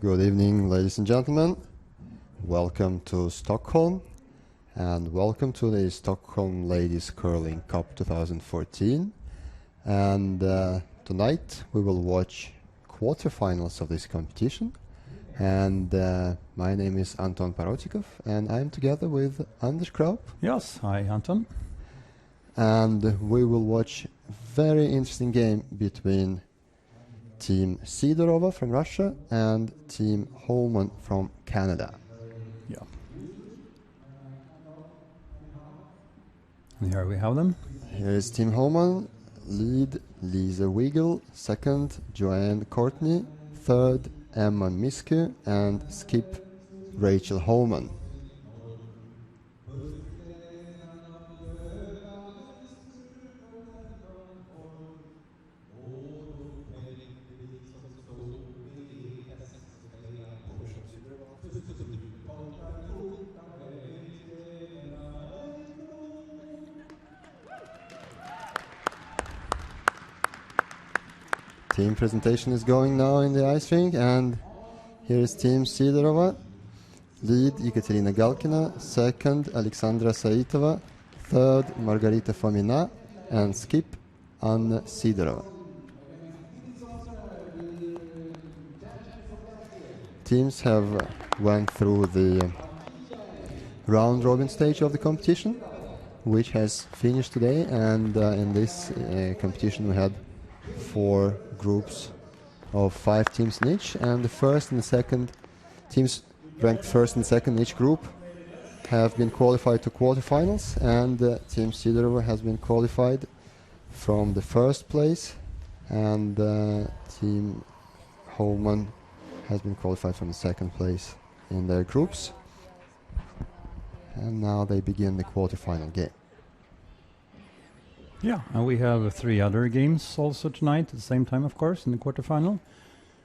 Good evening, ladies and gentlemen. Welcome to Stockholm, and welcome to the Stockholm Ladies Curling Cup 2014. And tonight we will watch quarterfinals of this competition. And my name is Anton Parotikov, and I'm together with Anders Kraup. Yes, hi Anton. And we will watch a very interesting game between Team Sidorova from Russia and Team Homan from Canada. Yeah. And here we have them. Here is Team Homan, lead Lisa Wiggle, second Joanne Courtney, third Emma Misku, and skip Rachel Homan. Team presentation is going now in the ice rink, and here is Team Sidorova. Lead Ekaterina Galkina, second Alexandra Saitova, third Margarita Fomina, and skip Anna Sidorova. Teams have went through the round robin stage of the competition, which has finished today, and in this competition we had 4 groups of 5 teams in each, and the first and the second teams ranked first and second in each group have been qualified to quarterfinals, and Team Sidorova has been qualified from the first place, and Team Homan has been qualified from the second place in their groups, and now they begin the quarterfinal game. Yeah, and we have 3 other games also tonight at the same time, of course, in the quarterfinal.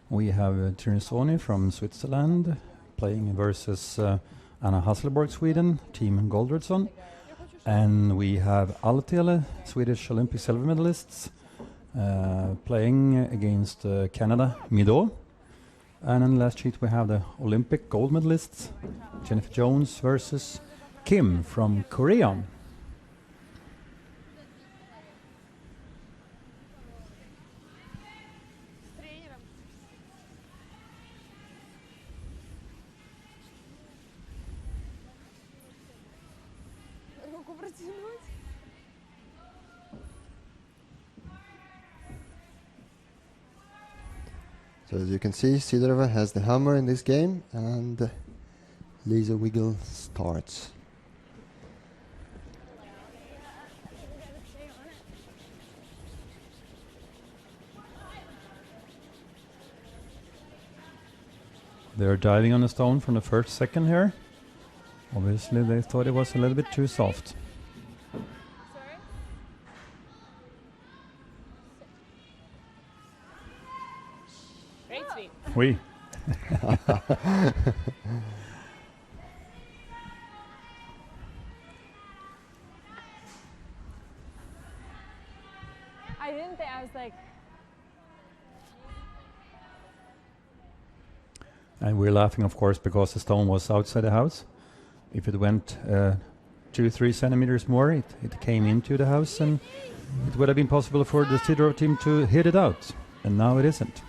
We have Tyrensoni from Switzerland playing versus Anna Hasselborg, Sweden, Team Goldredsson. And we have Altele, Swedish Olympic silver medalists, playing against Canada, Midot. And on the last sheet we have the Olympic gold medalists, Jennifer Jones versus Kim from Korea. So as you can see, Sidorova has the hammer in this game, and Lisa Wiggle starts. They're diving on the stone from the first second here. Obviously they thought it was a little bit too soft. Oui. I didn't think, I was like... And we're laughing, of course, because the stone was outside the house. If it went 2-3 centimeters more, it came into the house, and it would have been possible for the Sidorova team to hit it out. And now it isn't.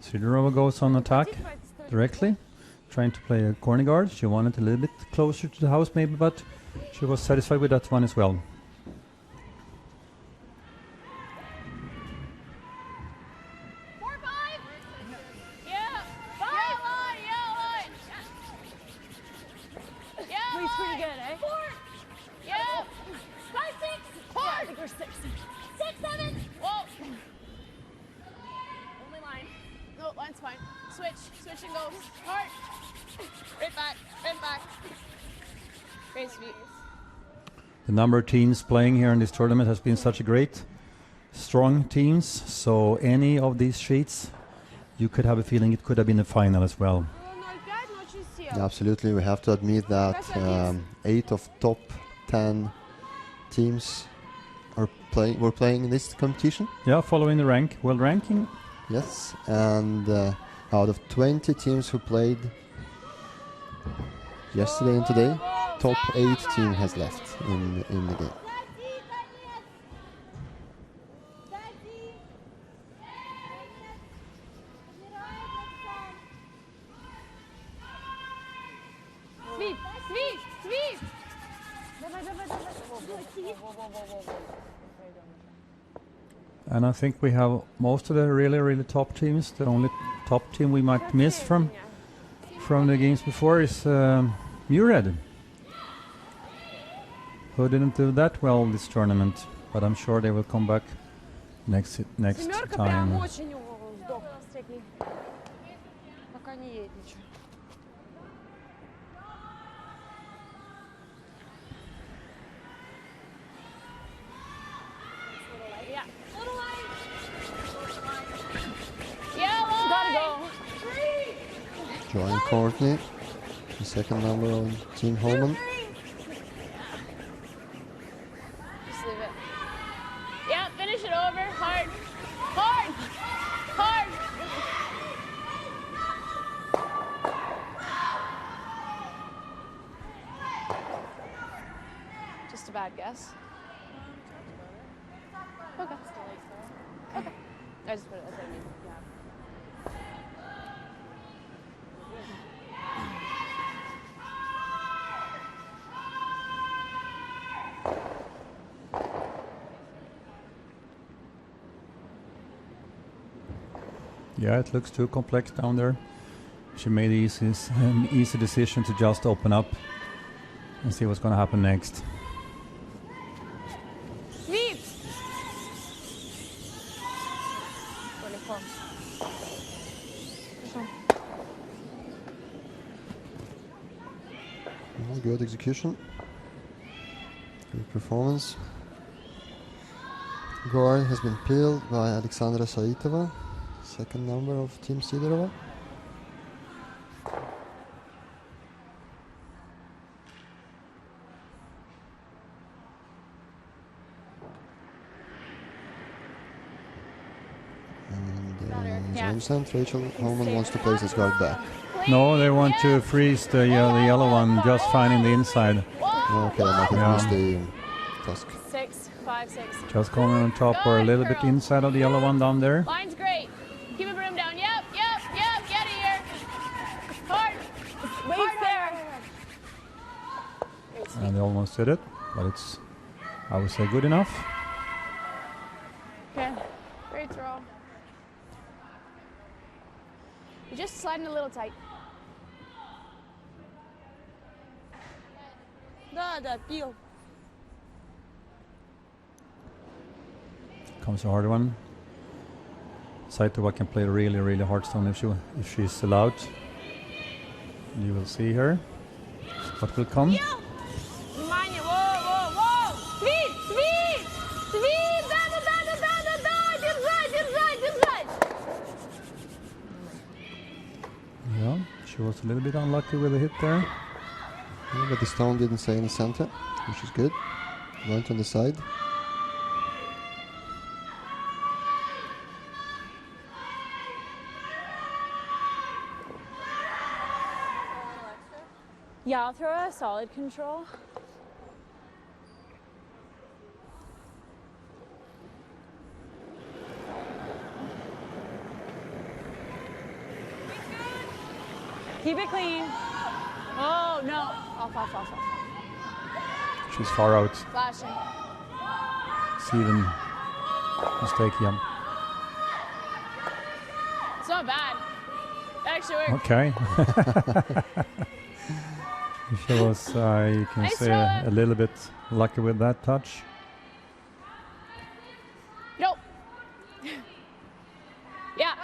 Sidorova goes on attack directly, trying to play a corner guard. She wanted a little bit closer to the house maybe, but she was satisfied with that one as well. The number of teams playing here in this tournament has been such a great, strong teams, so any of these sheets you could have a feeling it could have been a final as well. Oh my God, Absolutely, we have to admit that 8 of top 10 teams were playing in this competition. Yeah, following the world ranking. Yes, and out of 20 teams who played yesterday and today, top 8 team has left in the game. And I think we have most of the really top teams. The only top team we might miss from the games before is Mured, who didn't do that well this tournament, but I'm sure they will come back next time. Join Courtney, the second number on Team Homan. Just leave it. Yeah, finish it over. Hard. Hard. Hard. Just a bad guess. Okay. Okay. I just put it as I mean. Yeah. Yeah, it looks too complex down there. She made an easy decision to just open up and see what's going to happen next. Sweep! Good execution. Good performance. Guard has been peeled by Alexandra Saitova, second number of Team Sidorova. And James and Rachel Homan wants to place his guard back. No, they want to freeze the yellow one, just finding the inside. Okay, I think Yeah. it's the tusk. 6, 5, 6. Just coming on top or a little bit inside of the yellow one down there. Line's great. Keep it broom down. Yep. Get it here. Hard. Wait there. And they almost did it, but it's, I would say, good enough. Okay. Great throw. You're just sliding a little tight. Да, пил. Comes a hard one. Saitova can play really hard stone if she's allowed. You will see her. What will come? Внимание, воу. Свит. Да, держать. Yeah, she was a little bit unlucky with the hit there. Yeah, but the stone didn't stay in the center, which is good. Went on the side. Yeah, I'll throw a solid control. Keep it clean. Oh, no. Off. She's far out. Flashing. It's even mistake, yeah. It's not bad. It actually worked. Okay. She was, you can Nice say, throw. a little bit lucky with that touch. Nope. Yeah.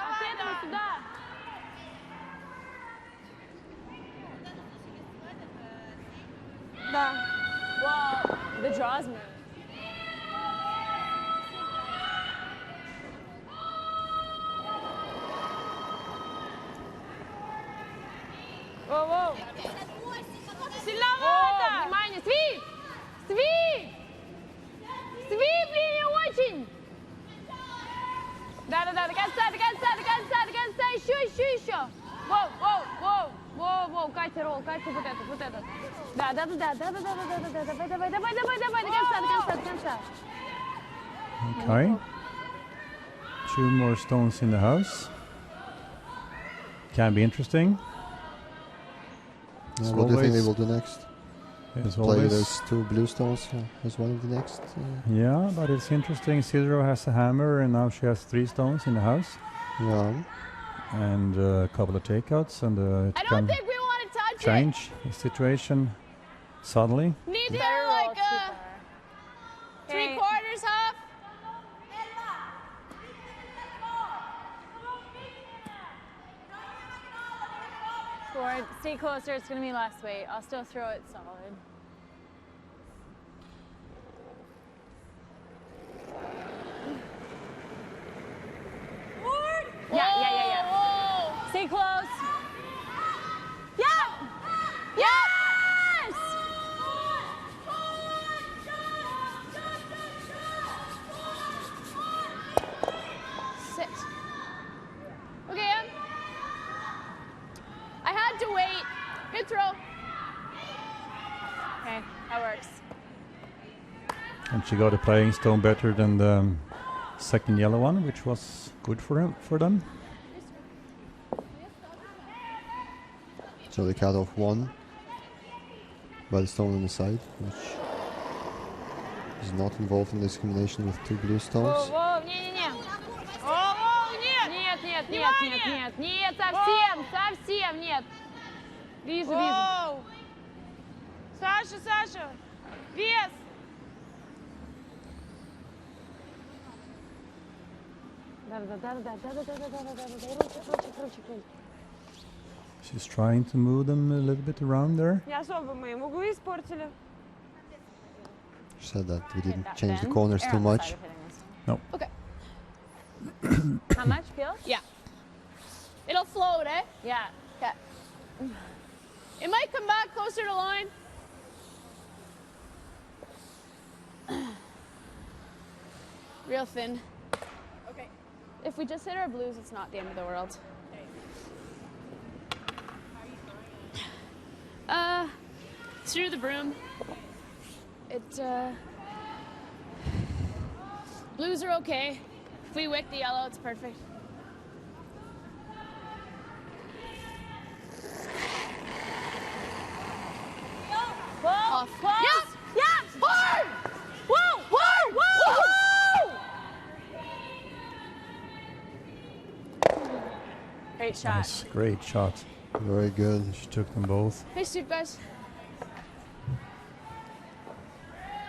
Well, the draws move. Воу-воу. Сильновато! Внимание, свип! Свип! Свип не очень! Да-да-да, до конца, до конца, до конца, до конца, еще! Воу, Катя, ролл, Катя, вот этот. Да-да-да, давай, до конца. Okay. 2 more stones in the house. Can be interesting. As What do you think they always. will do next? As Play always. those 2 blue stones as one of the next? Yeah, but it's interesting. Sidorova has a hammer, and now she has 3 stones in the house, Yeah. and a couple of takeouts, and it I can don't think we want to touch change the situation suddenly. it. Need Better to roll like cheaper. 3/4 half. Forward, stay closer, it's gonna be less weight. I'll still throw it solid. Yeah. Whoa. Stay close. Yeah! Yes! Sit. Okay, I had to wait. Good throw. Okay, that works. And she got a playing stone better than the second yellow one, which was good for them. So they cut off 1 by the stone on the side, which is not involved in this combination with 2 blue stones. Воу, не-не-не. О, нет! Нет, совсем нет. Вижу. Воу. Саша! Вес! Ручек. She's trying to move them a little bit around there. Не особо мы им углы испортили. She said that we didn't That change the bend. corners Err too on the much. side of hitting this. No. Okay. How much, Peel? Yeah. It'll float, eh? Yeah. Okay. It might come back closer to line. Real thin. Okay. If we just hit our blues, it's not the end of the world. Through the broom. Blues are okay. If we wick the yellow, it's perfect. Off. Yes! Yes! Hard! Great shot. Nice, great shot. Very good. She took them both. Hey, Steve, guys.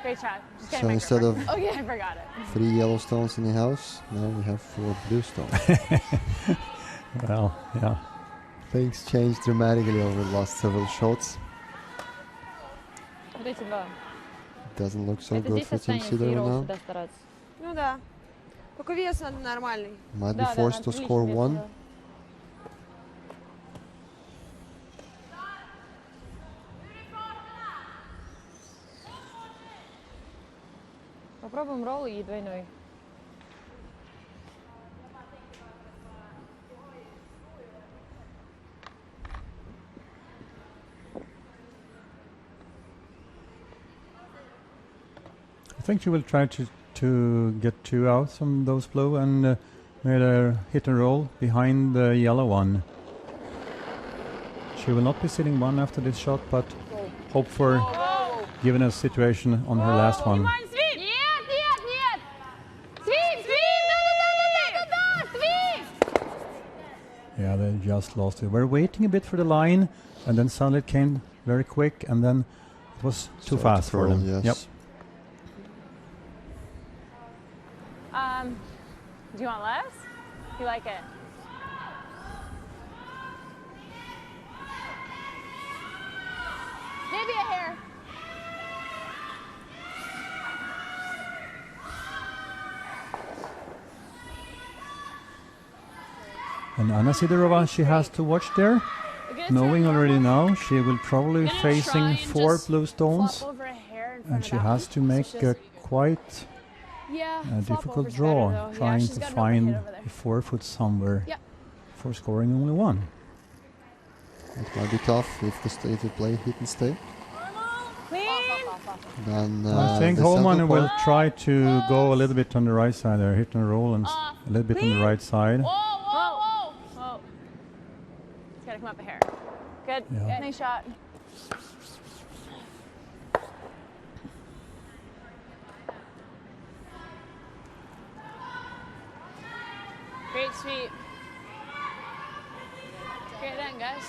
Great shot. Just So kidding, instead of Okay. I forgot it. 3 yellow stones in the house, now we have 4 blue stones. Well, yeah. Things changed dramatically over the last several shots. Doesn't look so good for Team Sidorova now. Ну да. Только вес надо нормальный. Might be forced to score 1. Попробуем ролл и двойной. I think she will try to get 2 out from those blue and made a hit and roll behind the yellow one. She will not be sitting 1 after this shot, but hope for given a situation on her last one. Нет! Свип! Свип! Yeah, they just lost it. We're waiting a bit for the line, and then suddenly it came very quick, and then it was too Start fast to for throw, them. yes. Yep. Do you want less? You like it? Maybe a hair. And Anna Sidorova, she has to watch there. Okay, knowing already now, she will probably Gonna facing try and 4 just blue stones, flop over a hair in front and of she that has one. to make So she a has- quite yeah, flop difficult over's better, draw, though. Yeah, trying she's to got an open hit find over there. a 4-foot somewhere Yep. for scoring only 1. It might be tough if you play hit and stay. Clean. Then I think the Homan center will point- try to go a little bit on the right side there, hit and roll, and Off. a little bit on the right side. Whoa, whoa, whoa! Oh. It's gotta come up a hair. Good. Yeah. Nice shot. Great sweep. Great end, guys.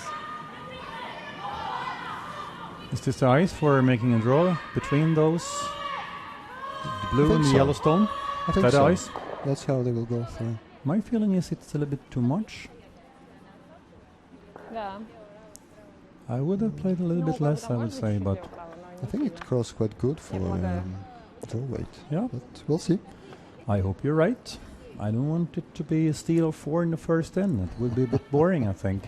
Is this the ice for making a draw between those? The blue think and the so. yellow stone? I think That so. ice? That's how they will go through. My feeling is it's a little bit too much. Да. I would have played a little bit less, I would say, but I think it crossed quite good for draw weight. yeah, But we'll see. I hope you're right. I don't want it to be a steal of 4 in the first end. It would be a bit boring, I think.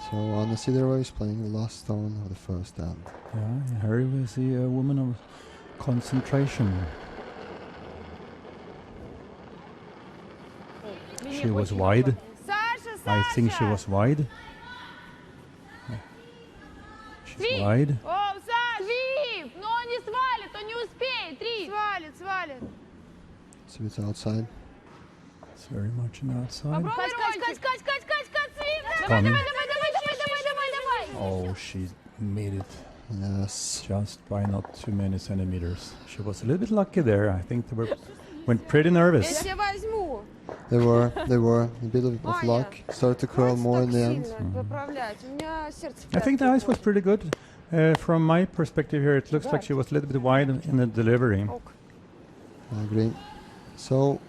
So Anna Sidorova is playing the last stone of the first end. Yeah, Harry was a woman of concentration. She was wide. Саша, I Саша! think she was wide. Yeah. She's wide. О, Саш! Свип! Но он не свалит, он не успеет. 3. Свалит, свалит. So it's outside. It's very much on the outside. Кать, Кать, Кать, Кать, Кать, Кать, Кать, свип! Coming. Давай, давай, давай, давай, давай, давай, давай. Oh, she made it Yes. just by not too many centimeters. She was a little bit lucky there. I think they went pretty nervous. Я тебя возьму. They were a bit of Аня, luck. Started to curl хватит more in так the end. сильно выправлять. У меня сердце в I think the пятке ice was уходит. pretty good. From my perspective here, it looks like she was a little bit wide in the delivery. Ок. I agree. So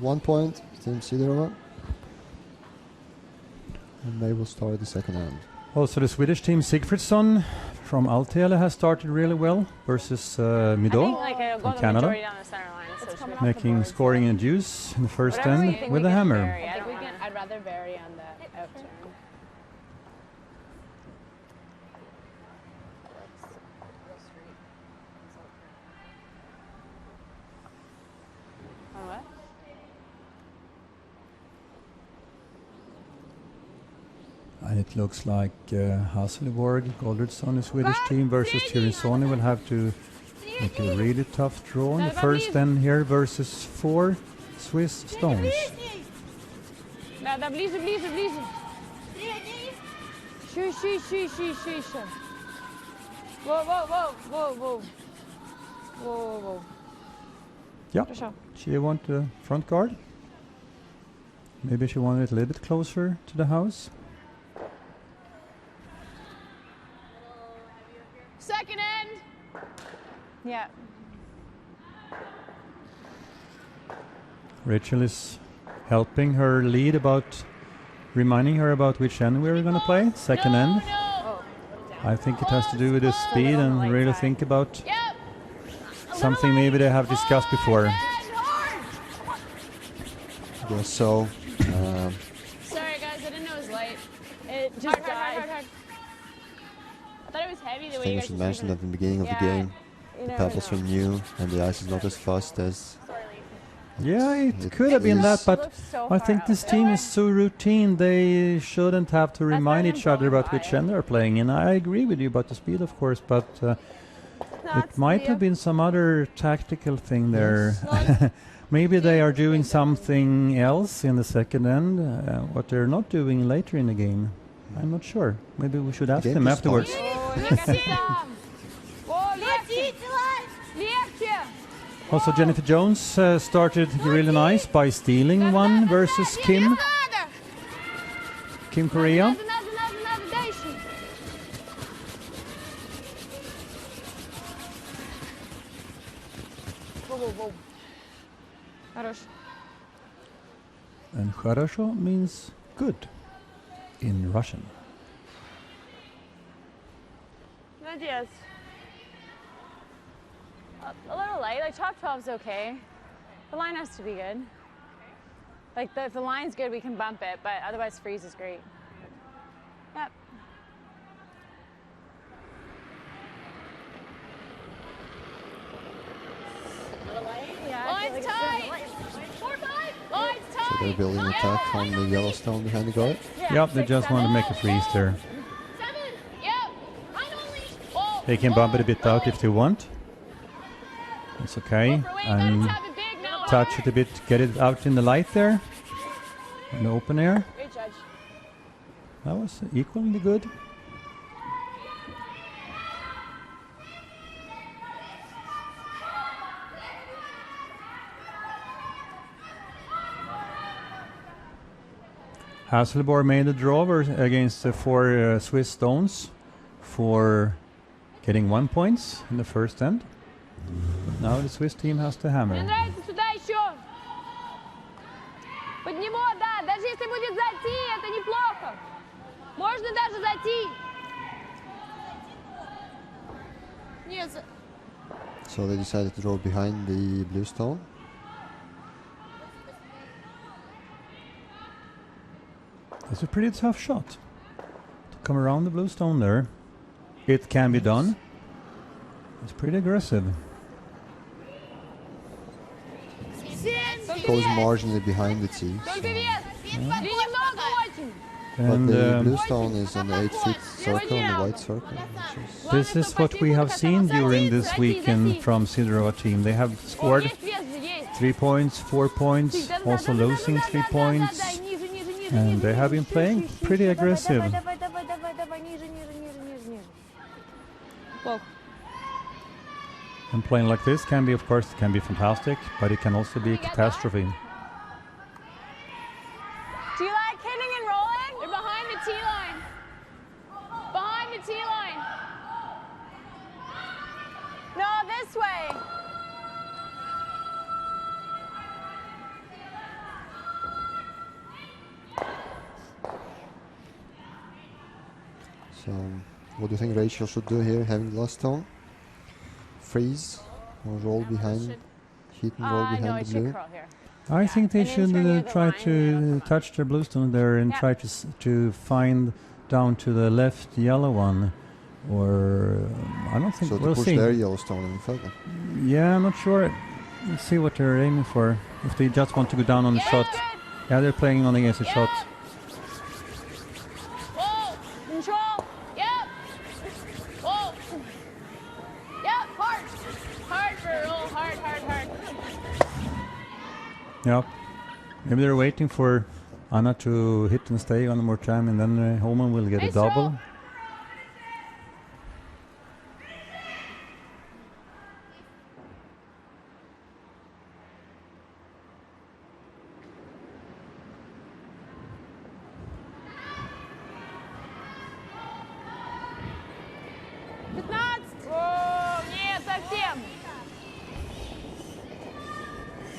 1 point, Team Sidorova. And they will start the second end. Also, the Swedish team Sigfridsson from Altele has started really well versus I think Mido, like a from golden Canada. majority down the center line. So it should be making scoring and juice in the first Whatever we end think with we a can hammer. vary. I think we can. I'd rather vary on the out turn. On what? And it looks like Hasselborg, Goldridsson, the Swedish team, versus Tirinsoni will have to make a really tough draw in the first end here versus 4 Swiss stones. Да, да, ближе, ближе, ближе. Еще, еще. Воу, воу, воу, воу, воу. Воу, воу. Yeah, Хорошо. she wanted the front guard. Maybe she wanted it a little bit closer to the house. Second end. Yeah. Rachel is helping her lead about, reminding her about which end we're going to play. Second end. No. I think it has to do with the speed and light really side. think about Yep. something maybe they have discussed before. And hard. I guess so. Sorry, guys. I didn't know it was light. It just Hard, hard, died. hard. I thought it was heavy the I way think you we guys should were mention swinging that in the beginning of the Yeah. game, You the never pedals know. are new and the ice is not as fast as. Yeah, it It could have been that, is. but Looks so I far think out this there. team is so routine, they shouldn't have to remind better each than other going about which by. end they're playing. And I agree with you about the speed, of course, but it Так, might have been some other tactical thing there. Maybe they are doing something else in the second end, what they're not doing later in the game. I'm not sure. Maybe we should ask game them just afterwards. О, легче. О, легче. Легче. Also, Jennifer Jones started really nice by stealing one versus Kim Korea. Надо, дальше. Воу. Хорош. And хорошо means good in Russian. Молодец. A little light, like top 12's okay. The line has to be good. Like if the line's good, we can bump it, but otherwise freeze is great. Yep. Line's tight. 4-5. Line's So tight. they're building an attack on the yellow stone behind the guard. Yep, they just want to make a freeze there. 7. Yep. Line only. Oh, They can bump it a bit out if they want. It's okay. And tap it big now. touch it a bit, get it out in the light there. In the open air. Great judge. That was equally good. Hasselborg made a draw against the 4 Swiss stones for getting 1 point in the first end. But now the Swiss team has to Мне hammer. нравится сюда еще. Под него, да. Даже если будет зайти, это неплохо. Можно даже зайти. Нет. So they decided to draw behind the blue stone. It's a pretty tough shot to come around the blue stone there. It can be done. It's pretty aggressive. Goes marginally behind the tee. Только вес. Или немного очень. But And the blue stone is on the 8-foot circle, on the white circle. Which is this is what we have seen during this weekend from Sidorova team. They have scored Есть вес, есть. 3 points, 4 points, also losing 3 points. Ниже, ниже, ниже, And ниже, they have been ниже, playing ниже, pretty ниже. aggressive. Давай, давай, давай, давай, ниже, ниже, ниже, ниже, ниже. Плохо. And playing like this can be, of course, it can be fantastic, but it can also be a catastrophe. Do you like hitting and rolling? They're behind the tee line. Behind the tee line. No, this way. So, what do you think Rachel should do here, having the last stone? Freeze or roll behind, hit and roll No, behind it the should blue? curl here. I think they And then should turn near the try line, to yeah. touch their blue stone there and Yeah. try to find down to the left yellow one. Or I don't think So to we'll push see. their yellow stone in further. Yeah, I'm not sure. Let's see what they're aiming for. If they just want to go down on the shot. Yeah, they're playing on against the shot. Whoa, control. Yep. Whoa. Yep, hard. Hard for a roll. Hard, hard, hard. Yeah. Maybe they're waiting for Anna to hit and stay one more time, and then Homan will get a Nice double. roll. О, нет, совсем.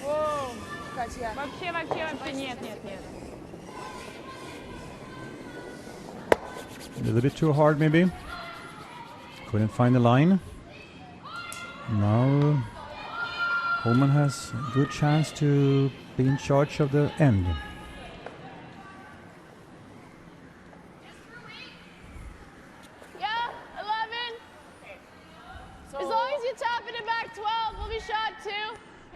О, Катя. вообще, вообще, нет, нет, нет. A little bit too hard, maybe. Couldn't find the line. Now Homan has a good chance to be in charge of the end. Yeah, 11. As long as you top it at back 12, we'll be shot 2.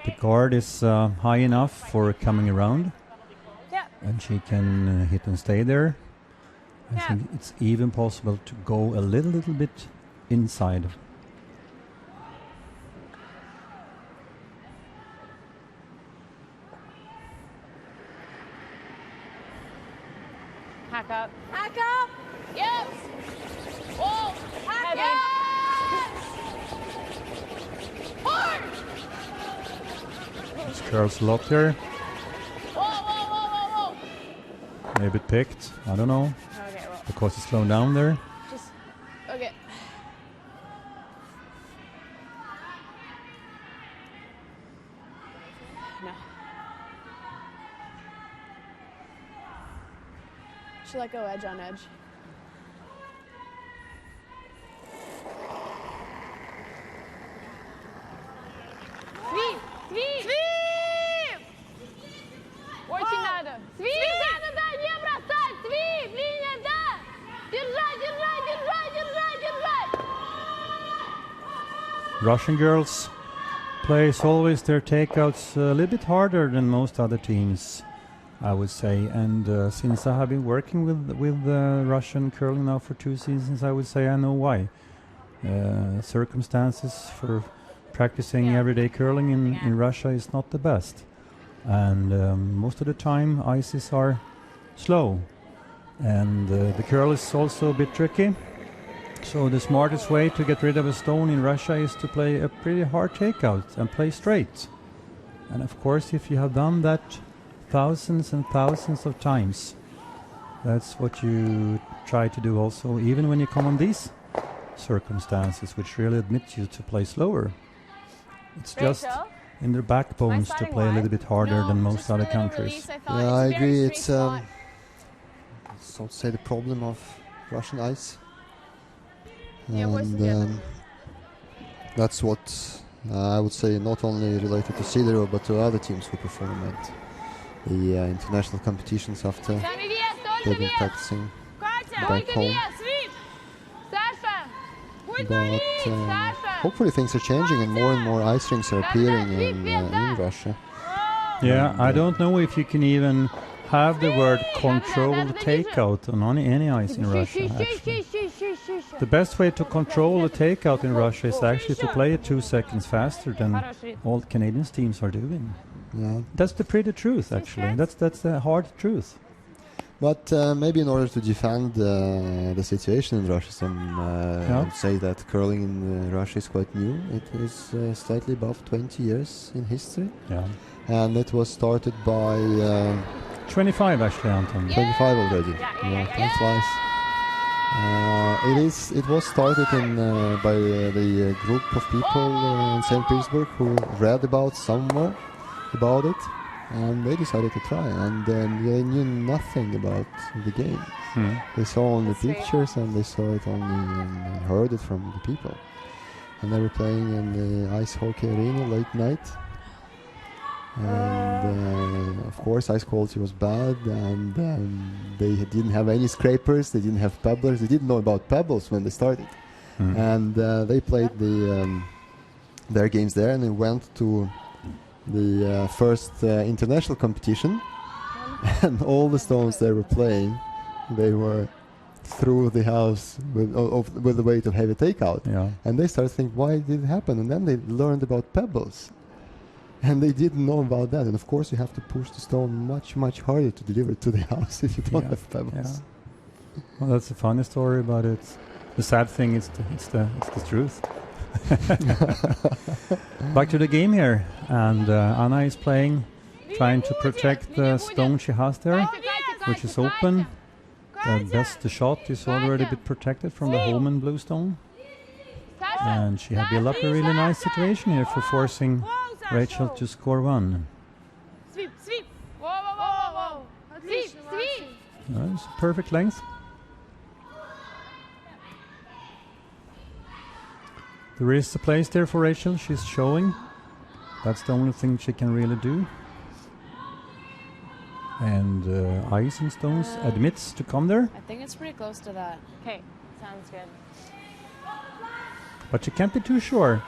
The guard is high enough for coming around, Yeah. and she can hit and stay there. I Yeah. think it's even possible to go a little bit inside. Hack up. Hack up. Yep. Whoa. Heavy. Yes. Hard. Curls a lot there. Whoa, whoa, whoa, whoa, whoa. Maybe it picked. I don't know. Okay, well, Because it's slowed down there. just, okay. No. Should let go edge on edge. Russian girls plays always their takeouts a little bit harder than most other teams, I would say. And since I have been working with Russian curling now for 2 seasons, I would say I know why. Circumstances for practicing everyday curling in Russia is not the best. And most of the time ices are slow. And the curl is also a bit tricky. So the smartest way to get rid of a stone in Russia is to play a pretty hard takeout and play straight. And of course, if you have done that thousands and thousands of times, that's what you try to do also, even when you come on these circumstances, which really admit you to play slower. It's just in their backbones to play a little bit harder than most other countries. Yeah, I agree. It's so to say the problem of Russian ice. And that's what I would say, not only related to Sidorova but to other teams who perform at the international competitions after they've been practicing back home. But hopefully things are changing and more ice rinks are appearing in Russia. Yeah, I don't know if you can even have the word controlled takeout on any ice in Russia, actually. The best way to control a takeout in Russia is actually to play it 2 seconds faster than all Canadian teams are doing. Yeah. That's the pretty truth, actually. That's the hard truth. But maybe in order to defend the situation in Russia, I would say that curling in Russia is quite new. It is slightly above 20 years in history. Yeah. And it was started by... 25 actually, Anton. 25 already. Yeah, time flies. It was started by the group of people in St. Petersburg who read somewhere about it, and they decided to try. And they knew nothing about the game. They saw only pictures, and they saw it only and heard it from the people. And they were playing in the ice hockey arena late night. And of course ice quality was bad, and they didn't have any scrapers, they didn't have pebblers, they didn't know about pebbles when they started. And they played their games there, and they went to the first international competition, and all the stones they were playing, they were through the house with the weight of heavy takeout. And they started thinking, why did it happen? And then they learned about pebbles. And they didn't know about that. And of course, you have to push the stone much, much harder to deliver it to the house if you don't have pebbles. Yeah. Well, that's a funny story, but it's the sad thing. It's the truth. Back to the game here, and Anna is playing, trying to protect the stone she has there, which is open. The shot is already a bit protected from the Homan blue stone, and she had built up a really nice situation here for forcing Rachel to score 1. Sweep, sweep. Whoa, whoa, whoa, whoa. Sweep, sweep. It's perfect length. There is a place there for Rachel. She's showing. That's the only thing she can really do. And Ice and Stones admits to come there. I think it's pretty close to that. Okay, sounds good. But she can't be too sure.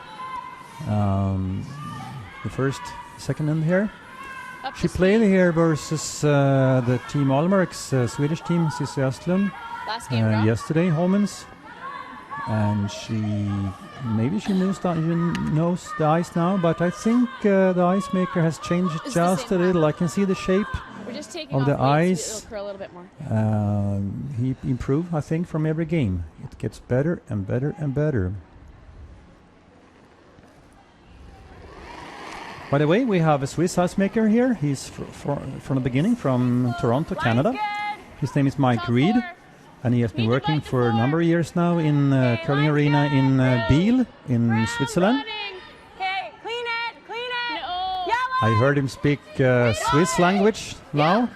The second end here. She played here versus the team Almark's Swedish team, Cissi Östlund, yesterday, Homans. And maybe she knows the ice now, but I think the ice maker has changed it just a little. I can see the shape of the ice. It'll curl a little bit more. He improved, I think, from every game. It gets better and better and better. By the way, we have a Swiss ice maker here. He's from the beginning, from Toronto, Canada. His name is Mike Reed, and he has been working for a number of years now in curling arena in Biel in Switzerland. Okay, clean it. I heard him speak Swiss language now,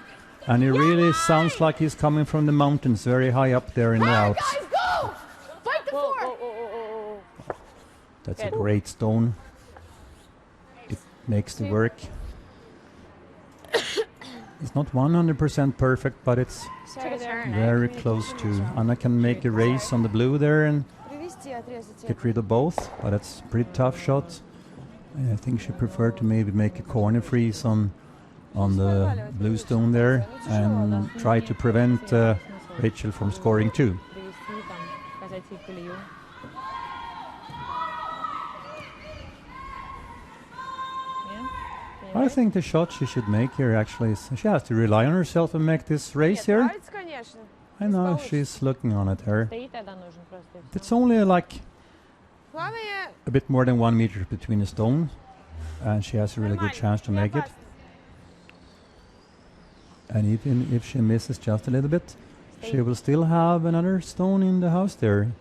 and it really sounds like he's coming from the mountains, very high up there in the Alps. Guys, go! Fight the four! That's a great stone. Makes the work. It's not 100% perfect, but it's very close to. Anna can make a race on the blue there, and get rid of both, but it's a pretty tough shot. I think she preferred to maybe make a corner freeze on the blue stone there and try to prevent Rachel from scoring two. I think the shot she should make here actually is she has to rely on herself and make this race here. I know she's looking on it here. It's only like a bit more than 1 meter between the stones, and she has a really good chance to make it. And even if she misses just a little bit, she will still have another stone in the house there.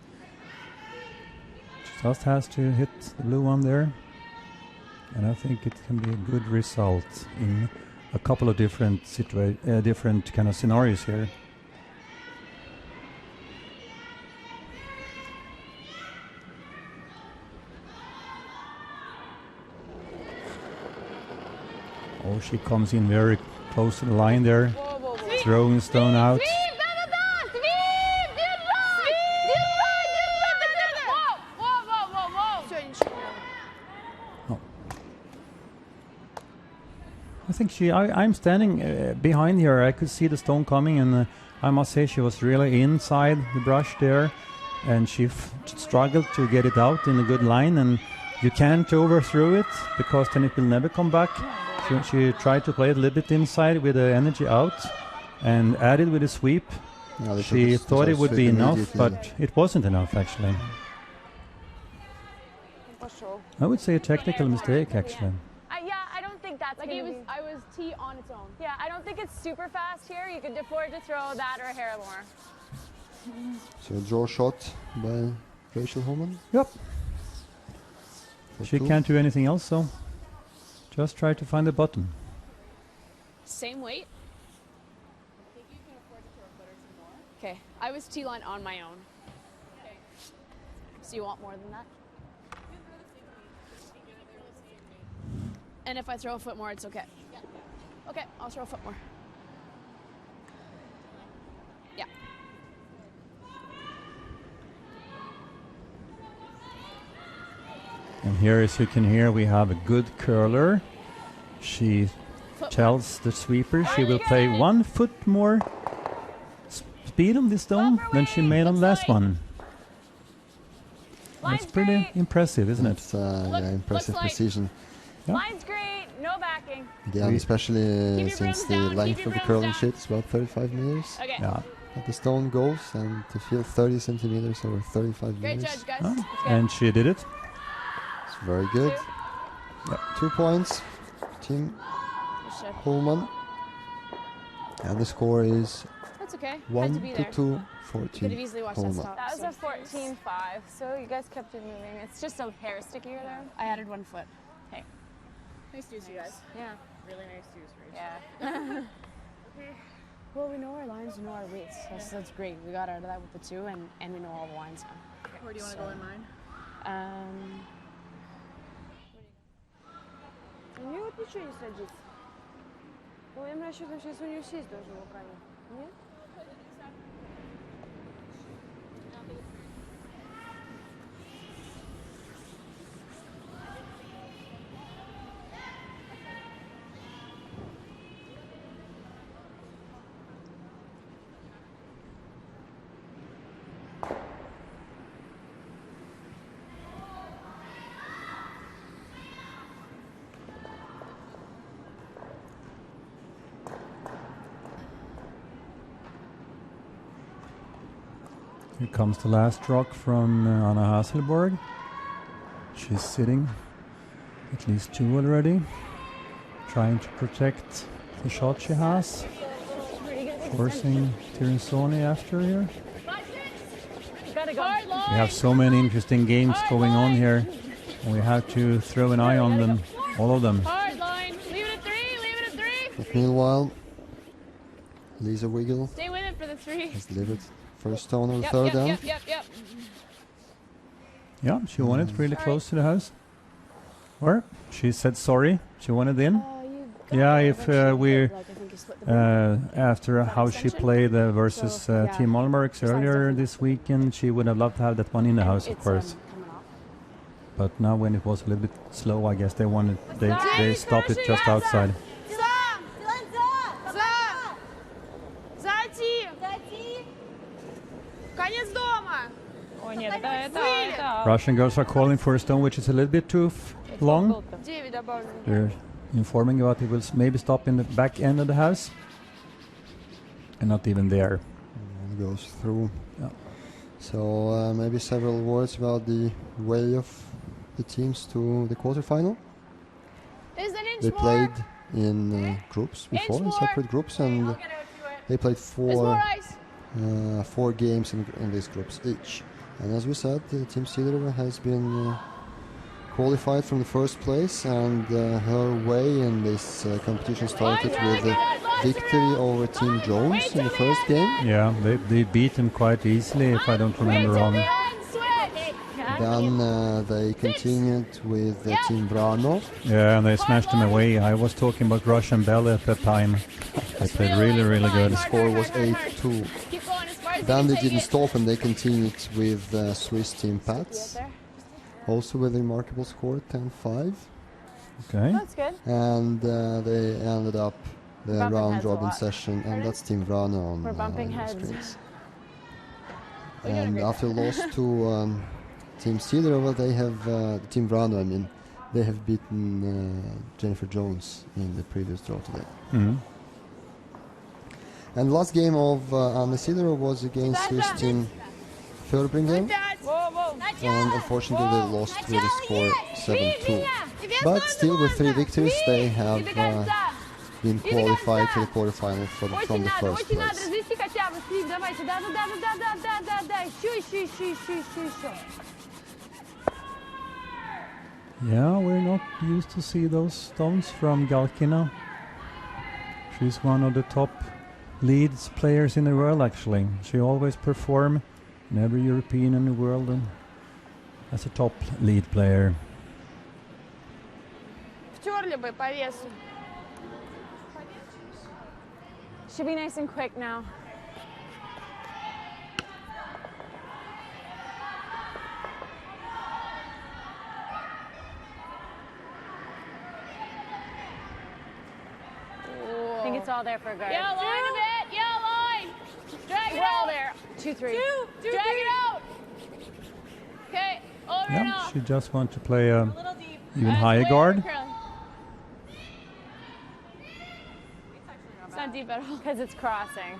She just has to hit the blue one there. And I think it can be a good result in a couple of different different kind of scenarios here. Oh, she comes in very close to the line there, throwing stone out. I think I'm standing behind her. I could see the stone coming, and I must say she was really inside the brush there, and she struggled to get it out in a good line, and you can't overthrow it because then it will never come back. She tried to play it a little bit inside with the energy out and added with a sweep. Yeah, she thought it would be enough, but it wasn't enough actually. I would say a technical mistake actually. Like I was T on its own. Yeah, I don't think it's super fast here. You could afford to throw that or a hair more. So a draw shot by Rachel Homan. Yep. She can't do anything else, so just try to find the bottom. Same weight? I think you can afford to throw a foot or two more. Okay, I was T-line on my own. Okay. So you want more than that? And if I throw a foot more, it's okay? Yeah. Okay, I'll throw a foot more. Yeah. And here, as you can hear, we have a good curler. She tells the sweeper she will play 1 foot more speed on this stone than she made on the last one. That's pretty impressive, isn't it? Yeah, impressive precision. Yeah. Line's great, no backing. Again, especially since the length of the curling sheet is about 35 meters. Okay. Yeah. But the stone goes, and to feel 30 centimeters over 35 Great meters. judge, guys. Oh. And she did it. It's very good. Yep. 2 points, Team Homan. And the score is That's okay. 1-2 for Team Homan. That was a 14-5, so you guys kept it moving. It's just a hair stickier there. I added 1 foot. Hey. Nice juice, you guys. Yeah. Really nice juice, Rachel. Yeah. Okay. Well, we know our lines, we know our weights. That's great. We got out of that with the 2, and we know all the lines now. Where do you want to go in mine? Мне вот ничего не садится. Моим расчетом сейчас у нее сесть должен руками. Нет? Here comes the last rock from Anna Hasselborg. She's sitting at least 2 already, trying to protect the shot she has, forcing Tirinsoni after here. We have so many interesting games going on here, and we have to throw an eye on them, all of them. Hard line. Leave it at 3. Leave it at 3. But meanwhile, Lisa Wiggle Stay with it for the 3. has delivered first stone on the third down. Yep. Yeah, she wanted really close to the house. Or she said sorry, she wanted in. Yeah, if we're split the board. After how she extension? played versus So, yeah. Team Malmbergs Besides earlier definitely this weekend, she would have loved to have that one in the house, of It's, course. coming off. But now when it was a little bit slow, I guess they stopped it just outside. Зайти! Конец дома! Ой, нет, это... Russian girls are calling for a stone, which is a little bit too long. 9 добавлено. They're informing about it will maybe stop in the back end of the house. And not even there. And goes through. Yeah. So maybe several words about the way of the teams to the quarterfinal. There's an inch They more! played in groups before, in more. separate groups, and they played There's more ice! 4 games in these groups each. And as we said, Team Sidorova has been qualified from the first place, and her way in this competition started with a victory over Team Jones in the first game. Yeah, they beat them quite easily, if I don't remember wrong. Then they continued with Team Brano. Yeah, and they smashed them away. I was talking about Russian Bell at that time. They played really, really good. The score was 8-2. Keep going as far as Then you they can take didn't it. stop, and they continued with Swiss Team Pats, also with a remarkable score 10-5. Okay. That's good. And they ended up the Bumping round heads a robin lot. session, and that's Team Brano on We're bumping your heads. screens. And after loss to Team Sidorova, they have Team Brano. I mean, they have beaten Jennifer Jones in the previous draw today. Mhm. And the last game of Anna Sidorova was against Swiss Team Förbringen, Whoa, whoa! and unfortunately they lost with a score 7-2. But still, with 3 victories, they have been qualified to the quarterfinal from Очень the надо, first очень надо, place. развести хотя бы, Стив, давайте, да, еще. Yeah, we're not used to see those stones from Galkina. She's one of the top leads players in the world, actually. She always perform in every European in the world and as a top lead player. Втерли бы по весу. Should be nice and quick now. I think it's all there for good. Yeah, line a bit, yeah, line. Drag it We're all out. there. 2-3. Drag it out. Okay, over and Yeah, off. she just wants to play a Little deep. even higher guard. It's not deep at all. Because it's crossing.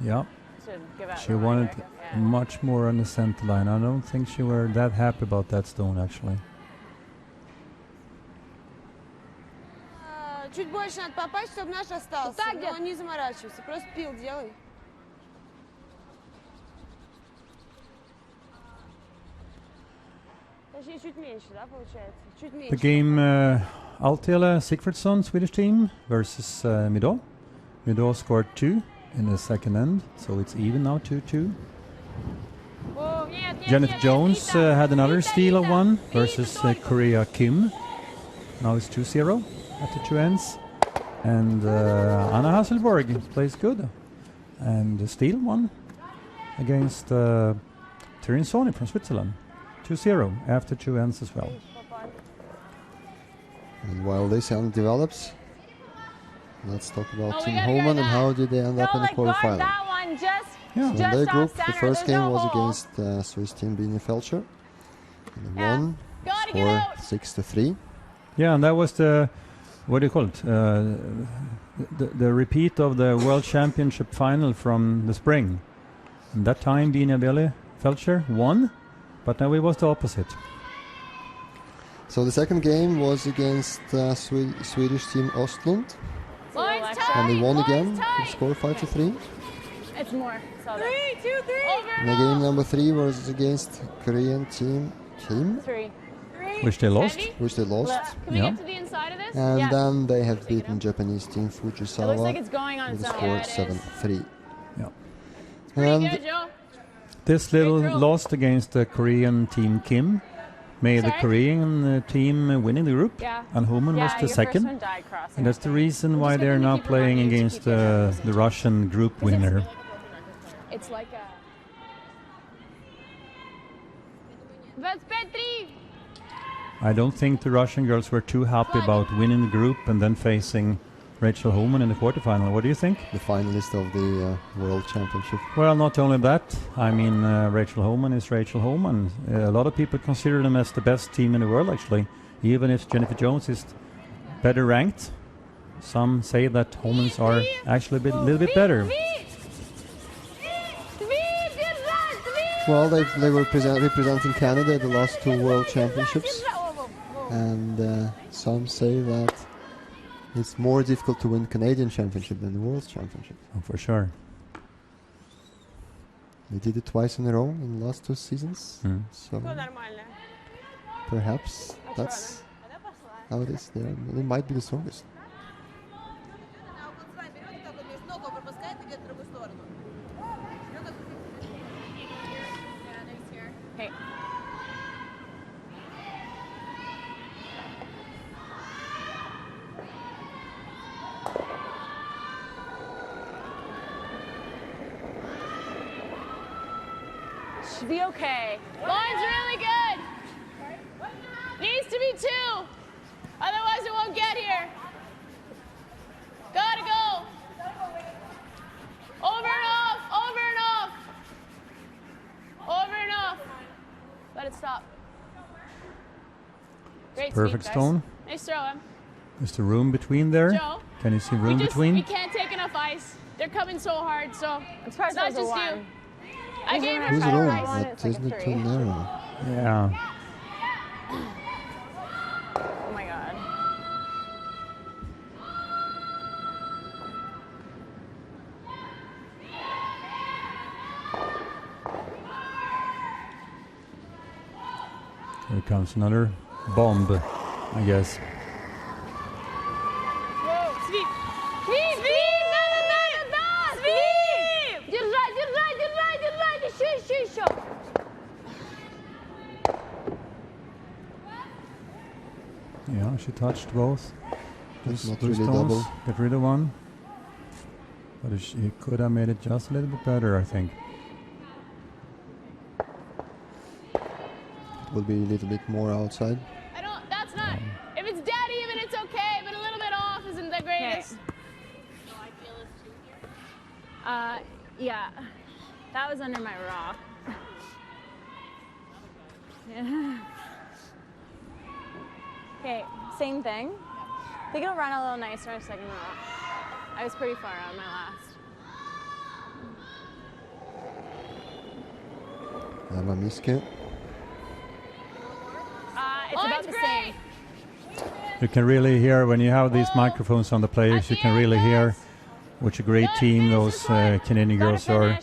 Yeah, Should give out she the line wanted back. Yeah. much more on the center line. I don't think she were that happy about that stone, actually. Чуть больше надо попасть, чтобы наш остался. так Но где-то. не заморачивайся, просто пил делай. Точнее, чуть меньше, да, получается? Чуть The меньше. game Altela Sigfridsson, Swedish team, versus Midå. Midå scored 2 in the second end, so it's even now 2-2. О, нет, нет, Janet нет, Jones нет, Рита. had another Рита, steal of Рита. 1 Рита versus только. Korea Kim. Now it's 2-0 at the 2 ends. And Anna Hasselborg plays good. And steal 1 against Tirinsoni from Switzerland. 2-0 after 2 ends as well. And while this end develops, let's talk about Oh, we Team gotta Homan go and now. how did they end up in No, the like guard quarterfinal. that one just Yeah. In just their off group, the center. first There's game no was hole. against Swiss team Bini Felcher. And they Yeah. won, Gotta get score out. 6-3. Yeah, and that was the, what do you call it? The repeat of the World Championship final from the spring. And that time, Bina Felcher won, but now it was the opposite. So the second game was against Swedish team Ostlund, Line's Alexa. tight. and they won line's again. tight. They scored 5-3. It's more. So there. 3, 2, 3. Over And the game number 3 was against Korean team Kim, 3. 3. Which they lost. Andy, which they lost. can we Yeah. get to the inside of this? And Yeah. then they have beaten Japanese team It looks Fujisawa like it's going on with its a own. score Yeah, it is. 7-3. Yeah. Pretty And good, Joe. This little Great throw. lost against the Korean team Kim made the Sorry? Korean team winning the group, Yeah. and Homan was Yeah, the your second. first one died crossing. And that's the reason We're why just they're gonna now keep playing reminding you to against keep your the Russian group winner. It's like a. 25-3. I don't think the Russian girls were too happy about winning the group and then facing Rachel Homan in the quarterfinal. What do you think? The finalist of the World Championship. Well, not only that, I mean, Rachel Homan is Rachel Homan. A lot of people consider them as the best team in the world, actually. Even if Jennifer Jones is better ranked, some say that Homans are actually a little bit better. Well, they were representing Canada at the last two World Championships, and some say that it's more difficult to win Canadian Championship than the World Championship. Oh, for sure. They did it twice in a row in the last two seasons, so perhaps that's how it is. They might be the strongest. Hey. Should be okay. Line's really good. Needs to be 2. Otherwise, it won't get here. Gotta go. Over and off. Over and off. Over and off. Let it stop. Great Perfect speed, guys. stone. Nice throw, Em. Is the room between there? Joe, Can you see room we between? can't take enough ice. They're coming so hard, so As far as it's not those are just one. you. I gave her Who's Try the to room? write one, That it's like a isn't it three. too narrow? Yeah. Oh my god. Here comes another bomb, I guess. Sweep. Держать, держать, держать, держать. Еще. Yeah, she touched both. That's Those not two really stones. double. Get rid of one. But she could have made it just a little bit better, I think. It will be a little bit more outside. That's not. If it's dead even, it's okay, but a little bit off isn't the greatest. Yeah. That was under my rock. Yeah. Okay, same thing. I think it'll run a little nicer on second rock. I was pretty far out of my last. Emma Miske. It's about the same. You can really hear, when you have these microphones on the players, you can really hear which a great team those Canadian girls are.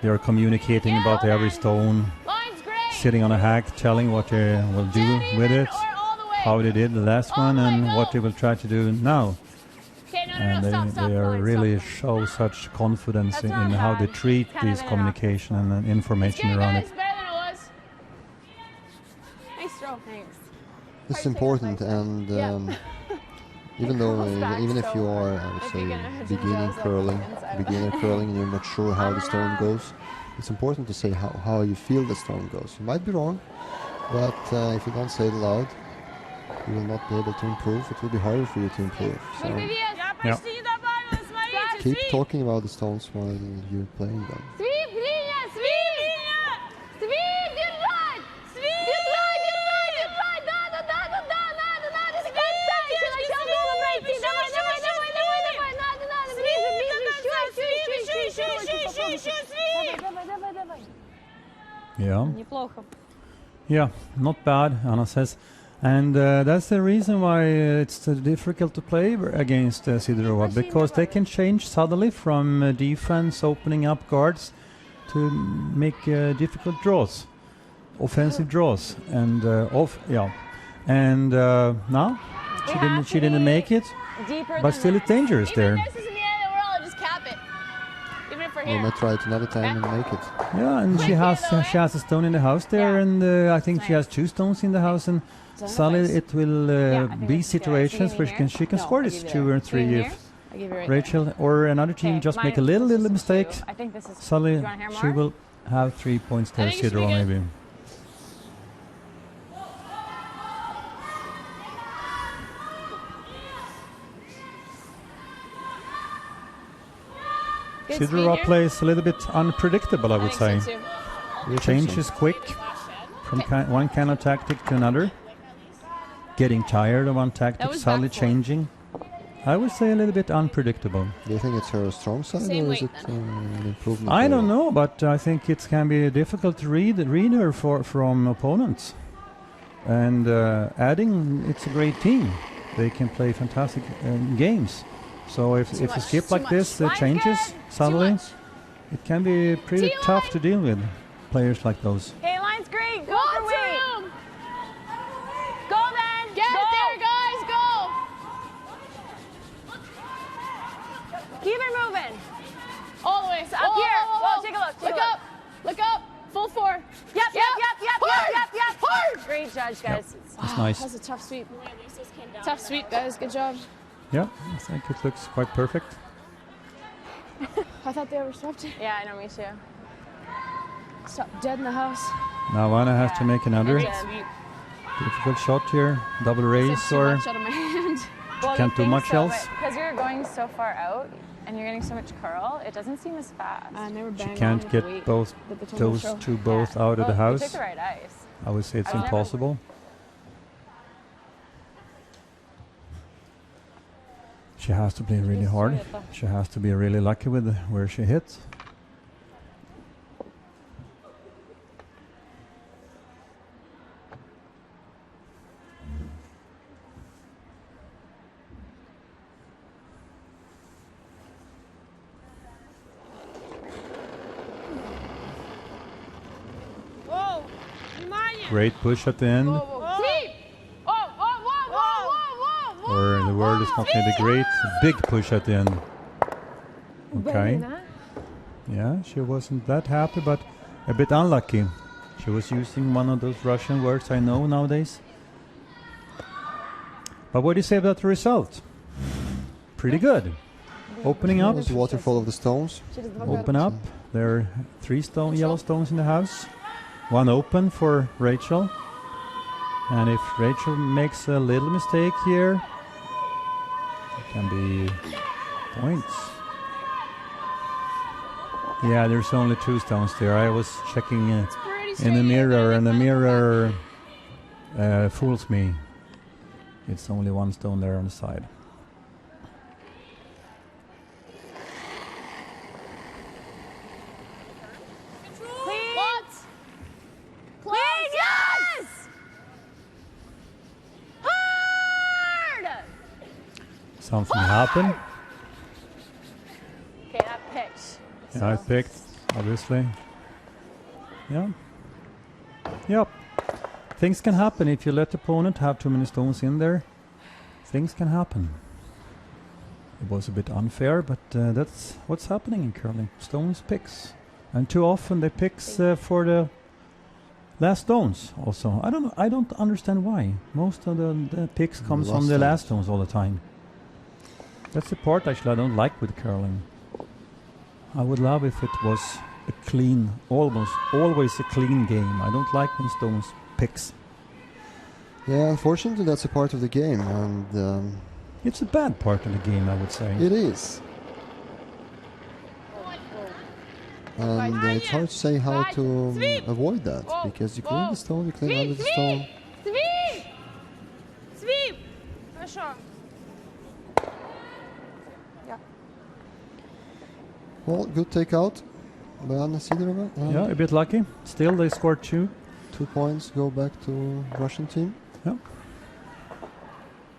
They are communicating about every stone, Line's great. sitting on a hack, telling what they will do with it, how they did the last one, and what they will try to do now. Okay, And they are really show such confidence That's in not how they bad. treat Kind of these in an communication and information Okay, around guys, it. better than it was. Nice throw. Thanks. It's important, and even though even if you are, I would If say, you're gonna hit beginner those, like, curling, inside of it. beginner curling, and you're not sure how the stone goes, it's important to say how you feel the stone goes. You might be wrong, but if you don't say it loud, you will not be able to improve. It will be harder for you to improve. So Yeah. keep talking about the stones while you're playing them. Свип, линия, свип! Свип, держать! Держать, держать, держать! Да, надо, до конца еще начало дома пройти! Давай, надо, ближе, давай! Yeah. Неплохо. Yeah, not bad, Anna says. And that's the reason why it's difficult to play against Sidorova, because they can change suddenly from defense, opening up guards, to make difficult draws, offensive draws, and now she didn't make it, Deeper but than still that. it's dangerous Even there. if this is in the end of the world, I'll just cap it. Even if we're over We here. might try it another time and make it. Yeah, and she has a stone in the house there, Yeah. and I think she has 2 stones in the house. And Sally, it will Yeah, I think be that's good. situations So where you mean she can No, score I this give you 2 that. or So you 3 mean if I give you right Rachel or another team Okay, just mine make a is- little this is mistake. 2. I think this is. Sally, Do you wanna hear she more? will have 3 points there, I think it should be Sidorova good. maybe. Good speed Sidorova here. plays a little bit unpredictable, I I would think say. so too. You think Change so? is quick from one kind of tactic to another. Getting tired of one tactic, was suddenly back four. changing. I would say a little bit unpredictable. Do you think it's her strong side Same or is weight it an improvement? I for don't her? know, but I think it can be difficult to read her from opponents. And adding, it's a great team. They can play fantastic games. So if Too a much, skip too like this much. changes Too suddenly, much. it can be pretty T-line! tough to deal with players like those. Hey, line's great. Go Lots for of weight. room. Go then. Get Go. it there, guys. Go. Keep it moving. All the way. So up here. Whoa, take a look. Look up. Look up. Full 4. Yep. Hard. Hard. Great judge, guys. That's nice. That's a tough sweep. Tough sweep, guys. Good job. Yeah, I think it looks quite perfect. I thought they were swept. Yeah, I know, me too. Stop dead in the house. Now Anna has to make another Great sweep. difficult shot here. Double It's raise too or much out of my hand. Well, can't do much else. Because you're going so far out and you're getting so much curl, it doesn't seem as fast. I never she bang on can't with get the weight. both with the total those throw. two both out of the You house. took the right ice. I would say it's I was never- impossible. She has to play really hard. She has to be really lucky with where she hits. Воу! Внимание! Great push at the end. Sweep. Oh, whoa. Or the word is not maybe great. Big push at the end. Okay. Yeah, she wasn't that happy, but a bit unlucky. She was using one of those Russian words I know nowadays. But what do you say about the result? Pretty good. Opening up, It was the waterfall of the stones. open up. There are 3 yellow stones in the house. 1 open for Rachel. And if Rachel makes a little mistake here, it can be points. Yeah, there's only 2 stones there. I was checking in the mirror, and the mirror fools me. It's only 1 stone there on the side. Clean. What? Clean, yes! Hard! Something happened. Okay, that pitch. Yeah, I picked, obviously. Yeah. Yep. Things can happen if you let the opponent have too many stones in there. Things can happen. It was a bit unfair, but that's what's happening in curling. Stones picks, and too often they picks for the last stones. Also, I don't understand why. Most of the picks comes Last from the last stones. stones all the time. That's the part actually I don't like with curling. I would love if it was a clean, almost always a clean game. I don't like when stones picks. Yeah, unfortunately, that's a part of the game, and It's a bad part of the game, I would say. it is. And it's hard to say how to avoid that, because you clean the stone, you clean under the stone. Свип! Свип! Хорошо. Well, good takeout by Anna Sidorova. And Yeah, a bit lucky. Still, they scored 2. 2 points go back to Russian team.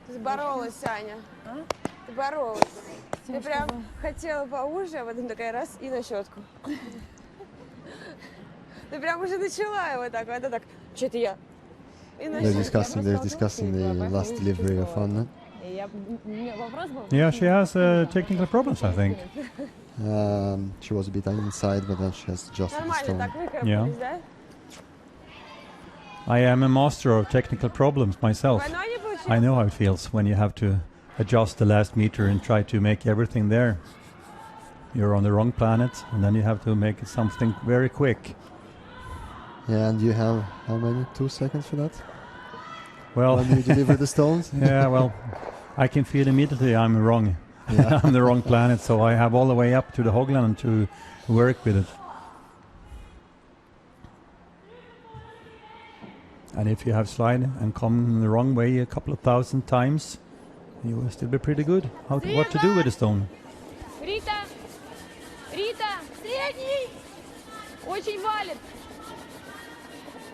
Ты боролась, Аня. Ты боролась. Ты прям хотела поуже, а потом такая раз и на щетку. Ты прям уже начала его так, а это так, что-то я. И на They're щетку. discussing the last delivery of Anna. Yeah, she has technical problems, I think. She was a bit inside, but then she has adjusted the Нормально stone. так выкарабкались, да? I am a master of technical problems myself. Двойной не получилось? I know how it feels when you have to adjust the last meter and try to make everything there. You're on the wrong planet, and then you have to make something very quick. Yeah, and you have how many? 2 seconds for that? Well, When you deliver the stones? yeah, well, I can feel immediately I'm wrong. Yeah. I'm the wrong planet, so I have all the way up to the Hogland to work with it. And if you have slide and come the wrong way a couple of thousand times, you will still be pretty good. What to do with the stone? Рита! Рита! Средний! Очень валит!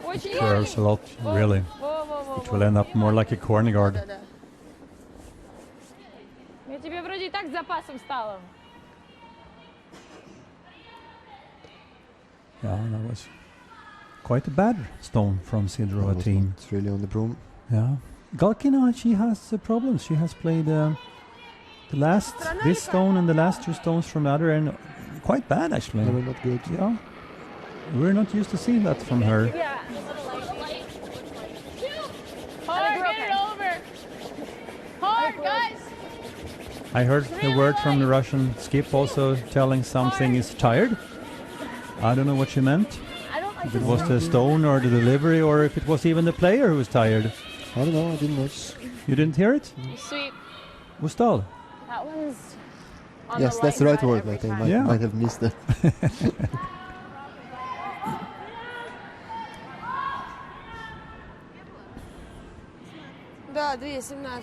Очень Curves a lot, really. Во-во-во. It will end up more like a corner guard. Да-да. Я тебе вроде и так с запасом стала. Yeah, that was quite a bad stone from Sidorova team. It's really on the broom. Yeah. Galkina, she has problems. She has played this stone and the last two stones from the other end quite bad, actually. They were not good. Yeah. We're not used to seeing that from her. Yeah. Hard, get it over. Hard, guys. I heard the word from the Russian skip also telling something is tired. I don't know what she meant. I don't like If it was the stone or the delivery or if it was even the player who was tired. I don't know, I didn't notice. You didn't hear it? Sweet. Ustal. That one's on Yes, the that's the right side word, every but I time. Yeah. might have missed it. Да, 2:17.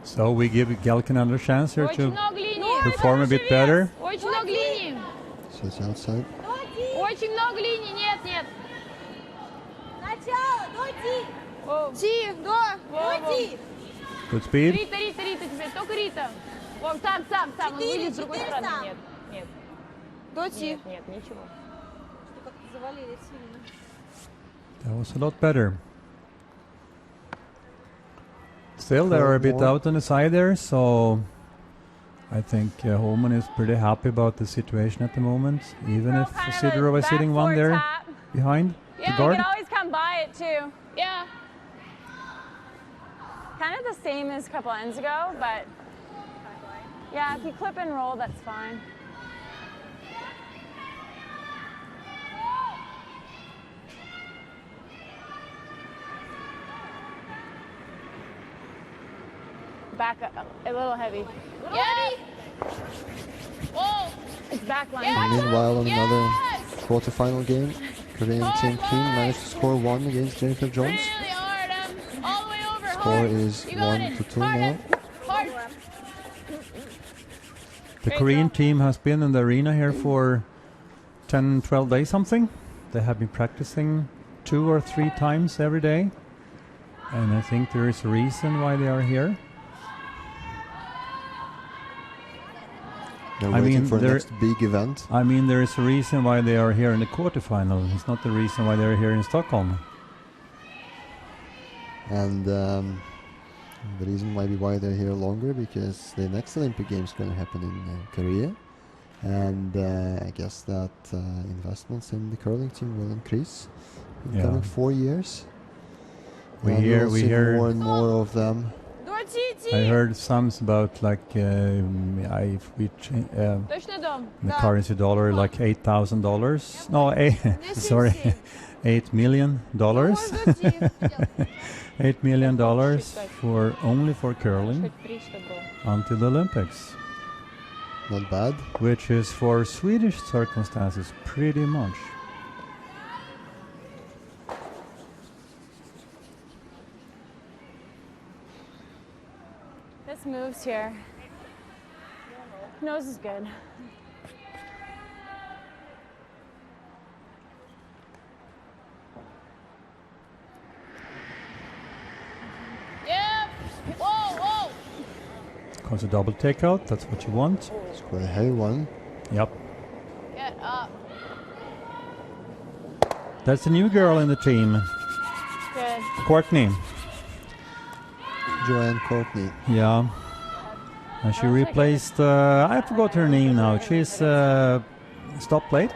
So we give Galkin another chance here Очень to много линий. perform a bit better. Очень много линий. So it's outside. Очень много линий. Нет, нет. Начало, дойти! О, Ти, до, дойти! Good speed. Рита, Рита, Рита теперь. Только Рита. Вон там, там. Он выйдет с другой стороны. сам. Нет, нет, Дойти. нет, нет, ничего. Завалили сильно. That was a lot better. Still, they're a bit More. out on the side there, so I think Homan is pretty happy about the situation at the moment, even if Kind of a Sidorova is sitting one backboard there tap. behind Yeah, the you guard. can always come by it too. Yeah. Kind of the same as a couple ends ago, but yeah, if you clip and roll, that's fine. Back a little heavy. Yes. Whoa. It's backline. And meanwhile, on another quarterfinal game, Korean team King managed to score 1 against Jennifer Jones. Really hard. All the way over. Score Hard. is You got 1-2 it. Hard. now. Hard. The Great Korean job. team has been in the arena here for 10, 12 days something. They have been practicing 2 or 3 times every day. And I think there is a reason why they are here. They're I waiting mean, for the they're- next big event. I mean, there is a reason why they are here in the quarterfinal. It's not the reason why they're here in Stockholm. And the reason might be why they're here longer, because the next Olympic Games is going to happen in Korea. And I guess that investments in the curling team will increase in the Yeah. coming 4 years. We And hear- we'll we see hear- more and more of them. Дойти, I heard some about like if we Точно дом. the Да. currency dollar like $8,000. No, sorry, $8 million. $8 million for only for curling Хоть 300 было. until the Olympics, Not bad. which is for Swedish circumstances pretty much. This moves here. Nose is good. Yeah. Whoa, whoa. Because a double takeout, that's what you want. It's quite a heavy one. Yep. Get up. That's the new girl in the team, Good. Courtney. Joanne Courtney. Yeah. And she replaced, I forgot her name now. She's stop plate.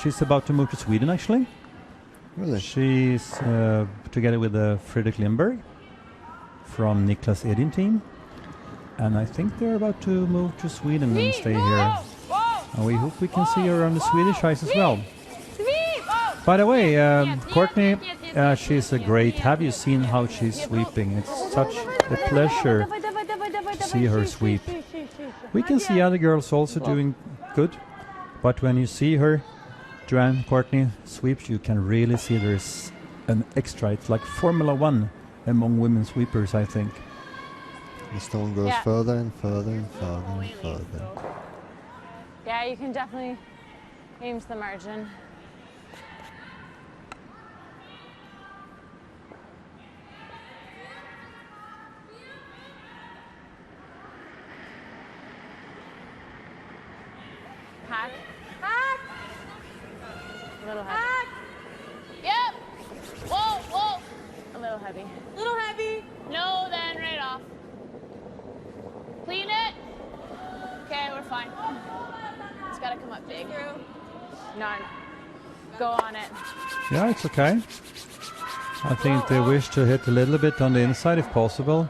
She's about to move to Sweden, actually. Really? She's together with Fredrik Lindberg from Niklas Edin team. And I think they're about to move to Sweden and stay here. And we hope we can see her on the Swedish ice as well. By the way, Courtney, she's a great. Have you seen how she's sweeping? It's such a pleasure to see her sweep. We can see other girls also doing good, but when you see her, Joanne Courtney sweeps, you can really see there's an extra. It's like Formula One among women sweepers, I think. The stone goes further and further and further and further. Yeah, you can definitely aim to the margin. Hack. Hack! A little heavy. Hack! Yep. Whoa, whoa. A little heavy. Little heavy. No, then right off. Clean it. Okay, we're fine. It's gotta come up big. None. Go on it. Yeah, it's okay. I think they wish to hit a little bit on the inside if possible.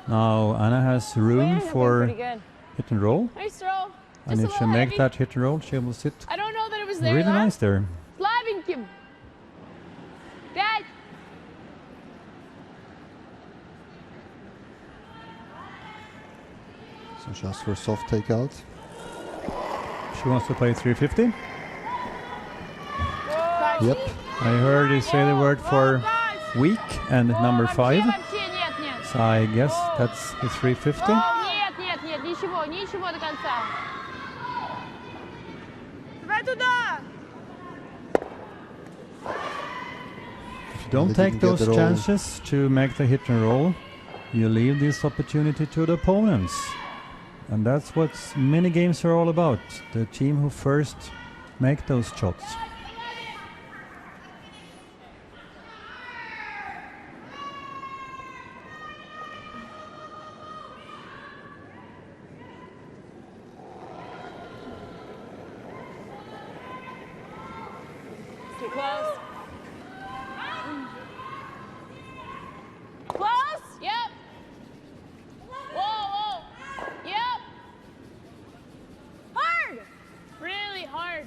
Now Anna has room for Pretty good. hit and roll. Nice throw. And if she makes that hit and roll, she will sit I don't know that it was there. really nice there. Slavinkim. Dad. So just for soft takeout. She wants to play 350. Yep. I heard you say the word for weak and number 5. So I guess that's the 350. Нет, ничего до конца. Давай туда! If you don't They take didn't get those the roll. chances to make the hit and roll, you leave this opportunity to the opponents. And that's what many games are all about. The team who first make those shots. Too close. Close. Yep. Whoa, whoa. Yep. Hard. Really hard.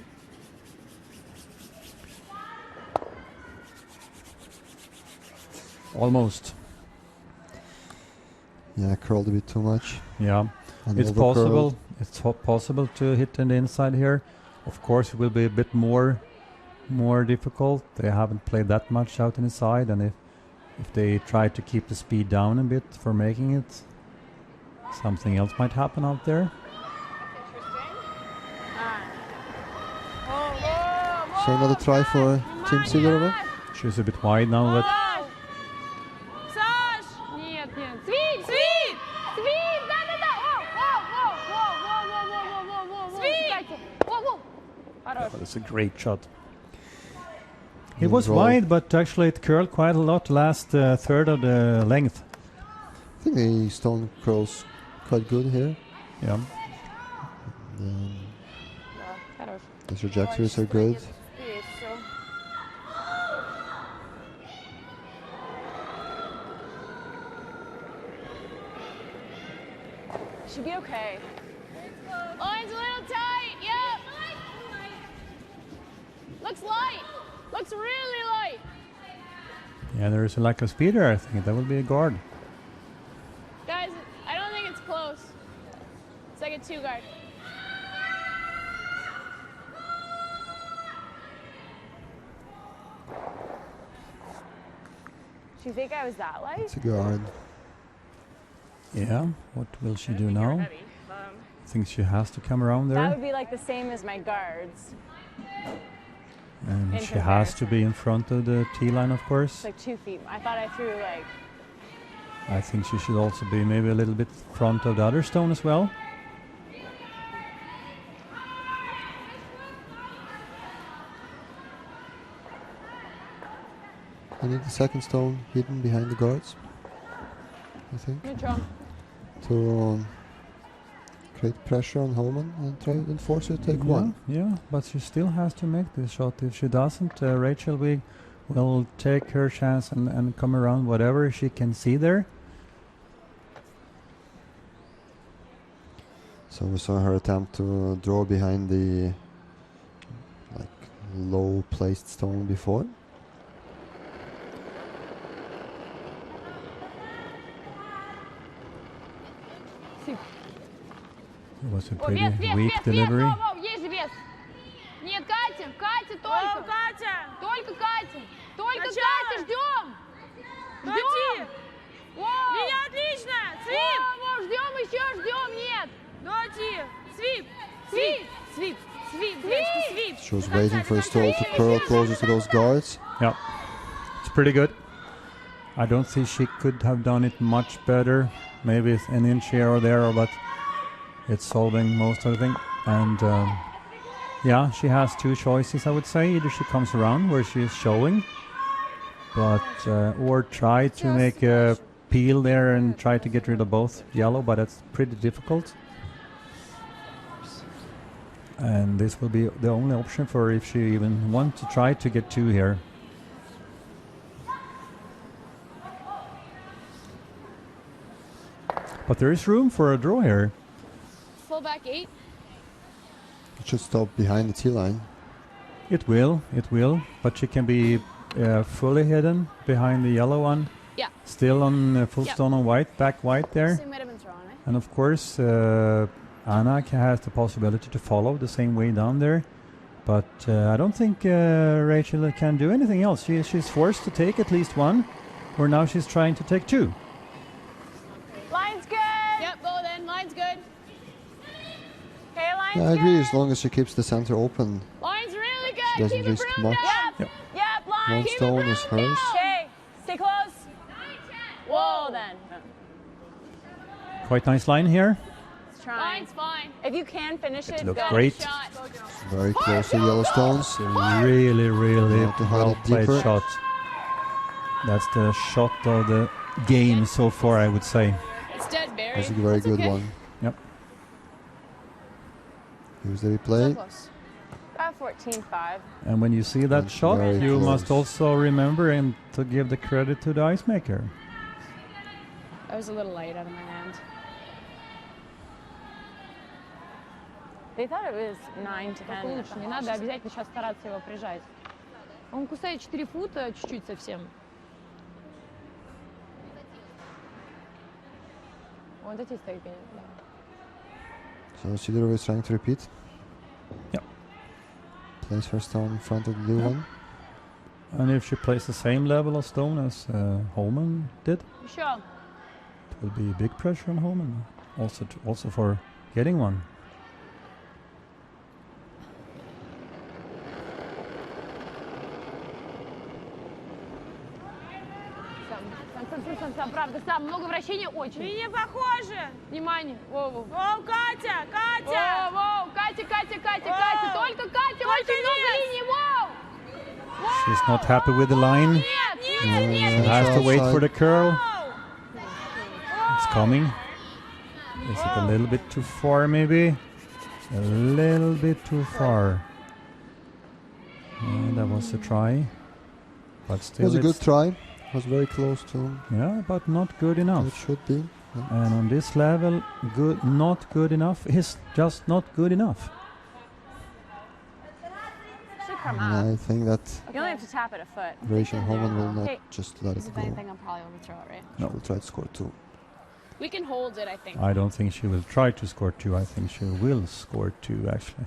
Almost. Yeah, curled a bit too much. Yeah. And It's overcurled. possible. It's possible to hit in the inside here. Of course, it will be a bit more difficult. They haven't played that much out inside, and if they try to keep the speed down a bit for making it, something else might happen out there. So another try for Team Sidorova. She's a bit wide now, but Саш! Нет. Свит! Свит! Свит! Да! Воу! Свит! Воу! Хорош. it's a great shot. It Good was roll. wide, but actually it curled quite a lot last third of the length. I think the stone curls quite good here. Yeah. Хорош. The trajectories are good. Should be okay. Line's a little tight. Yep. Looks light. Looks really light. Yeah, there is a lack of speed there, I think. That will be a guard. Guys, I don't think it's close. It's like a 2 guard. Do you think I was that light? It's a guard. Yeah. What will she do now? I think she has to come around That there. would be like the same as my guards. And in she has to be in front of the T line, of course. It's like 2 feet. I thought I threw like. I think she should also be maybe a little bit front of the other stone as well. I need the second stone hidden behind the guards. I think, Neutral. to create pressure on Homan and try and force her to take one. Yeah, but she still has to make this shot. If she doesn't, Rachel will take her chance and come around whatever she can see there. So we saw her attempt to draw behind the low placed stone before. It was a О, pretty вес, вес, weak вес, delivery. вес, воу, есть же вес. Нет, Катя, Катя только. О, Катя! Только Катя. Только Начало. Катя, ждем. Доти! Воу. Линия отлично! Свип! Воу, ждем еще, ждем, нет. Доти! Свип! Свип. Свип! Свип! Девочки, свип! She was До конца, waiting for до a stall конца. to curl closer to those guards. Yeah, it's pretty good. I don't think she could have done it much better. Maybe it's an inch here or there, but it's solving most of the thing. And yeah, she has two choices, I would say. Either she comes around where she is showing, but or try to make a peel there and try to get rid of both yellow, but that's pretty difficult. And this will be the only option for her if she even wants to try to get two here. But there is room for a draw here. Full back 8. It should stop behind the T line. It will, but she can be fully hidden behind the yellow one. Yeah. Still on full Yeah. stone on white, back white there. So you might have been thrown, eh? And of course, Anna has the possibility to follow the same way down there. But I don't think Rachel can do anything else. She's forced to take at least one, or now she's trying to take two. Line's good. Yep, go then. Line's good. Okay, line's Yeah, I good. agree. As long as she keeps the center open, Line's really she good. doesn't Keep it risk broom much. down. Yep. Yep, line. One stone is hers. Okay, stay close. Whoa, then. Quite nice line here. It's trying. Line's fine. If you can finish it, looked go. great. Shot. Very close to yellow stones. Really, really Have to hide well it played deeper. shot. That's the shot of the game so far, I would say. It's dead, Barry. That's a very That's good okay. one. Yep. Here's the So replay. close. About 14-5. And when you see that That's shot, very you close. must also remember and to give the credit to the ice maker. I was a little light out of my hand. They thought it was 9-10. Только лучше, не надо обязательно сейчас стараться его прижать. Он кусает 4 фута чуть-чуть совсем. Он до здесь стоит, да. So Sidorova is trying to repeat. Yep. Place her stone in front of the blue Yep. one. And if she plays the same level of stone as Homan did, Еще. it will be big pressure on Homan. Also for getting one. Сам, правда, сам. Много вращения очень. Линия похожа! Внимание. Воу-воу. Воу, Катя! Катя! Воу, Катя, Катя, Катя, Воу. Катя. Только Катя, Только очень много вес. линий. Воу. She's not happy with the line. Нет, She has to wait for the curl. It's coming. Is it a little bit too far, maybe? A little bit too far. Yeah, that was a try. But It still, was a good it's- try. It was very close to yeah, but not good what it enough. should be. And on this level, not good enough is just not good enough. Should come And out. I think that You only have to tap it a foot. Rachel Homan will not Hey. just let it If go. anything, I'll probably overthrow it, right? She will try to score two. We can hold it, I think. I don't think she will try to score two. I think she will score two, actually.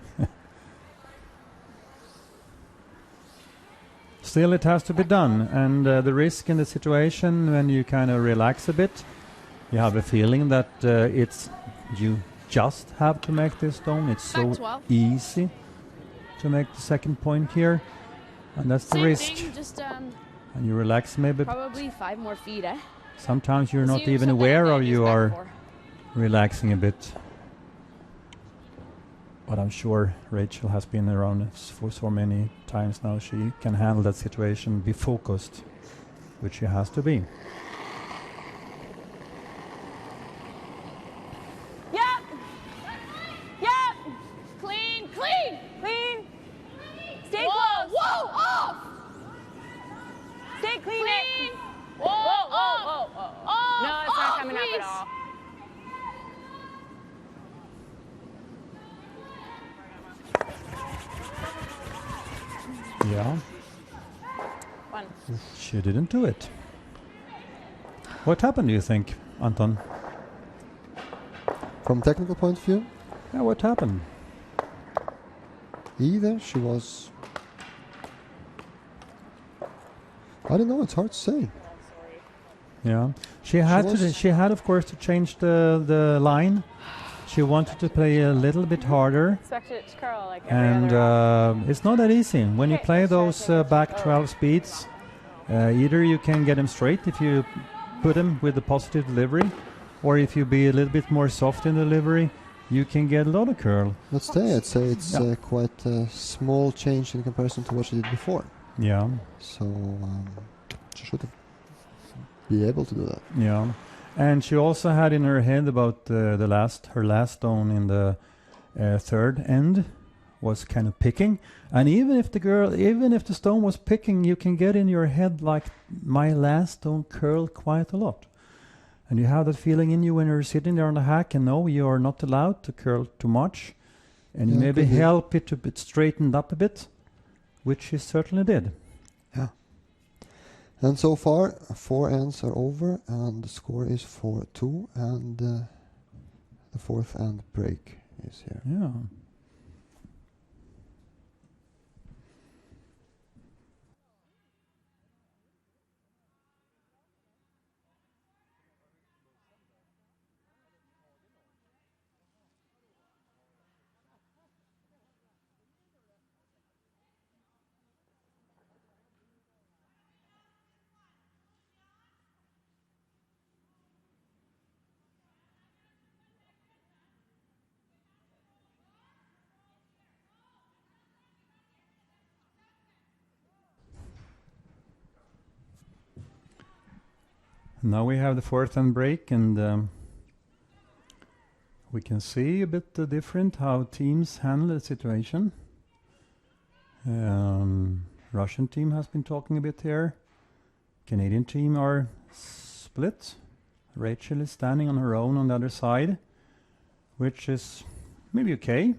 Still, it has to be done. And the risk in the situation, when you kind of relax a bit, you have a feeling that you just have to make this stone. It's Back so 12. easy to make the second point here. And that's the Same risk. thing, just And you relax maybe. probably 5 more feet, eh? Sometimes you're So not you even set that aware up of and you use back are 4. relaxing a bit. But I'm sure Rachel has been around for so many times now. She can handle that situation, be focused, which she has to be. Yeah, One. she didn't do it. What happened, do you think, Anton? From technical point of view, Yeah, what happened? either she was... I don't know, it's hard to say. Yeah, she had was- she had, of course, to change the line. She wanted to play a little bit harder, Expected it to curl like every and other. it's not that easy when you Okay, play let's try those something. back Oh. 12 speeds. Either you can get them straight if you put them with the positive delivery, or if you be a little bit more soft in delivery, you can get a lot of curl. Let's say I'd say it's Yeah. quite a small change in comparison to what she did before. Yeah, So she should be able to do that. yeah. And she also had in her head about her last stone in the third end was kind of picking. And even if the stone was picking, you can get in your head like my last stone curled quite a lot. And you have that feeling in you when you're sitting there on the hack and know you are not allowed to curl too much. And you Yeah, maybe could be. help it to be straightened up a bit, which she certainly did. Yeah. And so far, 4 ends are over, and the score is 4-2, and the fourth end break is here. Yeah. Now we have the fourth end break, and we can see a bit different how teams handle the situation. Russian team has been talking a bit here. Canadian team are split. Rachel is standing on her own on the other side, which is maybe okay.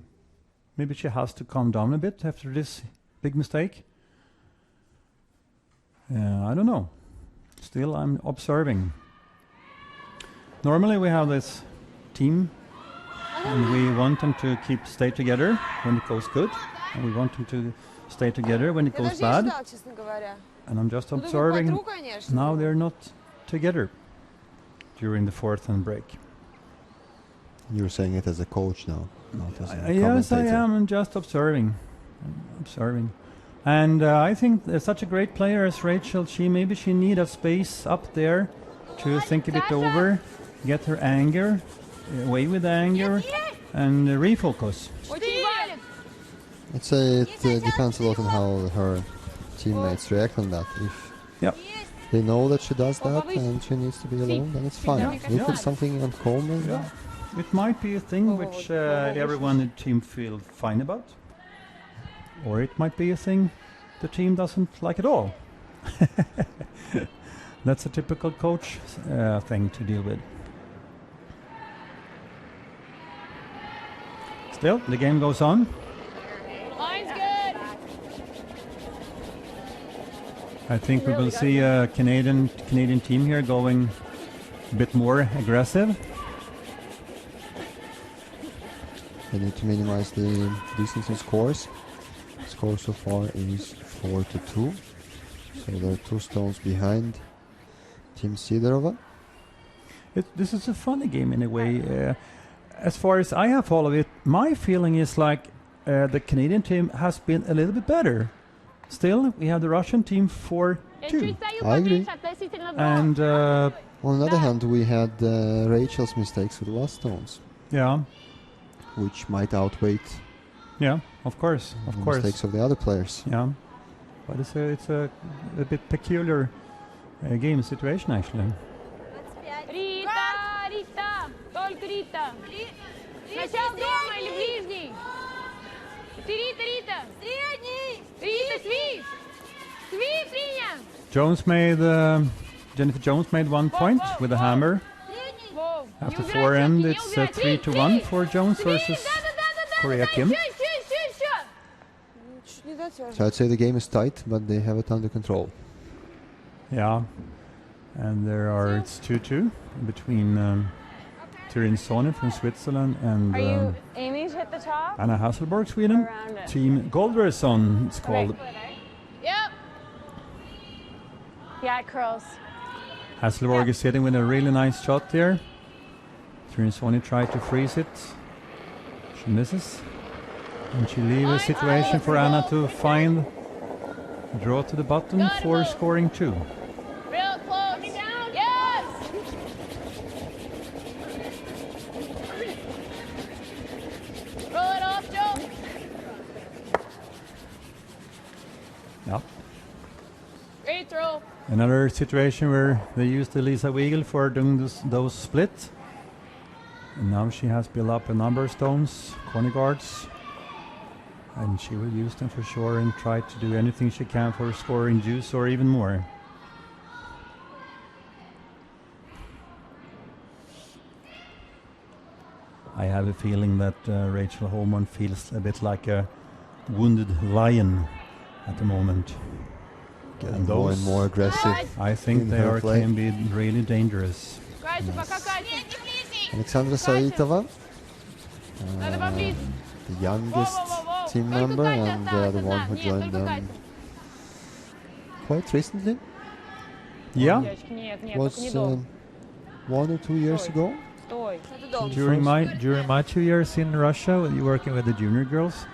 Maybe she has to calm down a bit after this big mistake. I don't know. Still, I'm observing. Normally we have this team and we want them to stay together when it goes good, and we want them to stay together when it Я goes даже не bad. ждал, честно говоря. And I'm just Ну, думаю, observing. потру, конечно. Now they're not together during the fourth end break. You're saying it as a coach now, not as a Yes, I commentator. am. I'm just observing. Observing. And I think such a great player as Rachel, she need a space up there to think a bit over, get her anger, away with anger, and refocus. Очень валит. I'd say it depends a lot on how her teammates react on that. If Yep. they know that she does that and she needs to be alone, then it's fine. Yeah. If it's something uncommon, Yeah. It might be a thing which everyone in the team feel fine about, or it might be a thing the team doesn't like at all. That's a typical coach thing to deal with. Still, the game goes on. Line's good. I think we will see a Canadian team here going a bit more aggressive. they need to minimize the distance in scores. Score so far is 4-2. So they're 2 stones behind Team Sidorova. This is a funny game in a way. As far as I have followed it, my feeling is like the Canadian team has been a little bit better. Still, we have the Russian team 4-2. Я чуть стою I agree. поменьше относительно двух. And On the other hand, we had Rachel's mistakes with last stones, yeah, which might outweigh of course, the mistakes of the other players. yeah. But it's a bit peculiar game situation actually. Рита, Рита, только Рита. Сначала дома или ближний? Ты Рита, Рита. Средний. Рита, свип. Свип принял. Jennifer Jones made 1 point with a hammer. Воу. After Не 4 убирай, end, не it's убирай. 3-1 for Jones versus Да, Korea Kim. Еще. Чуть не So I'd say the game is tight, but they have it under control. Yeah, and it's 2-2 between Tirinsoni from Switzerland and Are you aiming to hit the top? Anna Hasselborg, Sweden. Around it. Team Goldrason, it's called. Okay. Yep. Yeah, it curls. Hasselborg is hitting with a really nice shot there. Tirinsoni tried to freeze it. She misses. And she leaves a situation for Anna to find, draw to the bottom for scoring 2. Real close. Yes. Roll it off, Joe. Yeah. Great throw. Another situation where they used Elisa Weigel for doing those splits. And now she has built up a number of stones, corner guards. And she will use them for sure and try to do anything she can for scoring juice or even more. I have a feeling that Rachel Homan feels a bit like a wounded lion at the moment. Getting more and more aggressive. I think they can be really dangerous. Alexandra Saitova, the youngest team member and the one who joined them quite recently. Yeah, Девочки, нет, нет, Was только не дом. 1 or 2 years ago. Стой. during my 2 years in Russia, working with the junior girls,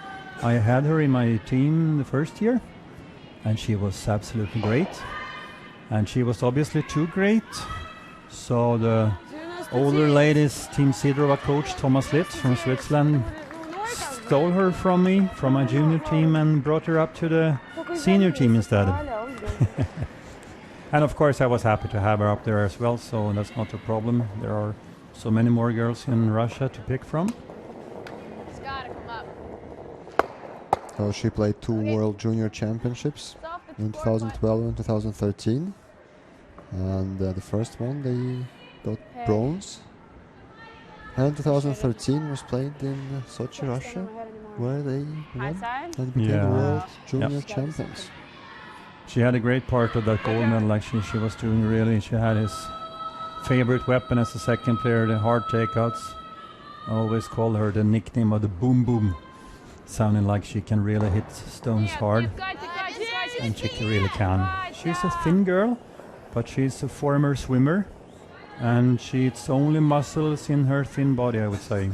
I had her in my team the first year, and she was absolutely great. And she was obviously too great, so the older ladies, Team Sidorova coach Thomas Litz from Switzerland stole her from me, from my junior team, and brought her up to the senior team instead. And of course I was happy to have her up there as well, so that's not a problem. There are so many more girls in Russia to pick from. It's gotta come up. So she played 2 World Junior Championships in 2012 and 2013. And the first one they got bronze. And 2013 was played in Sochi, Russia, where they won and became World Junior Champions. She had a great part of that gold medal. Actually, she was doing really. She had his favorite weapon as a second player, the hard takeouts. I always call her the nickname of the Boom Boom, sounding like she can really hit stones hard, and she really can. She's a thin girl, but she's a former swimmer, and she's only muscles in her thin body, I would say.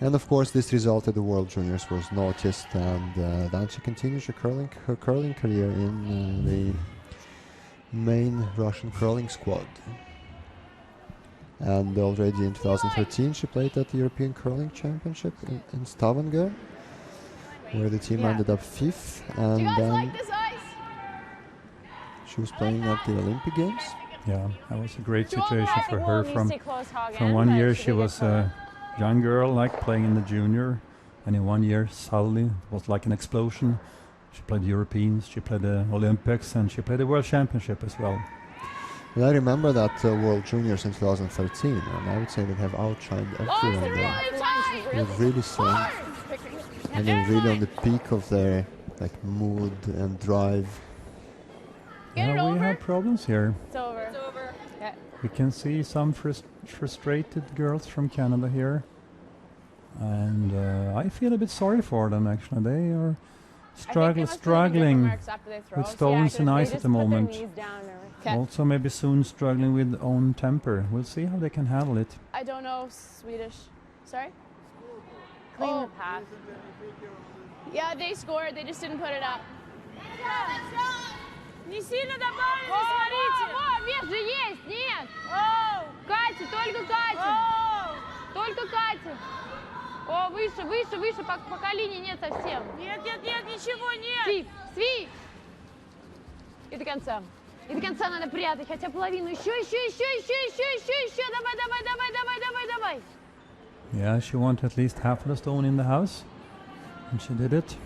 And of course, this result at the World Juniors was noticed, and then she continues her curling career in the main Russian curling squad. And already in 2013, she played at the European Curling Championship in Stavanger, where the team ended up 5th, and then she was playing at the Olympic Games. Yeah, that was a great situation for her. From 1 year she was a young girl, like playing in the junior, and in 1 year suddenly it was like an explosion. She played the Europeans, she played the Olympics, and she played the World Championship as well. And I remember that World Juniors in 2013, and I would say they have outshined everyone there. They're really strong, and they're really on the peak of their mood and drive. Yeah, we have problems here. It's over. It's over. Yeah. We can see some frustrated girls from Canada here, and I feel a bit sorry for them. Actually, they are struggling with stones and ice at the moment. Also, maybe soon struggling with own temper. We'll see how they can handle it. I don't know Swedish. Sorry? Clean the path. Yeah, they scored. They just didn't put it up. Не сильно добавили, смотрите. О, вес же есть, нет. Катя, только Катя. Только Катя. О, выше, выше, выше, по колени нет совсем. Нет, нет, нет, ничего нет. Свип, свип. И до конца. И до конца надо прятать, хотя половину. Еще. Давай, давай, давай, давай, давай, давай. Yeah, she wanted at least half of the stone in the house, and she did it.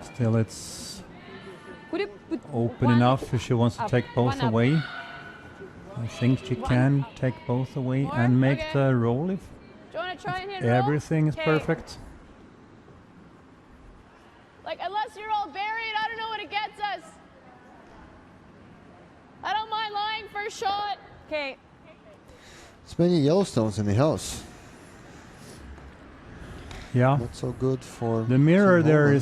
Still, it's open enough if she wants to take both away. I think she can take both away and make the roll if you want to try and hit roll? Everything is Okay. perfect. Like, unless you're all buried, I don't know what it gets us. I don't mind lying first shot. Okay. It's many Yellowstones in the house. Yeah. Not so good for The mirror some there Homan.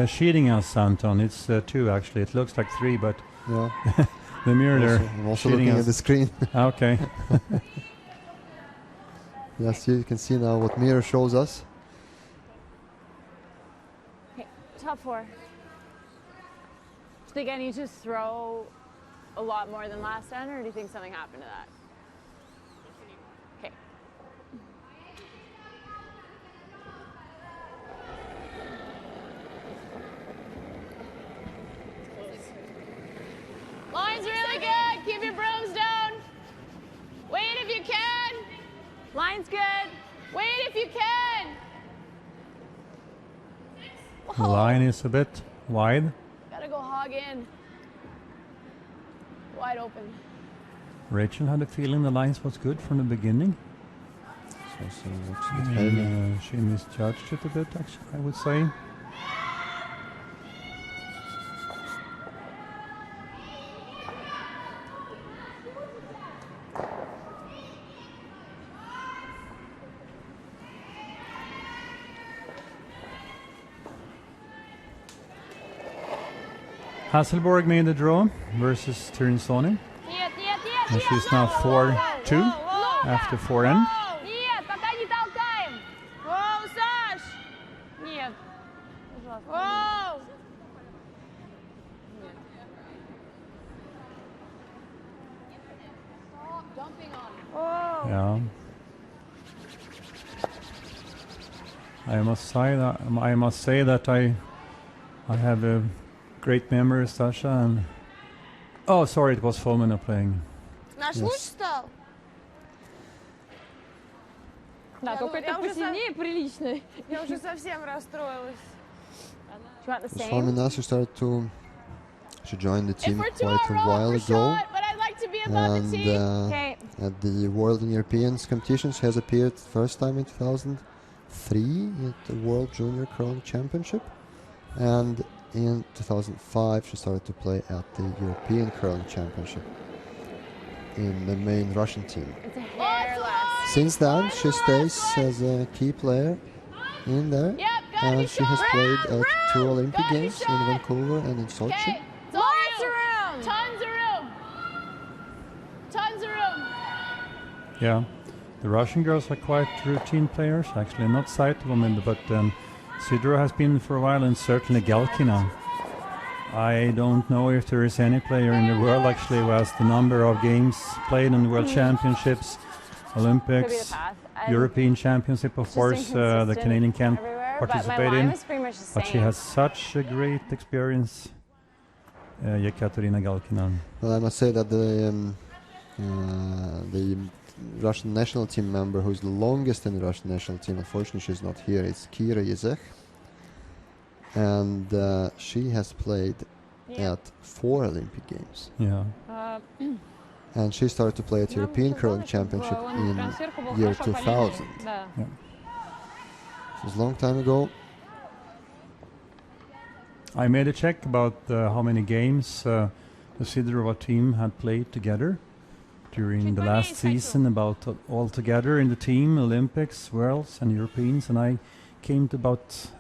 is cheating us, Anton. It's 2 actually. It looks like 3, but Yeah. the mirror Also, there I'm also cheating looking us. at the screen. Okay. Yes, you can see now what mirror shows us. Okay. Top 4. Do you think I need to throw a lot more than last end, or do you think something happened to that? Okay. Line's really good. Keep your brooms down. Wait if you can. Line's good. Wait if you can. The line is a bit wide. Gotta go hog in. Wide open. Rachel had a feeling the lines was good from the beginning. So looks a bit heavy. And, she misjudged it a bit, actually, I would say. Hasselborg made the draw versus Tirinsoni. Нет, нет, нет, And нет. she's now 4-2 after 4 end. Нет, пока не толкаем. Воу, Саш! Нет. Пожалуйста. Воу! Dumping on. Воу! Yeah. I must say that I have a great memory, Sasha. And oh, sorry, it was Homan playing. Наш Yes. луч стал? Да, Я какой-то уже посильнее приличный. Я уже совсем расстроилась. Do you want the So same? Homan also started to join the If team we're 2 quite a roll while per ago. shot, but I'd like to be above And the tee. Okay. at the World and Europeans competitions, has appeared first time in 2003 at the World Junior Curling Championship, and in 2005 she started to play at the European Curling Championship in the main Russian team. It's a hair less. Since then, she stays as a key player in there, Yep, gotta be and she has shot. played at 2 Olympic Gotta be Games in shot. Vancouver and in Sochi. Okay, it's all Lots you. of room. Tons of room. Tons of room. Yeah, the Russian girls are quite routine players, actually, not Sidorova, but Sidorova has been for a while, and certainly Galkina. I don't know if there is any player in the world actually who has the number of games played in the World Championships, Could be the Olympics, path. European Championship, of Just course, the inconsistent Canadian can't everywhere, participate but my line in. was pretty much the But she same. has such a great experience, Yekaterina Galkina. Well, I must say that the Russian national team member who's the longest in the Russian national team, unfortunately she's not here, is Kira Yezech. And she has played Yeah. at 4 Olympic Games. Yeah. And she started to play at European Curling Championship in year 2000. Да. It was a long time ago. I made a check about how many games the Sidorova team had played together during the last season, about all together in the team, Olympics, Worlds and Europeans, and I came to about,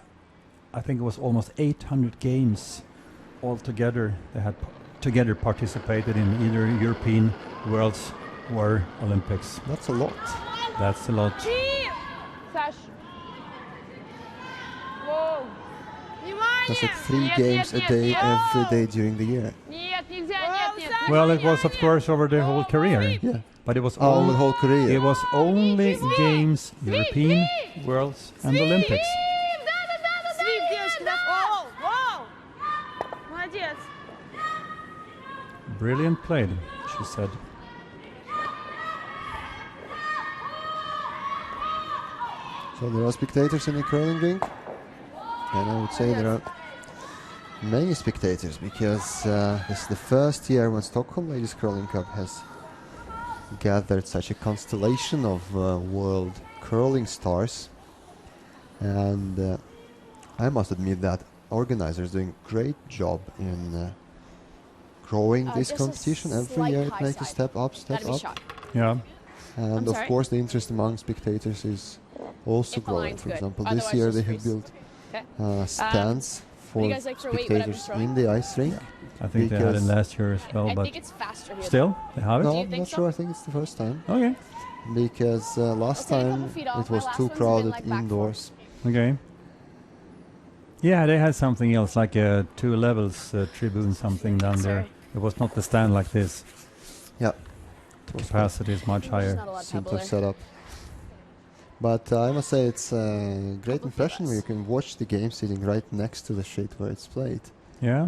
I think it was almost 800 games all together. They had together participated in either European, Worlds or Olympics. That's a lot. That's a lot. Саш. Воу. That's like 3 Нет, games нет, a day, нет. every day during the year. Нет, нельзя, нет, нет. Well, it was of course over the whole career, Yeah. but it was Oh, only the whole career. it was only games, European, Worlds and Olympics. Свип, девочки, да. Воу, воу! Молодец. Brilliant played, she said. So there are spectators in the curling rink, and I would say there are many spectators because this is the first year when Stockholm Ladies Curling Cup has gathered such a constellation of world curling stars, and I must admit that organizers doing great job in growing this just a competition. Every slight year it high makes a side. step up, step Gotta be up. shot. Yeah. And I'm of sorry? course the interest among spectators is also If the growing. line's For good. example, Otherwise this year just they have freeze. built Okay. stands would you for guys like to rate what I've been spectators throwing? in the ice rink. I think they had it Because- last year as well, I but think it's faster here. still, they have it? No, you I'm think not so? sure. I think it's the first time. Okay. Because last take a couple time feet off. it My was last too ones have been, crowded like, back indoors. Okay. Yeah, they had something else, like a 2 levels tribune, something down there. Sorry. It was not the stand like this. Yeah, The capacity is much There's higher. not a lot of pebble simpler there. setup. But I must say it's a great Couple impression when you feet can watch the game sitting right next to the sheet where it's played. Yeah.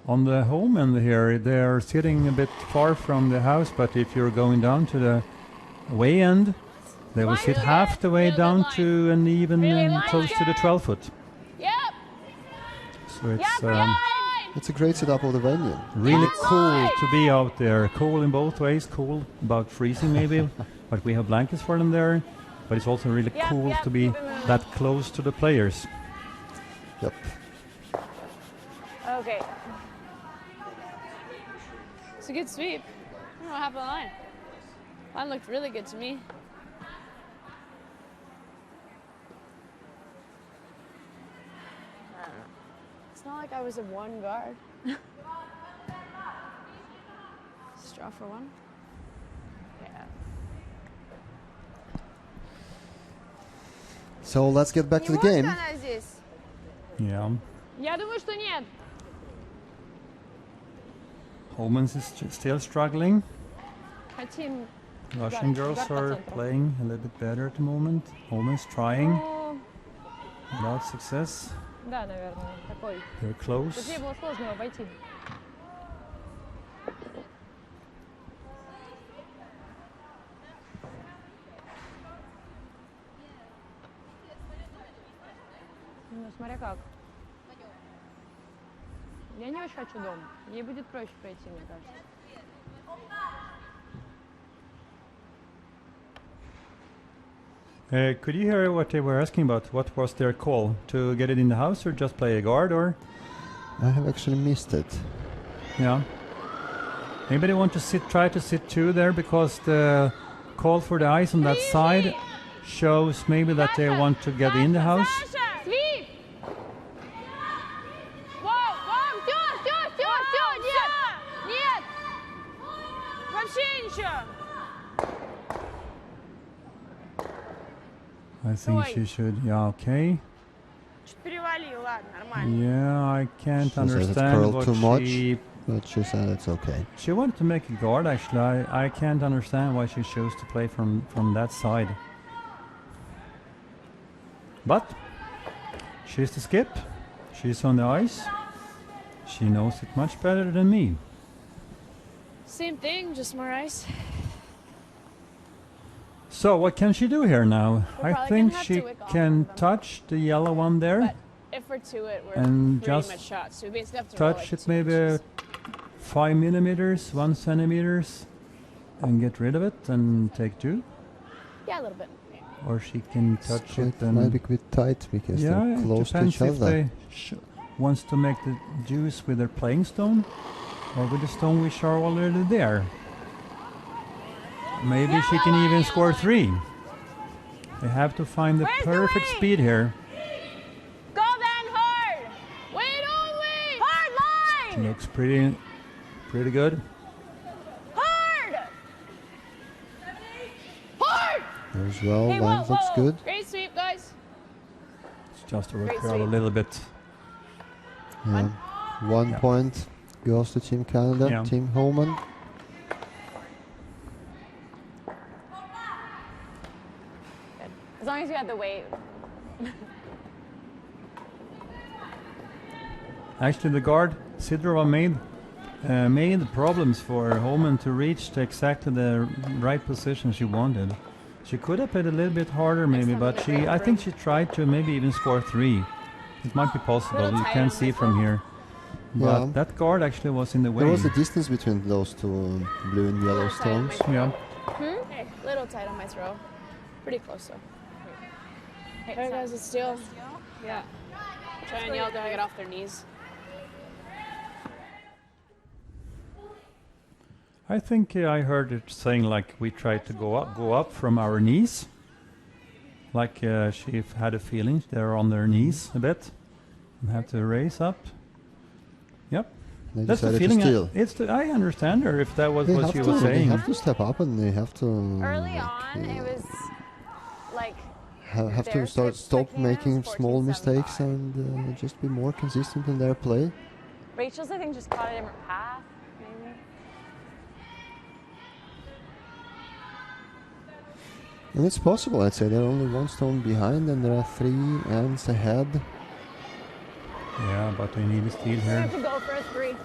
On the home end here, they're sitting a bit far from the house, but if you're going down to the away end, they will sit Really half good. the way Really down good to and even Really line close to the good. 12 foot. Yep. So it's Line. It's a great setup of the venue. really Yes. cool to be out there. Cool in both ways, cool about freezing maybe, but we have blankets for them there. But it's also really Yep, cool yep, to be keep it moving. that close to the players. Yep. Okay. It's a good sweep. I don't know what happened to the line. Line looked really good to me. It's not like I was in one guard. Straw for one. Yeah. So let's get back to Не the может game. она здесь? Yeah. Я думаю, что нет. Homan is still struggling. Хотим. Russian Got it. girls Got the are center. playing a little bit better at the moment. Homan's trying Ну, without success. да, наверное, такой. They're close. Тут ей было сложно его обойти. Ну, смотря как. Я не очень хочу дом. Ей будет проще пройти, мне кажется. Could you hear what they were asking about? What was their call? To get it in the house or just play a guard or? I have actually missed it. Yeah. Maybe they want to try to sit two there because the call for the ice on that side shows maybe that they want to get in the house. Свип! Воу, воу, все, нет! Нет! Вообще ничего! I think she should. Yeah, okay. Чуть перевалил, ладно, нормально. Yeah, I can't She says it's understand curled what too much. she. But she said it's okay. She wanted to make a guard. Actually, I can't understand why she chose to play from that side. But she's the skip. She's on the ice. She knows it much better than me. Same thing, just more ice. So what can she do here now? We're I probably think gonna have she to wick off can one of them. touch the yellow one there. But if we're to it, we're And pretty just much shot. So we basically have to roll touch like it 2 maybe inches. 5 millimeters, 1 centimeters, and get rid of it and take two. Yeah, a little bit. Or she can touch It it might and be a bit tight because yeah, they're it close to depends each if other. they wants to make the juice with their playing stone or with the stone which are already there. Maybe she can even score 3. They have to find the Where's the perfect lead? speed here. Go then, hard! Wait only! Hard She line! looks pretty good. Hard! Hard! As well, Hey, line whoa, looks whoa. good. Great sweep, guys. It's just a Great recurl a sweep. little bit. Yeah. 1 Yeah. point goes to Team Canada, Yeah. Team Homan. As long as you have the weight. Actually, the guard Sidorova made problems for Homan to reach to exactly the right position she wanted. She could have played a little bit harder maybe, time but with the I think she tried to maybe even score 3. It might be possible. Little You tight can't on see this from one. here. Yeah. But that guard actually was in the way. There was a distance between those two blue and yellow stones. Yeah. Hey, little tight on my throw. Pretty close though. Hey, Hey guys, Sam. it's Steel. Yeah. Try and yell, gotta get off their knees. I think I heard it saying like we tried to go up from our knees. Like she had a feeling they're on their knees a bit and have to raise up. Yep. They That's the decided to feeling. steal. I understand her if that was They what have she to. was They saying. have to step up and they have to. Early on, it was like have to their stop switch came in, it making was small 14-7-5. mistakes and just be more consistent in their play. Rachel's, I think, just caught a different path, maybe. And it's possible, I'd say. They're only one stone behind and there are 3 ends ahead. Yeah, but they need a steal We here. have to go for a 3.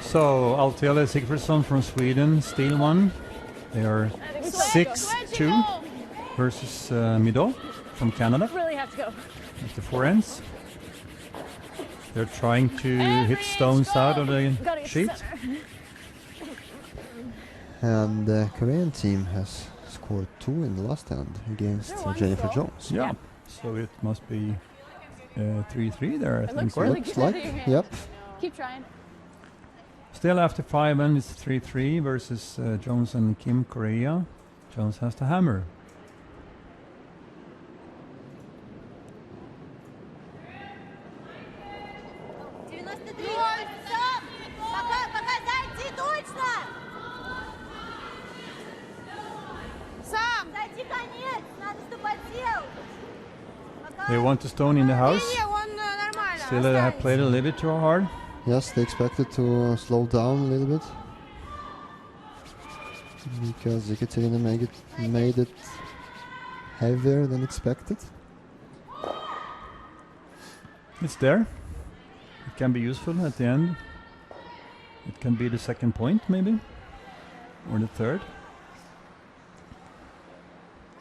So Altele Sigfridsson from Sweden, steal 1. They are 6-2 versus Mido from Canada. Really have to go. At the 4 ends. They're trying to hit stones out of the Gotta get sheet. to center. And the Korean team has scored 2 in the last end against Jennifer Jones. Yeah, so it must be 3-3 there, I think. looks right? really Looks good like, in your hand. yep. Keep trying. Still after 5 and it's 3-3 versus Jones and Kim Korea. Jones has the hammer. Сам! They want the stone in the house. Не, он нормально. Still they have played a little bit too hard. Yes, they expected to slow down a little bit. Because Ekaterina made it heavier than expected. It's there. It can be useful at the end. It can be the second point maybe. Or the third.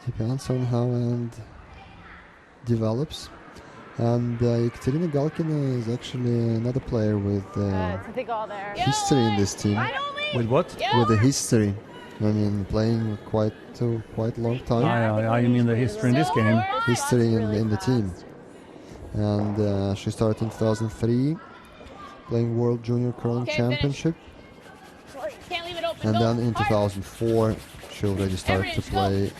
Depends on how and develops. And Ekaterina Galkina is actually another player with It's a big all there. history in this team. With what? With a history. I mean, playing quite long time. You mean the history in this game? History in the team. And she started in 2003, playing World Junior Curling Okay, Championship. Can't leave it open. And Go. then in Hard. 2004, she already started to Average, go. play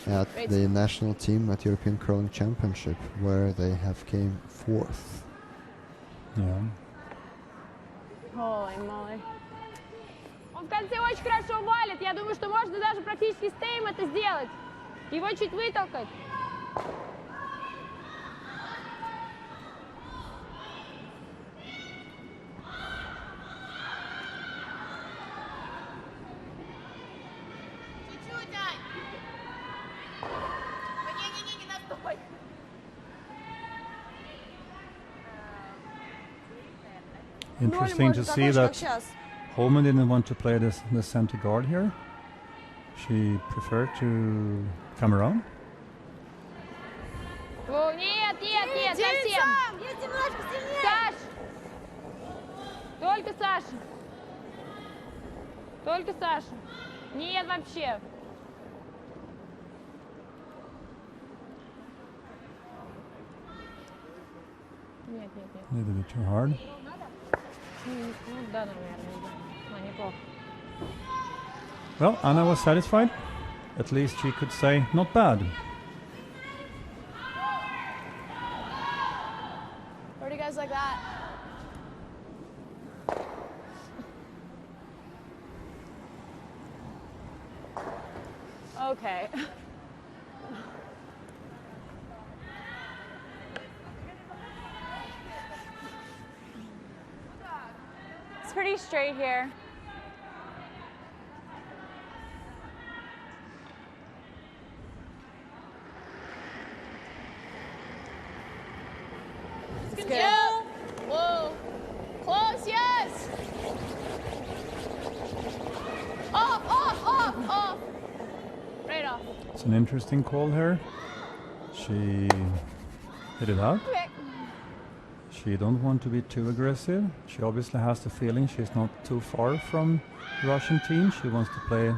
at the national team at European Curling Championship, where they have came 4th. Yeah. Holy moly. Он в конце очень хорошо валит. Я думаю, что можно даже практически с тейм это сделать. Его чуть вытолкать. Interesting to see that Сейчас. Homan didn't want to play the center guard here. She preferred to come around. О, нет, совсем. Сам! Есть немножко сильнее! Саш! Только Саша. Только Саша. Нет, вообще. Нет. A little bit too hard. Ну да, наверное. Ну, неплохо. Well, Anna was satisfied. At least she could say, not bad. Where do you guys like that? Okay. It's pretty straight here. It's good. Yeah. Whoa. Close, yes. Off. Right off. It's an interesting call here. She hit it out. Okay. She don't want to be too aggressive. She obviously has the feeling she's not too far from the Russian team. She wants to play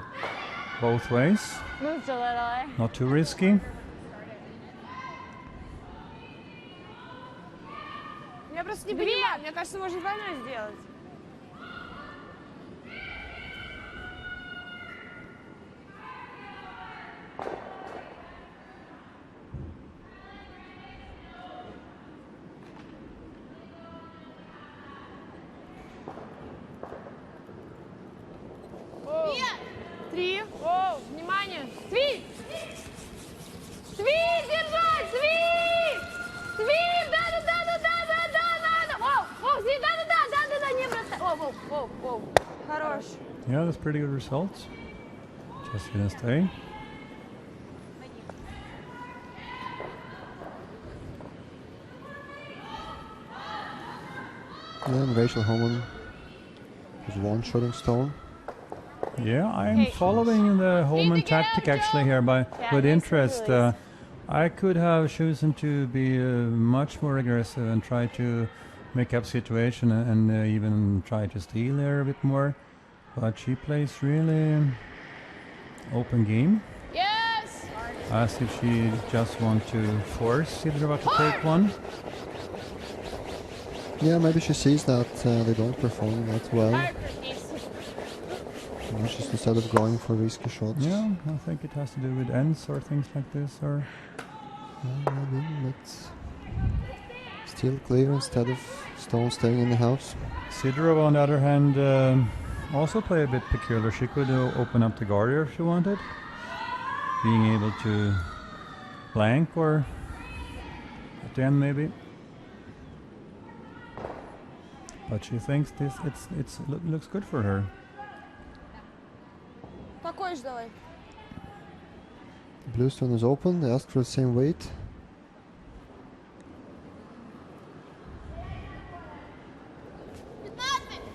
both ways. Moved a little, eh? Not too risky. Я просто не понимаю, мне кажется, можно двойной сделать. Нет! 3. О, внимание! Сви! Сви, держать! Сви! Сви! Да! О, Сви, да, не бросай! О. Хорош. Yeah, that's pretty good results. Just gonna stay. Then Rachel Homan is one-shotting stone. Yeah, I'm following the Homan tactic actually here by with interest. I could have chosen to be much more aggressive and try to make up situation and even try to steal there a bit more. But she plays really open game. Yes! As if she just want to force Sidorova to take one. Yeah, maybe she sees that they don't perform that well. And she's instead of going for risky shots. Yeah, I think it has to do with ends or things like this, or Maybe, but still clear instead of stone staying in the house. Sidorova, on the other hand, also play a bit peculiar. She could open up the guard here if she wanted, being able to blank or at the end maybe. But she thinks this looks good for her. Такой же давай. Blue stone is open, they ask for the same weight.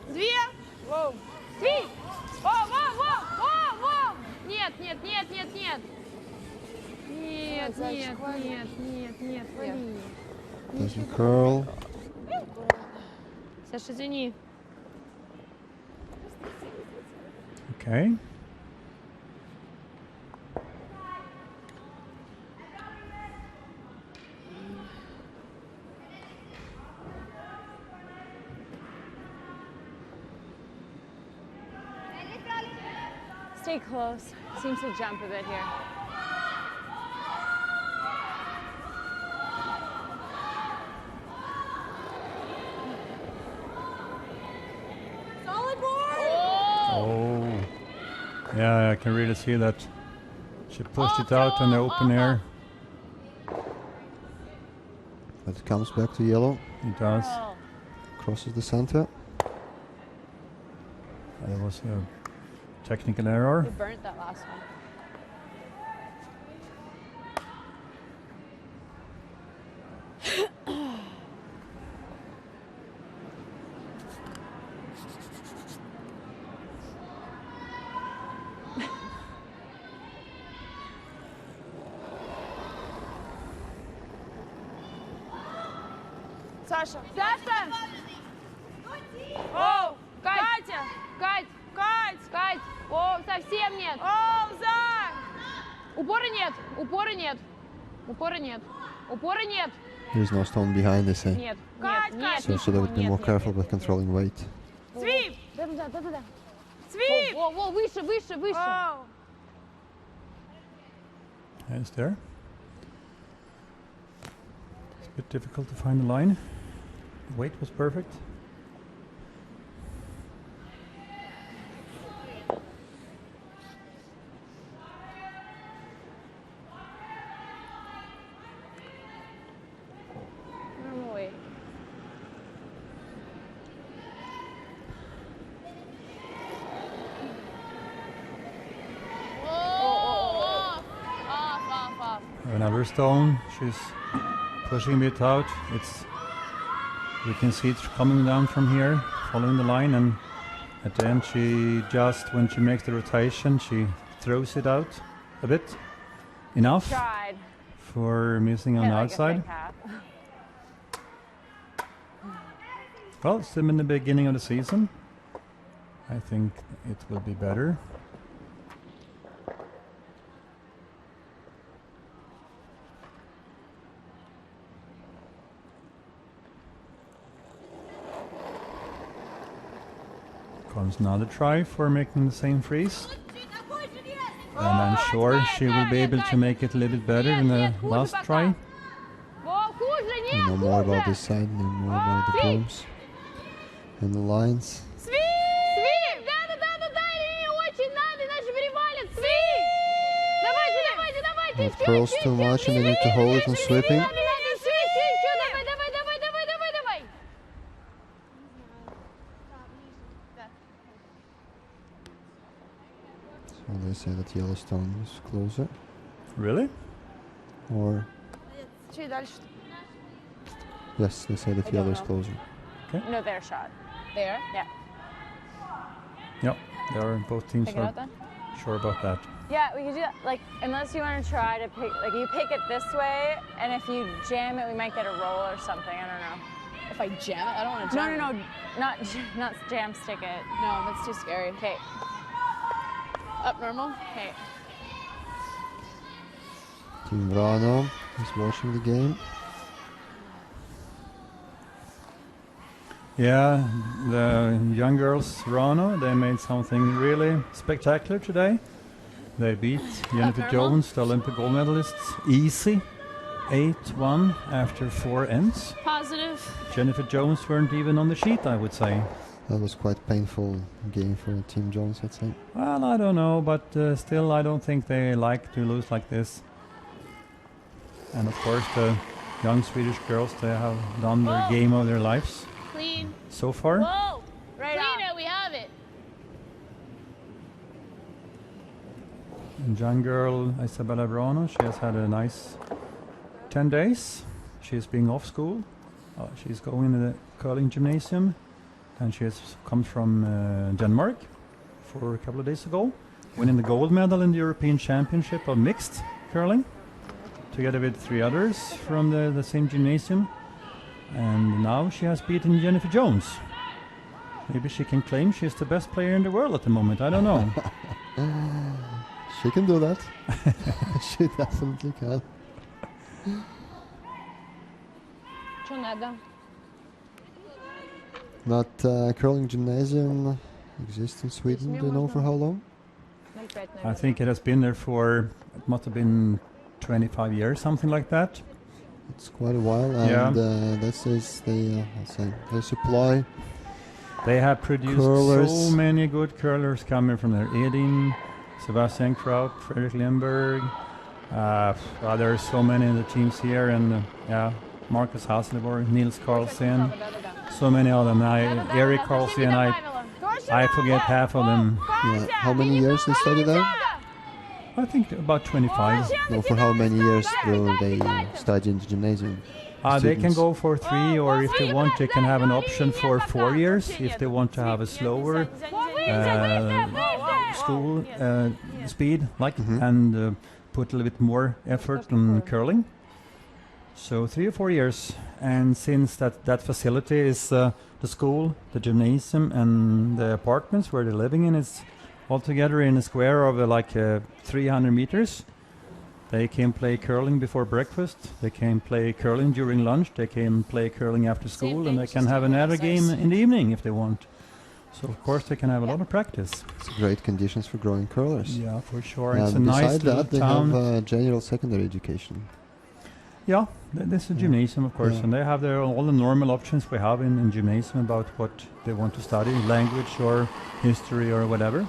Две. Воу. Сви! Воу! Нет! Нет, вали. Doesn't curl. Саша, извини. Okay. Stay close. Seems to jump a bit here. Solid board. Oh. Yeah, I can really see that. She pushed it out in the open air. But it comes back to yellow. It does. Crosses the center. That was a technical error. You burnt that last one. Саша. О, Катя. Кать! О, совсем нет! Оу, за. Упора нет! There is no stone behind, they say. Нет. So they would be more careful with controlling weight. Свип. Да. Свип. О, выше! Оу. It's there. It's a bit difficult to find the line. Weight was perfect. Normal weight. Off. Another stone. She's pushing it out. We can see it coming down from here, following the line, and at the end when she makes the rotation, she throws it out a bit. Enough Tried. for missing on Hit the like a outside. thick hat. Well, still in the beginning of the season. I think it will be better. comes another try for making the same freeze. And I'm sure she will be able to make it a little bit better in the last try. I know more about this side, know more about the poems and the lines. Свип! Да, Ирине очень надо, иначе перевалит. Свип! Давайте. It curls too much and they need to hold it and sweeping. Давай. So they say that Yellowstone is closer. Really? Or, Чуть дальше. yes, they say that Yellow is closer. No, their shot. There. Yeah. Yeah, they are both teams Pick it are out then? sure about that. Yeah, we could do that. Like, unless you want to try to pick, like, you pick it this way, and if you jam it, we might get a roll or something. I don't know. If I jam it, I don't want to jam it. No, not jam stick it. No, that's too scary. Okay. Up normal. Okay. Team Vrano is watching the game. Yeah, the young girls, Rano, they made something really spectacular today. They beat Jennifer Jones, the Olympic gold medalist, easy, 8-1 after 4 ends. Positive. Jennifer Jones weren't even on the sheet, I would say. That was quite painful game for Team Jones, I'd say. Well, I don't know, but still I don't think they like to lose like this. And of course the young Swedish girls, they have done their game of their lives Clean. so far. Whoa. Right Clean on. it. We have it. And young girl Isabella Brano, she has had a nice 10 days. She's being off school. She's going to the curling gymnasium, and she has come from Denmark for a couple of days ago, winning the gold medal in the European Championship of mixed curling, together with 3 others from the same gymnasium. And now she has beaten Jennifer Jones. Maybe she can claim she's the best player in the world at the moment. I don't know. She can do that. She definitely can. Что надо? That curling gymnasium exists in Sweden, do you know for how long? I think it has been there for, it must have been 25 years, something like that. It's quite a while, and that says they supply. They have produced curlers. so many good curlers coming from there. Edin, Sebastian Kraut, Fredrik Lemberg. There are so many of the teams here, and Marcus Hasselborg, Nils Carlsen, so many of them. Eric Carlsen, I forget half of them. Yeah. How many years they study there? I think about 25. No, for how many years will they study in the gymnasium? They can Students. go for 3, or if they want, they can have an option for 4 years if they want to have a slower school speed, and put a little bit more effort on curling. So 3 or 4 years, and since that facility is the school, the gymnasium, and the apartments where they're living in is all together in a square of 300 meters. They can play curling before breakfast, they can play curling during lunch, they can play curling after school, and they can have another game in the evening if they want. So of course they can have a lot of practice. It's great conditions for growing curlers. Yeah, for sure. And It's a nice beside little that, they town. have general secondary education. Yeah, this is a gymnasium, of course, Yeah. and they have all the normal options we have in gymnasium about what they want to study, language or history or whatever.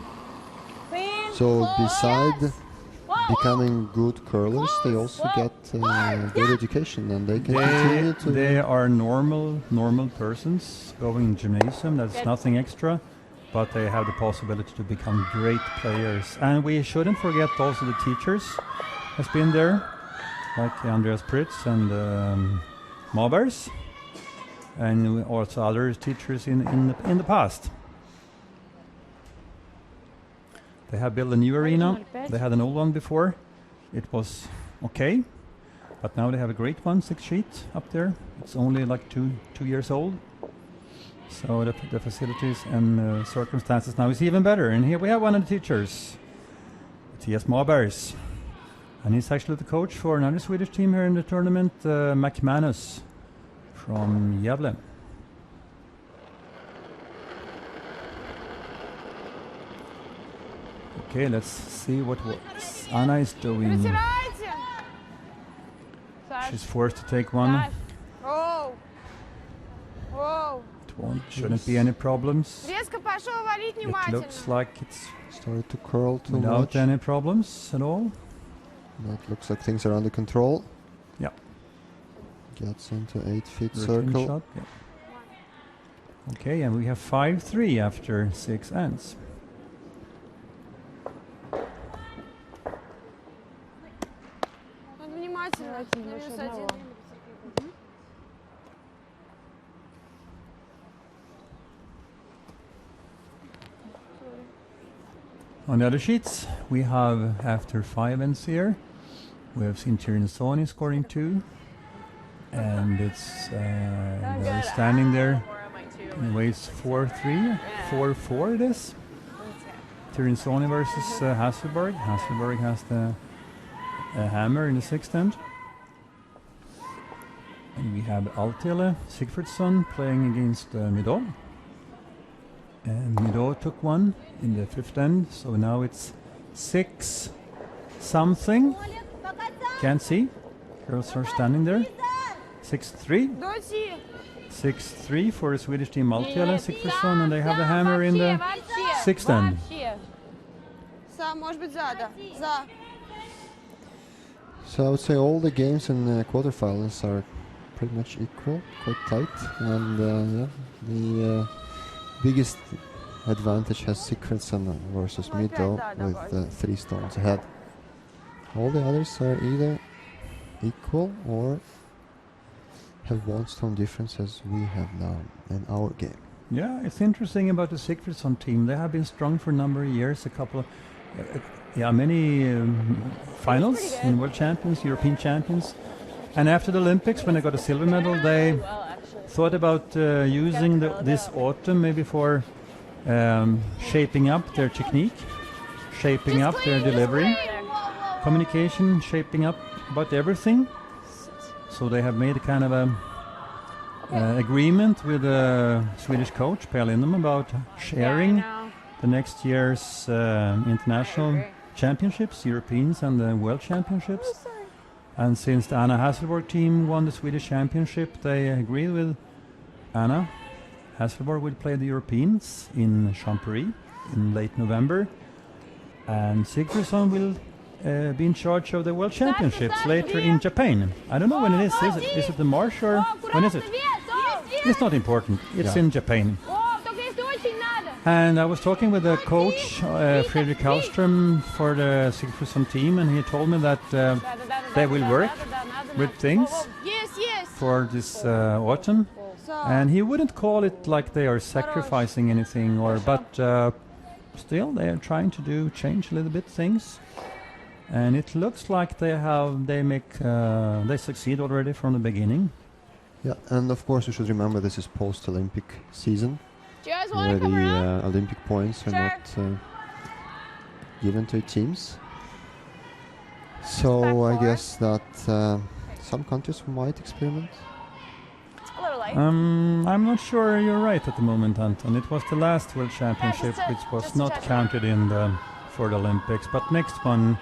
So beside becoming good curlers, they also get good education, and they can continue to. They are normal persons going in gymnasium. That's nothing extra, but they have the possibility to become great players. And we shouldn't forget also the teachers has been there, like Andreas Pritz and Mabers, and also other teachers in the past. They have built a new arena. They had an old one before. It was okay, but now they have a great one, 6 sheet up there. It's only like 2 years old. So the facilities and circumstances now is even better. And here we have one of the teachers, Mattias Mabers. And he's actually the coach for another Swedish team here in the tournament, McManus from Gävle. Okay, let's see what Anna is doing. Протирайте. Саш, She's forced to take one. Саш, Оу. Оу. Shouldn't be any problems. Резко пошел валить It внимательно. looks like it's Started to curl too without much. any problems at all. That looks like things are under control. Yeah. Gets into 8 feet Routine circle. shot, yeah. Okay, and we have 5-3 after 6 ends. Надо внимательно. Давайте На больше минус одного. 1. On the other sheets, we have, after 5 ends here, we have seen Tirinsoni scoring 2. And it's they're standing there. It weighs 4-3, 4-4 it is. Tirinsoni versus Hasselberg. Hasselberg has the hammer in the 6th end. And we have Altele Sigfridsson playing against Midot. And Midot took one in the 5th end, so now it's 6 something. Can't see. Girls are standing there. 6-3. Доти. 6-3 for the Swedish team Altele Sigfridsson, and they have the hammer in the 6th end. вообще. Сам, может быть, за, да. За. So I would say all the games in the quarterfinals are pretty much equal, quite tight, and yeah, the biggest advantage has Sigfridsson versus Middo with 3 stones ahead. All the others are either equal or have 1 stone difference as we have now in our game. Yeah, it's interesting about the Sigfridsson team. They have been strong for a number of years, a couple of, many finals in World Champions, European Champions. And after the Olympics, when they got a silver medal, they thought about using this autumn maybe for shaping up their technique, shaping up their delivery, communication, shaping up about everything. So they have made a kind of a agreement with the Swedish coach Per Lindholm about sharing the next year's international championships, Europeans and the World Championships. And since the Anna Hasselborg team won the Swedish Championship, they agreed with Anna. Hasselborg will play the Europeans in Champery in late November, and Sigfridsson will be in charge of the World Championships later in Japan. I don't know when it is. Is it in March or when is it? It's not important. It's in Japan. О, только если очень надо. And I was talking with the coach, Fredrik Hallström, for the Sigfridsson team, and he told me that they will work with things Yes, yes. for this autumn. So, And he wouldn't call it like they are sacrificing anything, but still they are trying to change a little bit things. And it looks like they succeed already from the beginning. Yeah, and of course we should remember this is post-Olympic season, Do you guys where want to come around? the Olympic points are not given to teams. So I guess that some countries might experiment. A little light. I'm not sure you're right at the moment, Anton. It was the last World Championship just to- which was just to not check. counted in for the Olympics, but next one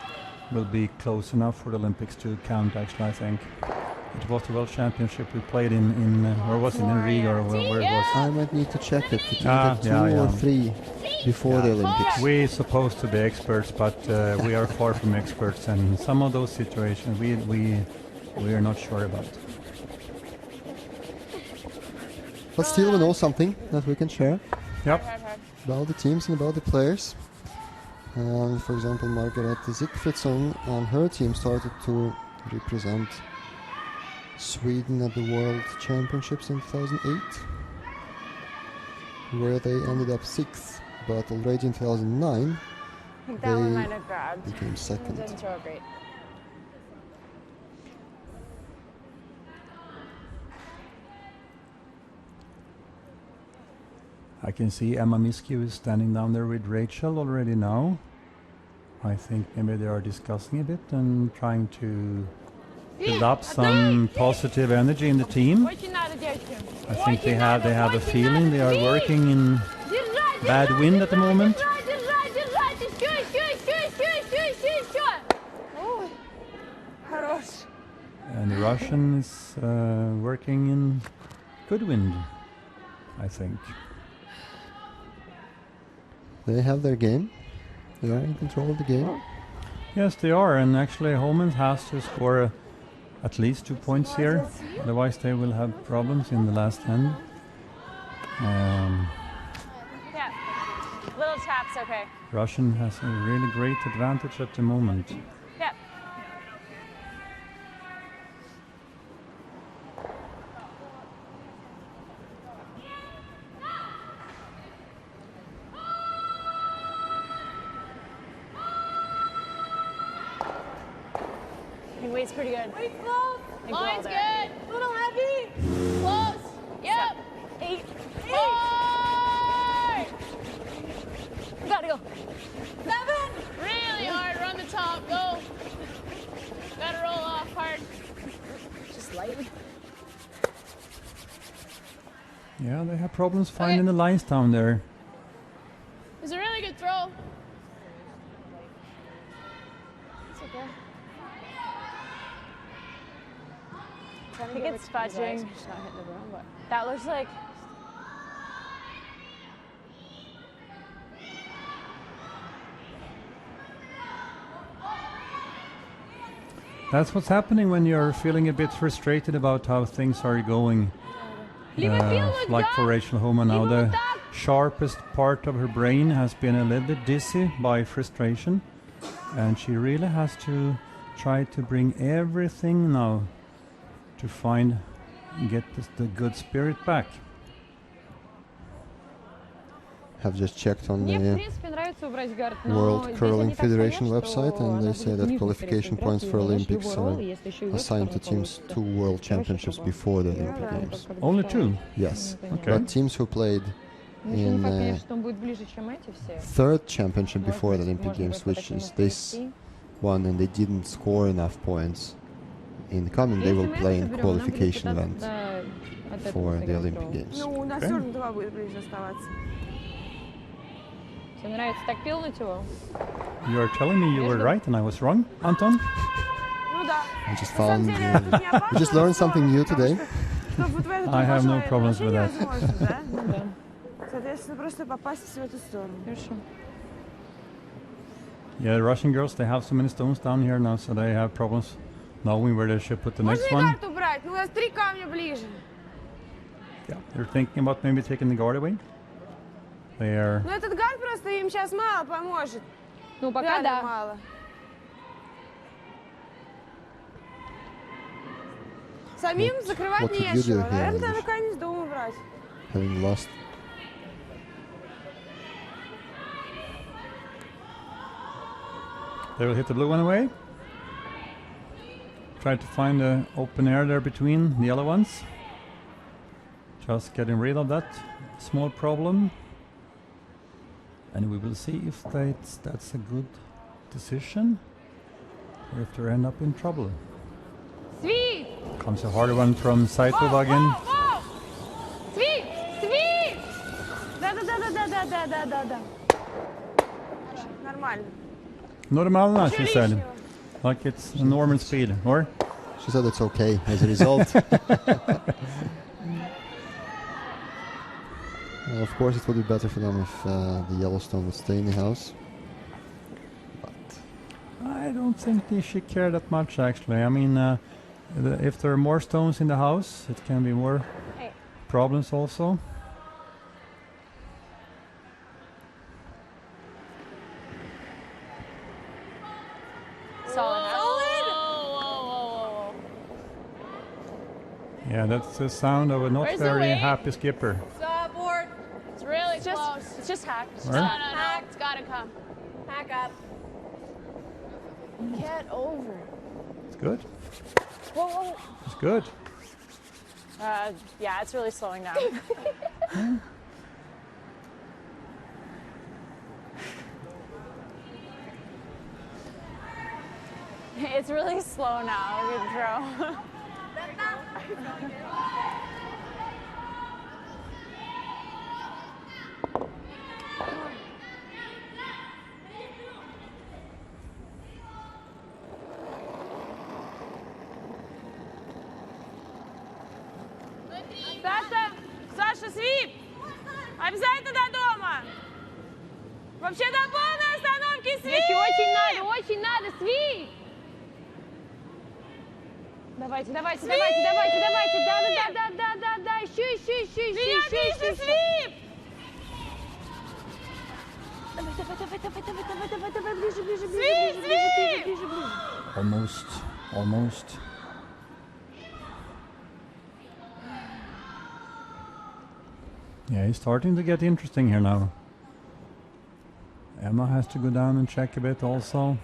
will be close enough for the Olympics to count, actually, I think. It was the World Championship we played in or was it in Riga or where it was? I might need to check it. It's Ah, either 2 yeah, or yeah. 3 before the Olympics. We're supposed to be experts, but we are far from experts, and some of those situations we are not sure about. But still we know something that we can share Yep. about the teams and about the players. For example, Margarete Sigfridsson and her team started to represent Sweden at the World Championships in 2008, where they ended up 6th, but already in 2009 I think that one they might have grabbed. became It 2nd. didn't throw it great. I can see Emma Miskew is standing down there with Rachel already now. I think maybe they are discussing a bit and trying to build up some positive energy in the team. Очень надо, девочки. I think they have a feeling they are working in Держать, bad wind at the moment. держать, держать, держать. Чуть, чуть. the Russian is working in good wind, I think. They have their game. They are in control of the game. Yes, they are, and actually Homan has to score at least 2 points here, otherwise they will have problems in the last hand. Yeah. Little taps, okay. Russian has a really great advantage at the moment. Yeah. I think weight's pretty good. Wait, close. Line's there. good. Little heavy. Close. Yep. 8. 4. Gotta go. 7. Really hard. Run the top. Go. Gotta roll off hard. Just lightly. Yeah, they have problems finding the lines down there. It's a really good throw. It's okay. I think it's fudging. That looks like. That's what's happening when you're feeling a bit frustrated about how things are going. Like for Rachel Homan now, the sharpest part of her brain has been a little bit dizzy by frustration, and she really has to try to bring everything now to get the good spirit back. Have just checked on Мне, в the принципе, нравится убрать гард, но World здесь Curling они так стоят, Federation что website, and она they будет say that ниже qualification скорее points for температуры, Olympics его ролл, are если еще и в эту assigned to сторону teams получится. 2 World Championships Короче, before the да, Olympic да, Games. как Only бы 2? Yes, Okay. but teams who played Ну, еще не in факт, конечно, что он будет ближе, чем эти все. third championship before the Может быть, Olympic можно Games, будет по which таким is this пройти. one, and they didn't score enough points in coming, they Если will мы play это in заберем, она будет qualification пытаться, event да, от этого for the сыграть Olympic дроу. Games. Ну, у нас Okay. все равно 2 будет ближе оставаться. Тебе нравится так пилнуть его? You are telling me you were Между- right and I was wrong, Anton? Ну да. I just На самом found деле, тут не опасно, we just learned something new потому today. что вот в этот I have no угол problems with вообще that. невозможно, да? Ну да, Соответственно, просто попасть в эту сторону. хорошо. Yeah, the Russian girls, they have so many stones down here now, so they have problems knowing where they should put the Можно next и one. карту брать? Ну, у нас 3 камня ближе. Yeah, they're thinking about maybe taking the guard away. They are. Но этот гад просто им сейчас мало поможет. Ну, пока Реально да. мало. Самим What- закрывать what would you do нечего. here, Наверное, Anders? надо камень с дома брать. Having lost They will hit the blue one away. Try to find the open air there between the yellow ones. Just getting rid of that small problem. And we will see if that's a good decision or if they end up in trouble. Свит! Comes a harder one from Sidorova again. Свит! Свит! Да-да-да-да-да-да-да-да-да. Нормально. Нормально, she Ничего said. лишнего. Like it's a normal speed, or? She said it's okay as a result. Well, of course, it would be better for them if the Yellowstone would stay in the house. I don't think they should care that much, actually. I mean, if there are more stones in the house, it can be more Hey. problems also. Solid. Whoa. Yeah, that's the sound of a not Where's the very weight? happy skipper. Support. It's really It's just, close. it's just hacked. It's just Where? No, hacked. no. It's gotta come. Back up. Get over. It's good. Whoa, whoa. It's good. Yeah, it's really slowing down. It's really slow now. Good throw. Саша, свип! Обязательно до дома! Вообще до полной остановки свип! Девочки, очень надо, свип! Давайте, да, еще. Свип! Давай, ближе. Almost. Yeah, it's starting to get interesting here now. Emma has to go down and check a bit also.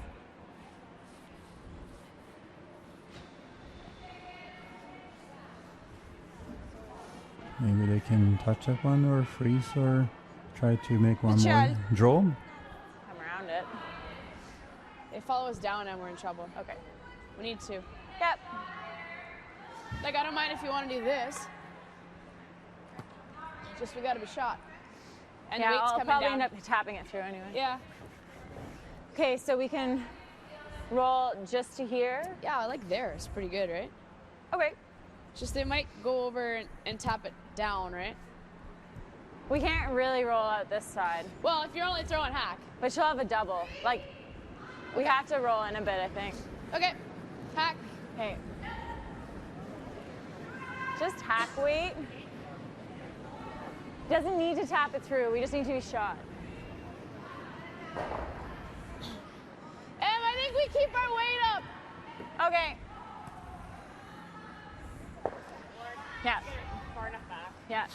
Maybe they can touch that one or freeze or try to make one more draw. I'm around it. They follow us down and we're in trouble. Okay. We need to. Yep. Like, I don't mind if you want to do this. Just we gotta be shot. And Yeah, the weight's I'll coming probably down. end up tapping it through anyway. Yeah. Okay, so we can roll just to here. Yeah, like there. It's pretty good, right? Okay. Just they might go over and tap it down, right? We can't really roll out this side, Well, if you're only throwing hack. but she'll have a double. Like, we have to roll in a bit, I think. Okay. Hack. Okay. Just hack weight. Doesn't need to tap it through. We just need to be shot. I think we keep our weight up. Okay. Yeah. Far enough back. Yeah.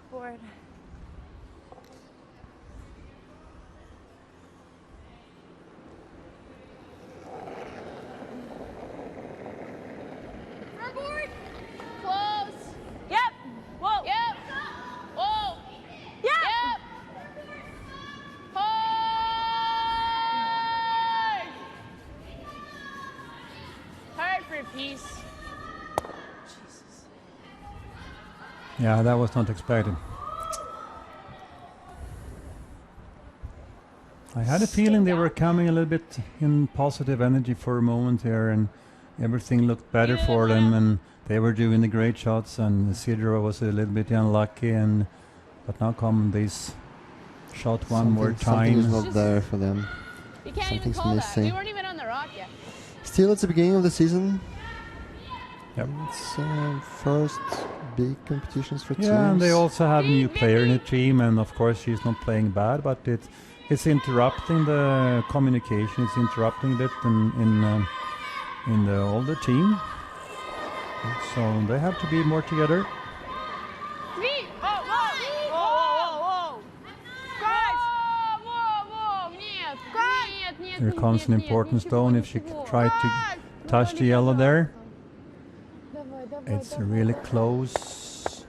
Forward. Board. Close. Yep. Whoa. Yep. Whoa. Yep. Yep. Hard. Hard for a piece. Jesus. Yeah, that was not expected. I had a feeling they were coming a little bit in positive energy for a moment here, and everything looked better for them, and they were doing the great shots, and Sidorova was a little bit unlucky, but now come this shot one more Something is time. not there for them. You can't Something's even call missing. that. We weren't even on the rock yet. Still, it's the beginning of the season. Yep. It's first big competitions for teams. Yeah, and they also have a new player in the team, and of course she's not playing bad, but it's interrupting the communication. It's interrupting a bit in the older team. So they have to be more together. Свип! Whoa, whoa! Guys! Whoa, нет. Here comes an important stone. If she tried to touch the yellow there, it's really close,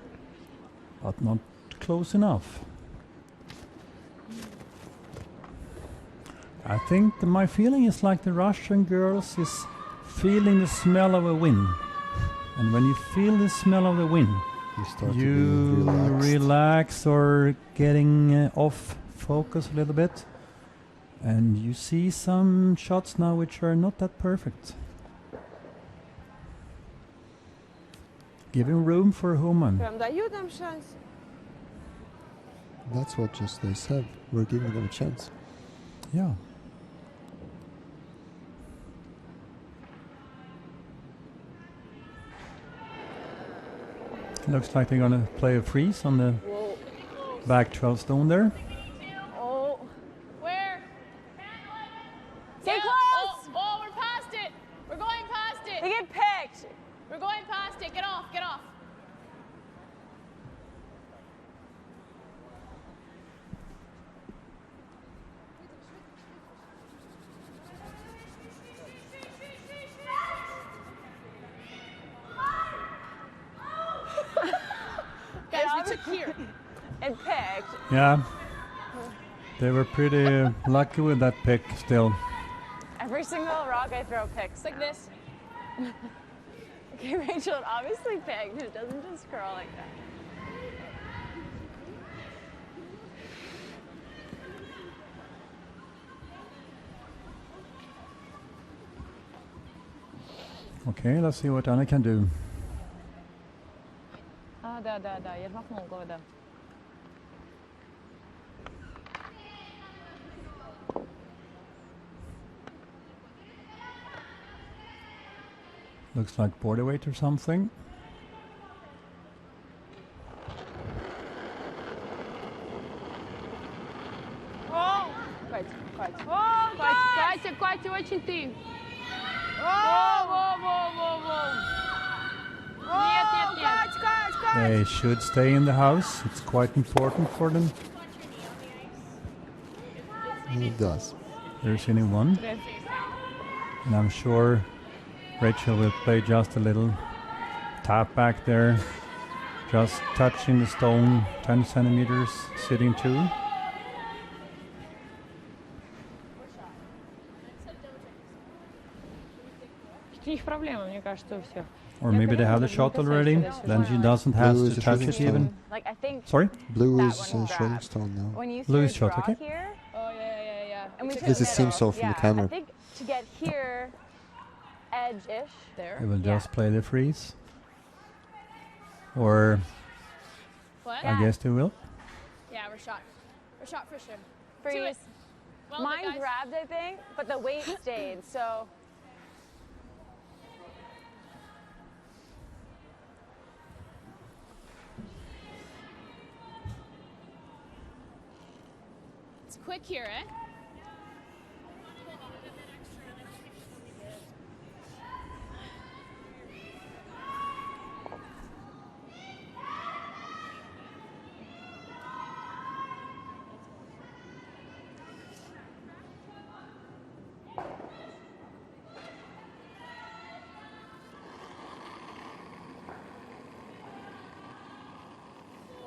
but not close enough. I think my feeling is like the Russian girls is feeling the smell of a win. And when you feel the smell of the wind, You start you to be relaxed. relax or getting off focus a little bit. And you see some shots now which are not that perfect. Giving room for Homan. Прям даю нам шанс. That's what just they said. We're giving them a chance. Yeah. Looks like they're gonna play a freeze on the back 12 stone there. Oh. Where? Stay Yeah. close. Oh, we're past it. We're going past They it. get picked. We're going past it. Get off. Get off. Guys, we took here. And picked. Yeah. They were pretty lucky with that pick still. Every single rock I throw picks. It's like this. Okay, Rachel, it obviously picked. It doesn't just curl like that. Okay, let's see what Anna can do. Да, я ж махнул головой, да. Looks like border weight or something. Катя, очень ты. Во. Нет. Кать! They should stay in the house. It's quite important for them. It does. There's only one. And I'm sure Rachel will play just a little tap back there. Just touching the stone, 10 centimeters, sitting two. У них проблема, мне кажется, у всех. Or maybe they have the shot already. Then she doesn't have Blue is to a touch shooting it stone. even. Like I think Sorry? Blue that is one shooting grabbed. stone now. When you Blue is threw a shot, draw okay. here, Oh, yeah. and we took This the is seems middle. so from the I camera. think to get here, edge-ish. There. They will Yeah. just play the freeze. Or What? I guess they will. Yeah, we're shot. We're shot for sure. Freeze. Well, Mine guys, grabbed, I think, but the weight stayed. So it's quick here, eh?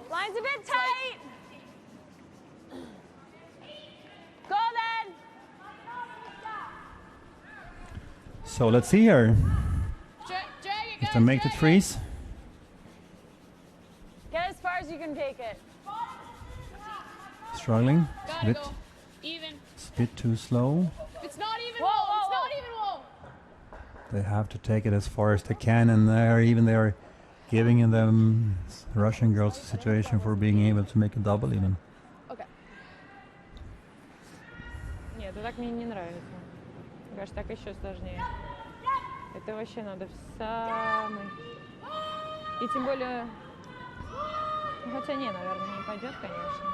line's a bit tight. Go then. So let's see here. Drag it, If guys. they make the drag it. freeze. Get as far as you can take it. Struggling. It's a Gotta bit, go. Even. it's a bit too slow. It's not even Whoa, wall. whoa, It's not whoa. even wall. They have to take it as far as they can, and they are giving them Russian girls a situation for being able to make a double even. Okay. Нет, так мне не нравится. Мне кажется, так еще сложнее. Это вообще надо в самый... И тем более... Ну, хотя не, наверное, не пойдет, конечно.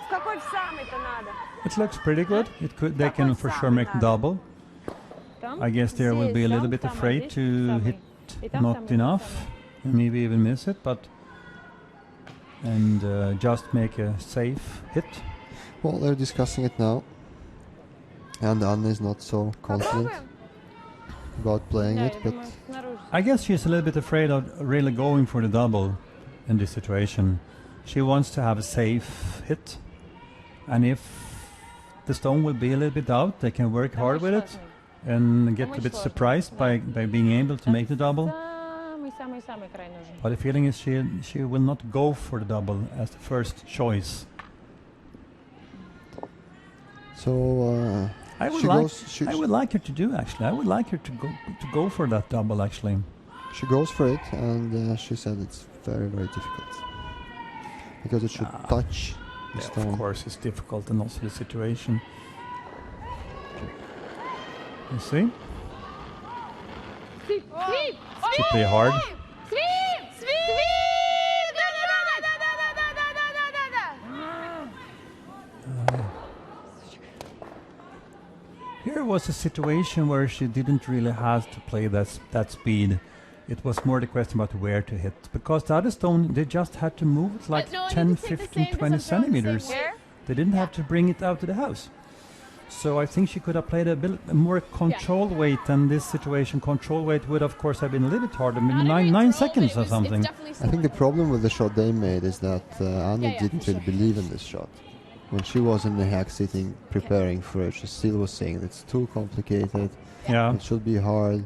В какой в самый-то надо? It looks pretty good. It could. They can for sure make Самый double. Там? I guess they will be a little Здесь bit там самый, afraid здесь to самый. hit И там not самый, enough, самый. and maybe even miss it, but and just make a safe hit. Well, they're discussing it now. And Anna is not so confident about playing Да, it, я but думаю, снаружи. I guess she's a little bit afraid of really going for the double in this situation. She wants to have a safe hit, and if the stone will be a little bit out, they can work Там hard with очень it сложный. and get a очень bit сложно, surprised да. by being able to make the double. Самый-самый край нужен. But the feeling is she will not go for the double as the first choice. so I would she like goes. She, I would like her to do actually. I would like her to go for that double actually. she goes for it, and she said it's very, very difficult because it should touch the Yeah, stone. of course, it's difficult and also the situation. You see, Sweep! she play hard. Sweep! Sweep! Да-да-да-да-да-да-да-да-да-да! Here was a situation where she didn't really have to play that speed. It was more the question about where to hit. Because the other stone, they just had to move it like No, I 10, need to take the 15, same 20 because I'm throwing the centimeters. same weight. They didn't have to bring it out to the house. So I think she could have played a more controlled weight than this situation. Control weight would, of course, have been a little bit harder, maybe Not every 9 throw, seconds but or it's something. definitely I think the slower. problem with the shot they made is that Anna Yeah, didn't for really sure. believe in this shot. When she was in the hack sitting preparing for it, she still was saying it's too complicated, Yeah. it should be hard,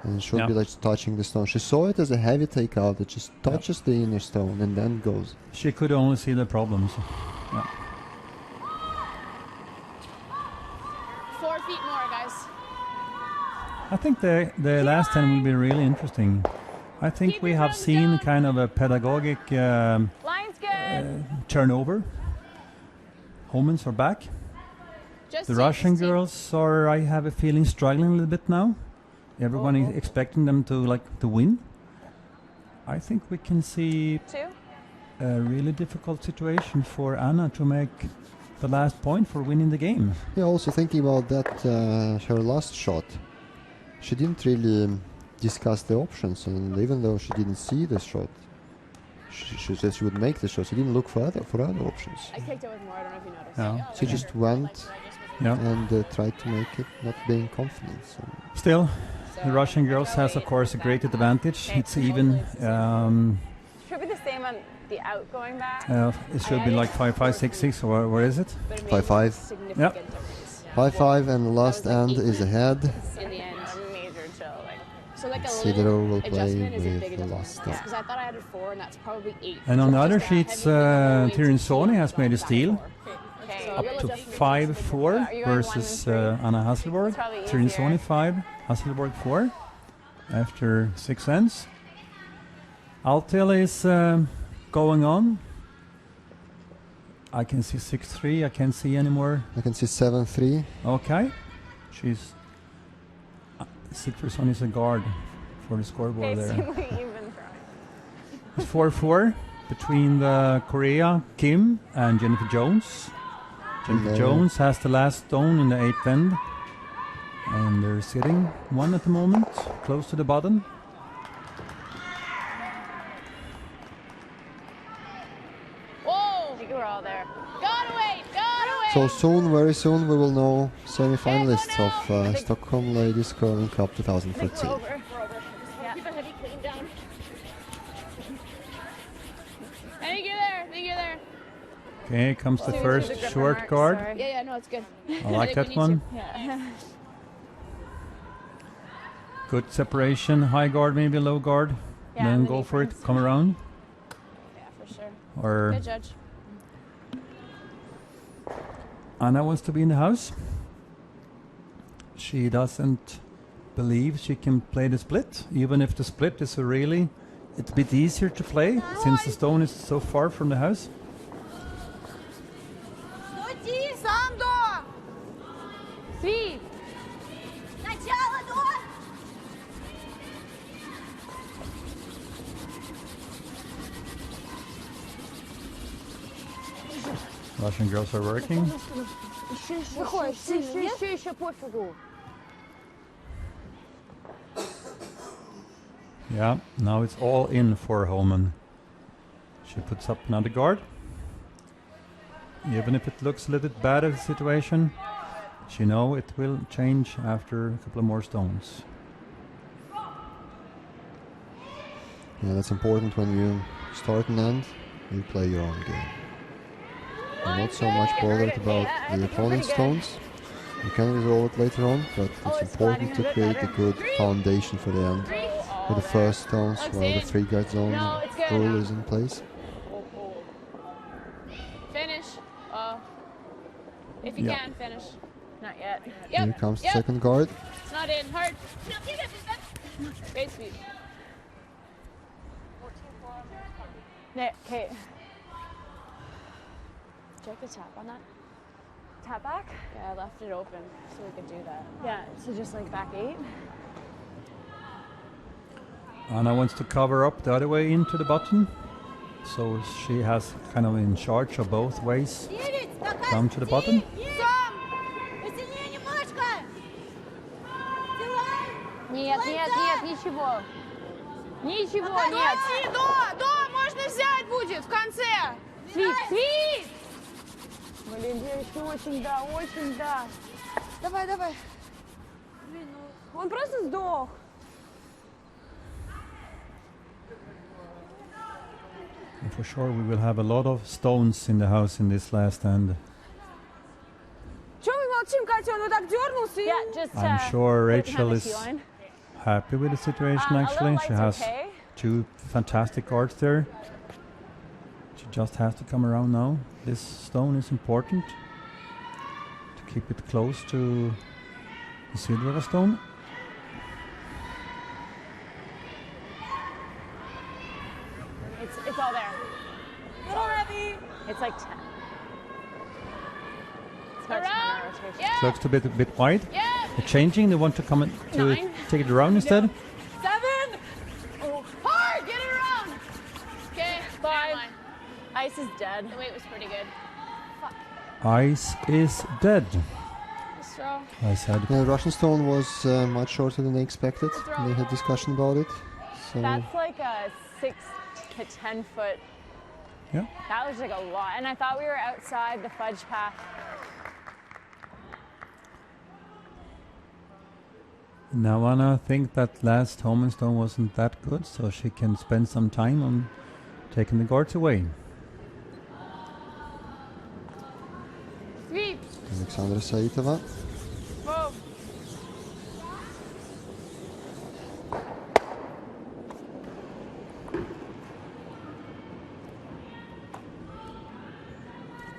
and it should be Yeah. like touching the stone. She saw it as a heavy takeout, it just touches the inner stone and then goes. She could only see the problems. 4 feet more, guys. I think the last 10 will be really interesting. I think Keep we your have thumbs seen down. kind of a pedagogic Line's good. turnover. Homans are back. Just The see- Russian see- girls are, I have a feeling, struggling a little bit now. Everyone is expecting them to win. I think we can see 2. a really difficult situation for Anna to make the last point for winning the game. Yeah, also thinking about that, her last shot, she didn't really discuss the options, and even though she didn't see the shot, she said she would make the shot. She didn't look for other options. I kicked it with more. I don't know if you noticed. Yeah. She just went Yeah. and tried to make it, not being confident. So. Still, the Russian girls has of course a great advantage. It's even. Should be the same on the outgoing back. It should be like 5-5, 6-6, or where is it? But it made 5-5. significant Yep. difference. 5-5, and the last end is ahead. In the end. A major chill. Like, So like a Sidorova little will play adjustment is a with big the adjustment. last stone. Because I thought I added 4 and that's probably 8. And on the So other just that sheets, heavy going to Tirinsoni has T, made a back steal. 4. okay. So Up real to adjustment. 5-4 Are you going versus 1 and 3? Anna Hasselborg. It's probably Tirinsoni easier. 5, Hasselborg 4 after 6 ends. Altil is going on. I can see 6-3. I can't see anymore. I can see 7-3. Okay. She's Sigfridsson is a guard for the scoreboard Okay, there. seem like you've been throwing. It's 4-4 between the Korea, Kim, and Jennifer Jones. Jennifer No. Jones has the last stone in the 8th end. And they're sitting 1 at the moment, close to the bottom. Whoa! I think we're all there. Got away! Got away! So soon, very soon, we will know semi-finalists of Stockholm Ladies Curling Cup 2014. Over. Keep it heavy, clean down. I think you're there. I think you're there. Okay, comes the See, first the gripper short marks, guard. sorry. Yeah, no, it's good. I like think that we need one. to. Yeah. Good separation, high guard, maybe low guard. Yeah, Then the go for it, defense. come around. Yeah, for sure. Or Good judge. Anna wants to be in the house. She doesn't believe she can play the split, even if the split is it's a bit easier to play since the stone is so far from the house. Сам до! Sweet. Сначала до! Russian girls are working. Еще пофигу. Yeah, now it's all in for Homan. She puts up another guard. Even if it looks a little bit bad at the situation, she knows it will change after a couple of more stones. Yeah, that's important when you start and end, you play your own game. I'm not so much bothered about the opponent's stones. You can resolve it later on, but it's important to create a good foundation for the end. With the first stones, while the 3-guard zone No, it's good. rule is in place. Finish. If you Yeah. can, finish. Not yet. Yep. Here comes the yep. second guard. It's not in. Hard. Great sweep. Nick, Kate. Check the tap on that. Tap back? Yeah, I left it open so we could do that. Yeah, so just like back 8. Anna wants to cover up the other way into the button, so she has kind of in charge of both ways. Come to the bottom. Сам! Посильнее немножко! Нет, нет, нет, ничего. Ничего, нет. Подожди, до! Можно взять будет в конце! Свит, свит! Блин, девочки, очень да, очень да. Давай, давай. Блин, ну, он просто сдох. And for sure, we will have a lot of stones in the house in this last end. Чего мы молчим, Катя? Он вот так дернулся и... Yeah, just I'm sure put it Rachel behind the is tee line. happy with the situation. A Actually, little she light's has okay. 2 fantastic guards there. She just has to come around now. This stone is important to keep it close to the Sidorova stone. much Around. rotation. Yeah. Looks a bit wide. Yeah. They're changing. They want to come to 9. take it around instead. 7. Oh, hard. Get it around. Okay. 5. Ice is dead. The weight was pretty good. Ice is dead. Throw. I said. The Russian stone was much shorter than they expected. They had discussion about it. So That's like a 6 to 10 foot. Yeah. That was like a lot. And I thought we were outside the fudge path. Now Anna think that last Homan stone wasn't that good, so she can spend some time on taking the guards away. Sweep. Alexandra Saitova. Whoa.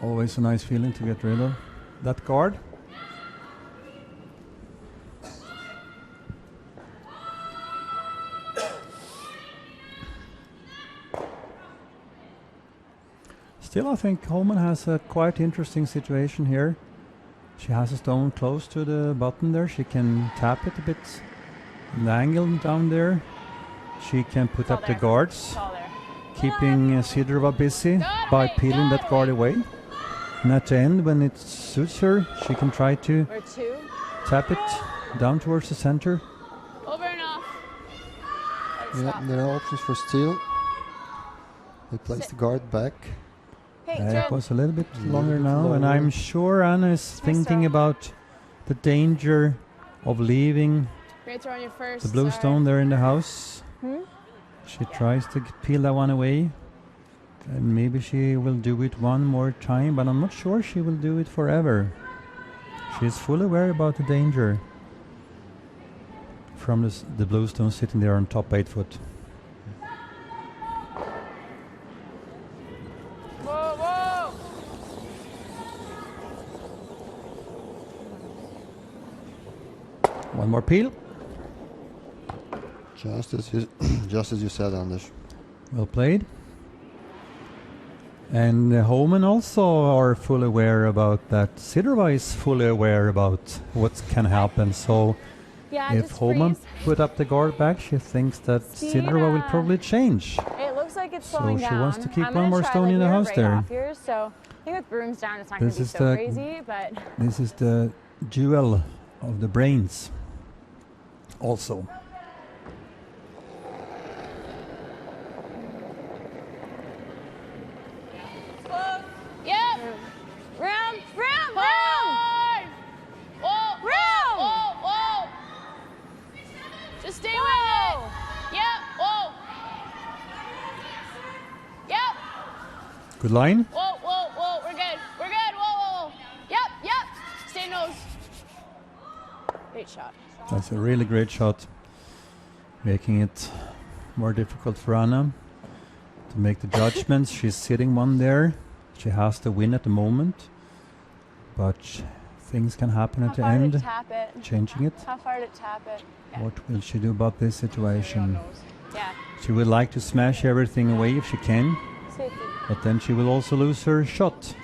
Always a nice feeling to get rid of that guard. Still, I think Homan has a quite interesting situation here. She has a stone close to the button there. She can tap it a bit in the angle down there. She can put It's all up the there. guards, It's all there. keeping Sidorova busy by peeling that guard away. And at the end, when it suits her, she can try to Or 2. tap it down towards the center. Over and off. Yeah, there are options for steal. They place the guard back. Hey, It was a little bit Little longer bit now, and longer. I'm sure Anna is thinking about the danger of leaving Great throw on your first. the blue Sorry. stone there in the house. She tries to peel that one away, and maybe she will do it one more time, but I'm not sure she will do it forever. She's fully aware about the danger from the blue stone sitting there on top 8 foot. Whoa, whoa. One more peel. Just as you, just as you said, Anders. Well played. And Homan also are fully aware about that. Sidorova is fully aware about what can happen. So yeah, if just Homan freeze. put up the guard back, she thinks that See, Sidorova will probably change. It looks like it's So slowing she down. wants to keep I'm one gonna more try, stone like, in the we're house right there. off here, so I think with brooms down, it's not going This to be is so the- crazy, but This is the duel of the brains. Also. Yep. round. Hard. Whoa, Round. whoa, whoa. Just stay with it. Yep. Whoa. Yep. Good line. Whoa, whoa, whoa. We're good. We're good. Whoa, whoa, whoa. Yep, yep. Stay nose. Great shot. That's a really great shot. Making it more difficult for Anna to make the judgments. She's sitting one there. She has to win at the moment. But things can happen How at the far to end. tap it? Changing it. How far to tap it? Yeah. What will she do about this situation? Yeah. She would like to smash everything away if she can. See if it- But then she will also lose her shot.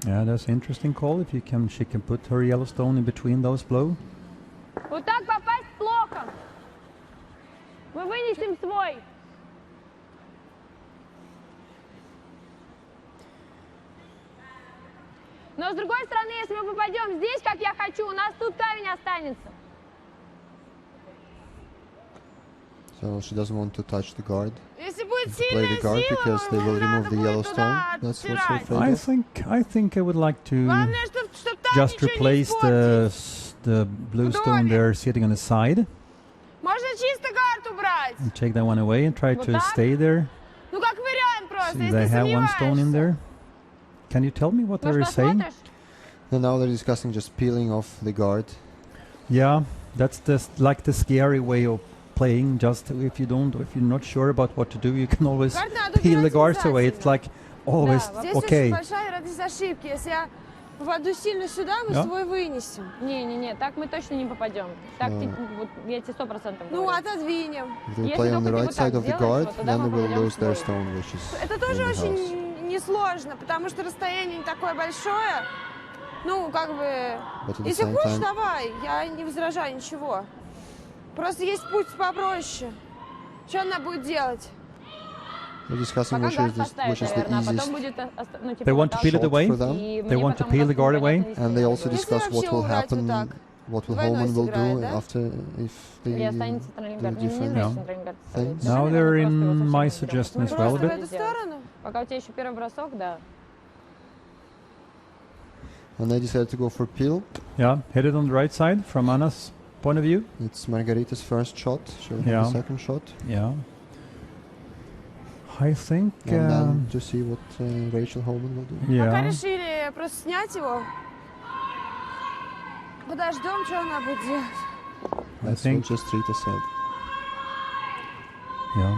Yeah, that's an interesting call. If you can, she can put her yellow stone in between those blow. Вот так попасть плохо. Мы вынесем свой. Но с другой стороны, если мы попадем здесь, как я хочу, у нас тут камень останется. So she doesn't want to touch the guard. Если будет Play сильная the guard сила, because they will remove надо the будет yellow туда stone. That's what's her оттирать. afraid I of. think I would like to Главное, чтоб там just ничего не replace испортить. the blue stone there sitting on the side Можно чисто гард убрать. and take that one away and try Вот to так? stay there. Ну как вариант просто, So если they have one stone in сомневаешься. there. Can you tell me what Может, they're saying? посмотришь? And now they're discussing just peeling off the guard. Yeah, that's like the scary way of playing. Just if you're not sure about what to do, you can always Гард надо peel the убирать guards away. It's обязательно. like always Здесь okay. очень большая вероятность ошибки. Если я Попаду сильно сюда, мы Да. свой вынесем. Не-не-не, так мы точно не попадем. Так Ну. вот, я тебе 100% Ну, говорю. отодвинем. If they Если play on the только ты right вот так side of the сделаешь, guard, вот тогда then мы they will попадем в lose their свой. stone, which is Это in тоже the house. очень несложно, потому что расстояние не такое большое. Ну, как бы, But at the если same хочешь, time, давай, я не возражаю ничего. Просто есть путь попроще. Что она будет делать? we're discussing Пока which гард is, поставит, the наверное, а потом easiest. будет, ну, типа, They вот want to так peel it вот. Shot away. for them. И They мне want to потом peel the просто guard непонятно, away. если And я they буду also делать. discuss Если what will вообще убрать вот happen, так. what will Двойной Homan will сыграет, do да? after if Или they останется центральный do гард. Не different знаю, Yeah. центральный гард things. поставить. Now Давай, they're наверное, in просто его my совсем не берем. suggestion as Посмотрим, well a что Просто в bit. будет эту делать. сторону? Пока у тебя еще первый бросок, да. And they decided to go for peel. Yeah, hit it on the right side from Anna's point of view. It's Margarita's first shot. She'll have Yeah. the second shot. Yeah. I think. And then to see what Rachel Homan will do. Пока Yeah. решили просто снять его. Подождем, что она будет делать. That's think- what just Rita said. Yeah.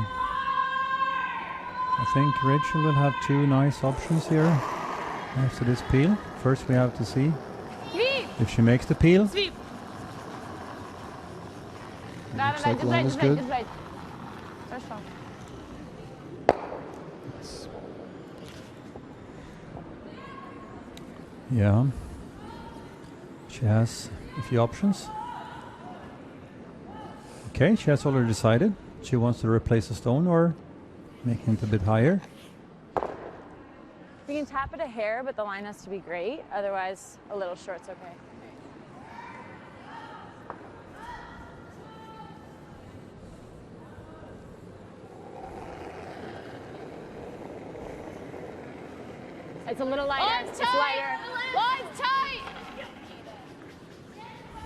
I think Rachel will have two nice options here after this peel. First, we have to see if she makes the peel. Sweep. Looks like line is good. держать. Хорошо. Yeah. She has a few options. Okay, she has already decided. She wants to replace a stone or making it a bit higher. We can tap it a hair, but the line has to be great. Otherwise, a little short's okay. It's a little lighter. Line's It's tight. lighter. Line's tight.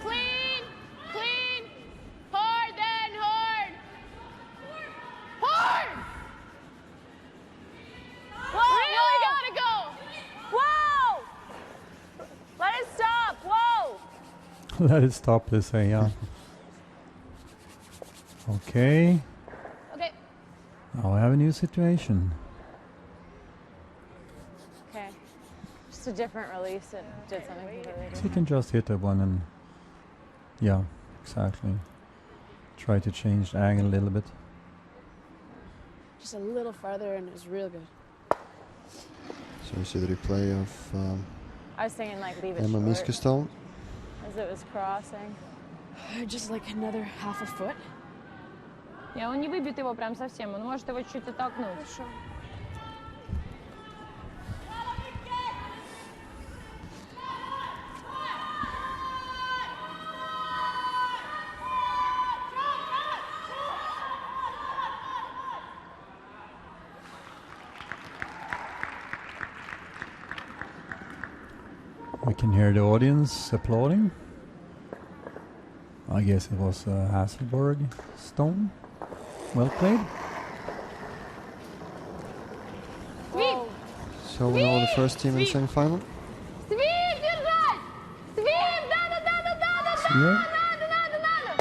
Clean. Clean. Hard then hard. Hard. Whoa! Really gotta go. Whoa! Let it stop. Whoa! Let it stop, they say, yeah. Okay, Okay. now I have a new situation. Okay. Just a different release. It did something completely So you different. can just hit that one and, yeah, exactly. Try to change the angle a little bit. Just a little farther, and it was real good. So you see the replay of I was thinking like leave it Emma short Miskestone. as it was crossing. Just like another half a foot. Не, он не выбьет его прям совсем, он может его чуть оттолкнуть. Хорошо. We can hear the audience applauding. I guess it was a Hasselborg stone. Well played. So we know the first team in semi-final. Свип держать. Свип. Да. Here. Надо.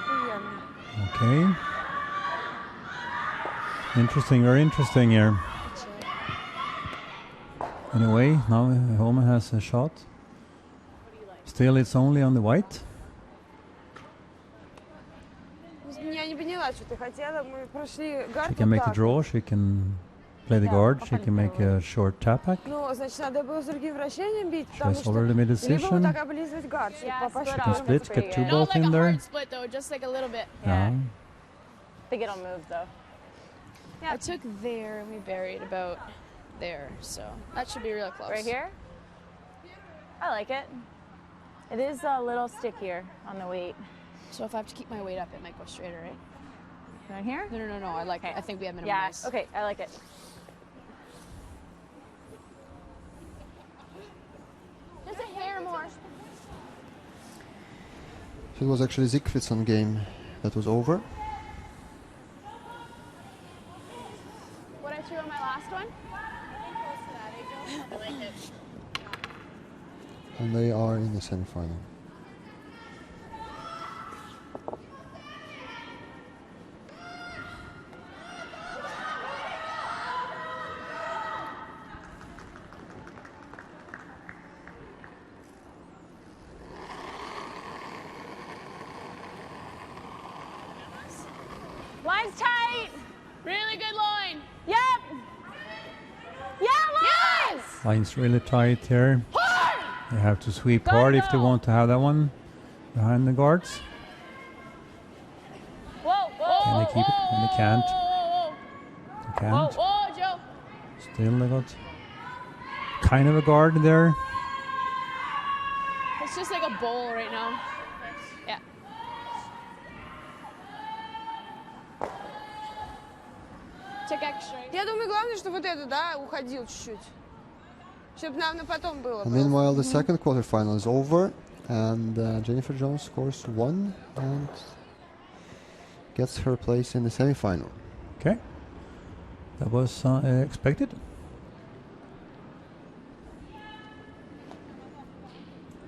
Охуенно. Okay. Interesting, very interesting here. Anyway, now Homan has a shot. Still, it's only on the white. Я не поняла, что ты хотела. Мы прошли гард She can вот make the так. draw, she can play the Yeah, guard, I'll she find can the make draw. a short tap back. Ну, значит, надо было с другим вращением бить, She потому has что already made a либо вот decision. так облизывать гард, чтобы Yeah, попасть split в Can off. первый. split, That's pretty get two good. balls Not like in a there. hard split though, just like a little bit. Yeah. Yeah. I think it'll move though. I took there and we buried about there, so that should be real close. Right here? I like it. It is a little stickier on the weight. So if I have to keep my weight up, it might go straighter, right? Right here? No. I like. Okay. I think we have minimum Yeah, ice. okay, I like it. Just a hair more. So it was actually Zigfridsson game that was over. What I threw on my last one? And they are in the semi-final. Line's tight. Really good line. Yep. Yeah, line. Yes. Line's really tight here. Hard. They have to sweep Gotta hard if they go. want to have that one behind the guards. Whoa, Whoa, whoa. Can they keep it? And they can't. Whoa, They whoa, can't. whoa, Joe. Still they got kind of a guard there. It's just like a bowl right now. Yeah. Take extra. Я думаю, главное, что вот это, да, уходил чуть-чуть. Чтобы нам на потом было. And meanwhile, the second quarterfinal is over, and Jennifer Jones scores 1 and gets her place in the semifinal. Okay. That was expected.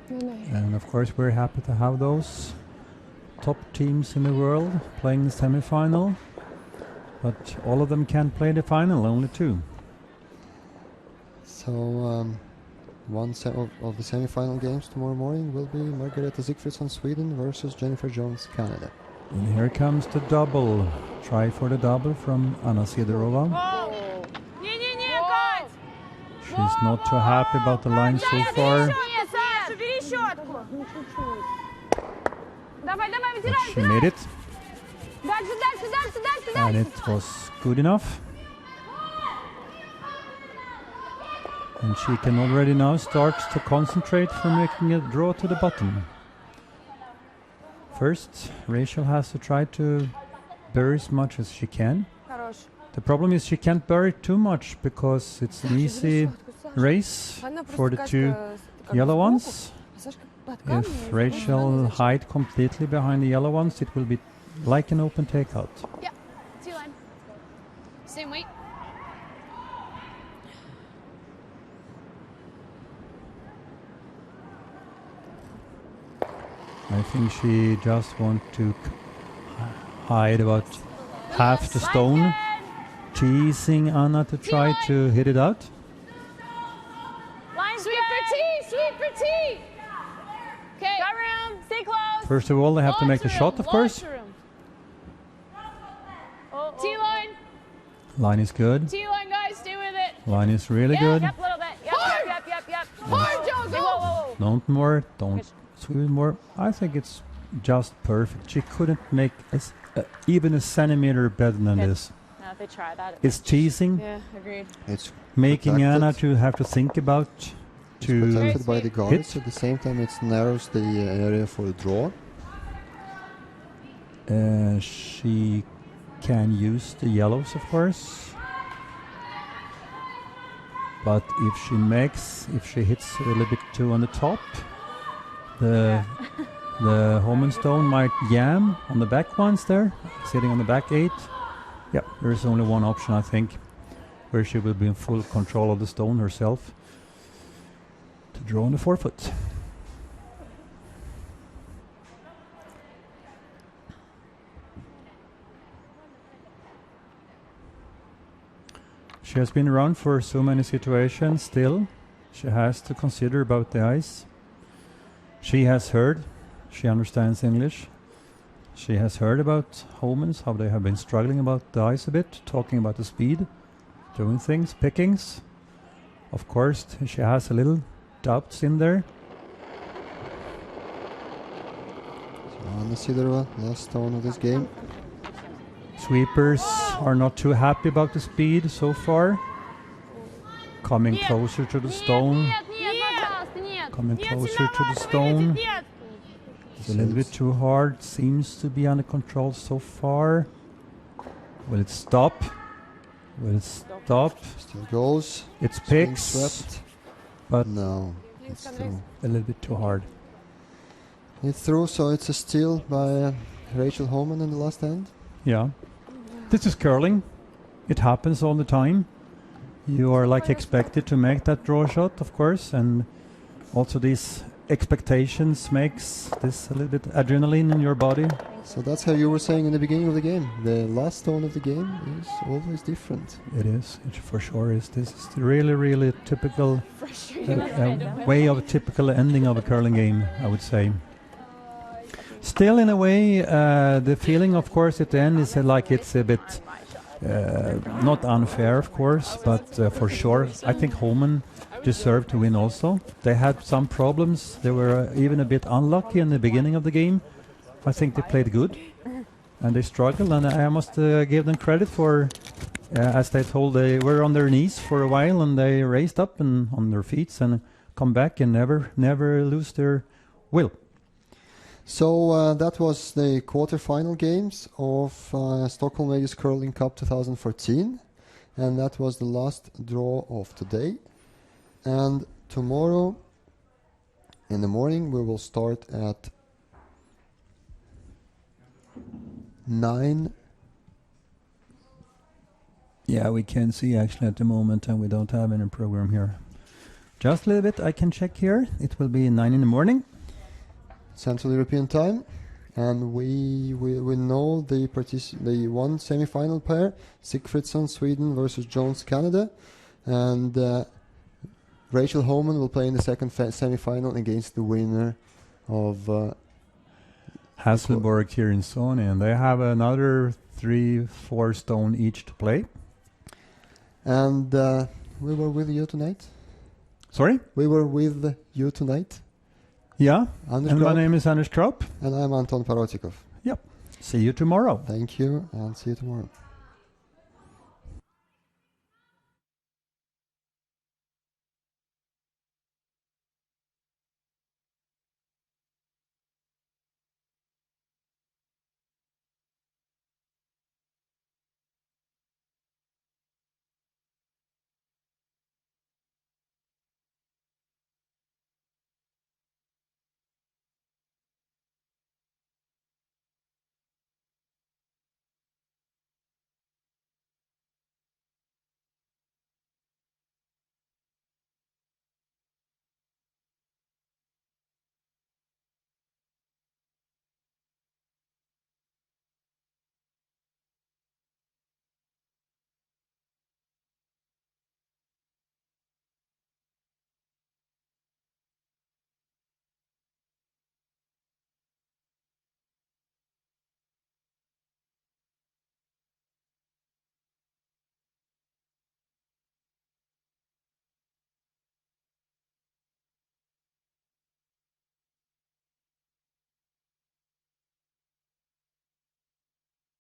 And of course, we're happy to have those top teams in the world playing the semifinal. But all of them can't play the final, only 2. So one of the semifinal games tomorrow morning will be Margareta Sigfridsson, Sweden versus Jennifer Jones, Canada. And here comes the double. Try for the double from Anna Sidorova. Не-не-не, Кать. She's not too happy about the line so far. Нет, Саша, бери щетку. Давай, давай, But вытирай, she made it, Дальше, дальше, дальше, дальше, and дальше. it was good enough. And she can already now start to concentrate for making a draw to the bottom. First, Rachel has to try to bury as much as she can. Хорош. The problem is she can't bury too much because it's an easy race for the 2 yellow ones. If Rachel hide completely behind the yellow ones, it will be like an open takeout. Yeah. T-line. Same weight. I think she just want to hide about half the stone, teasing Anna to try to hit it out. Line's Sweep for T. Sweep for T. Okay. got room. Stay close. First of all, they have to make the Launch shot, room, of course. launch room. Oh, T-line. Line is good. T-line, guys. Stay with it. Line is really good. Yep, a little bit. Yep, Hard. yep, yep, yep. Hard, Joe. Whoa, Go. whoa, whoa. Don't more, don't squeeze more. I think it's just perfect. She couldn't make even a centimeter better than Good. this. No, if they try that. It's teasing, Yeah, agreed. It's making protected. Anna to have to think about It's to protected by the guards. hit. At the same time, it narrows the area for a draw. She can use the yellows, of course. But if she hits a little bit too on the top, the Homan stone might jam on the back ones there, sitting on the back 8. Yeah, there is only one option, I think, where she will be in full control of the stone herself to draw on the 4-foot. She has been around for so many situations still. She has to consider about the ice. She has heard, she understands English. She has heard about Homans, how they have been struggling about the ice a bit, talking about the speed, doing things, pickings. Of course, she has a little doubts in there. So Anna Sidorova, last stone of this game. Sweepers are not too happy about the speed so far. Coming closer to the stone. Нет, пожалуйста, нет. Coming Нет, closer to the сильновато stone. выглядит, нет. It's a little bit too hard. Seems to be under control so far. Will it stop? Will it stop? Still goes. It's Swing picks, swept. but No, it's through. a little bit too hard. It's through, so it's a steal by Rachel Homan in the last end. Yeah. This is curling. It happens all the time. You are like expected to make that draw shot, of course, and also these expectations makes this a little bit adrenaline in your body. So that's how you were saying in the beginning of the game. The last stone of the game is always different. It is, it for sure is. This is really, really typical way of a typical ending of a curling game, I would say. Still, in a way, the feeling, of course, at the end is like it's a bit not unfair, of course, but for sure, I think Homan deserved to win also. They had some problems. They were even a bit unlucky in the beginning of the game. I think they played good, and they struggled, and I must give them credit for, as they told, they were on their knees for a while, and they raised up and on their feet and come back and never lose their will. So that was the quarterfinal games of Stockholm Ladies Curling Cup 2014, and that was the last draw of today. And tomorrow in the morning we will start at 9. Yeah, we can see actually at the moment, and we don't have any program here. Just a little bit, I can check here. It will be 9 in the morning. Central European time, and we know the one semi-final pair, Sigfridsson Sweden versus Jones Canada, and Rachel Homan will play in the second semi-final against the winner of Hasselborg here in Sony, and they have another 3-4 stone each to play. And we were with you tonight. Sorry? We were with you tonight. Yeah, Anders and my Kropp. name is Anders Kropp. And I'm Anton Parotikov. Yep. See you tomorrow. Thank you, and see you tomorrow.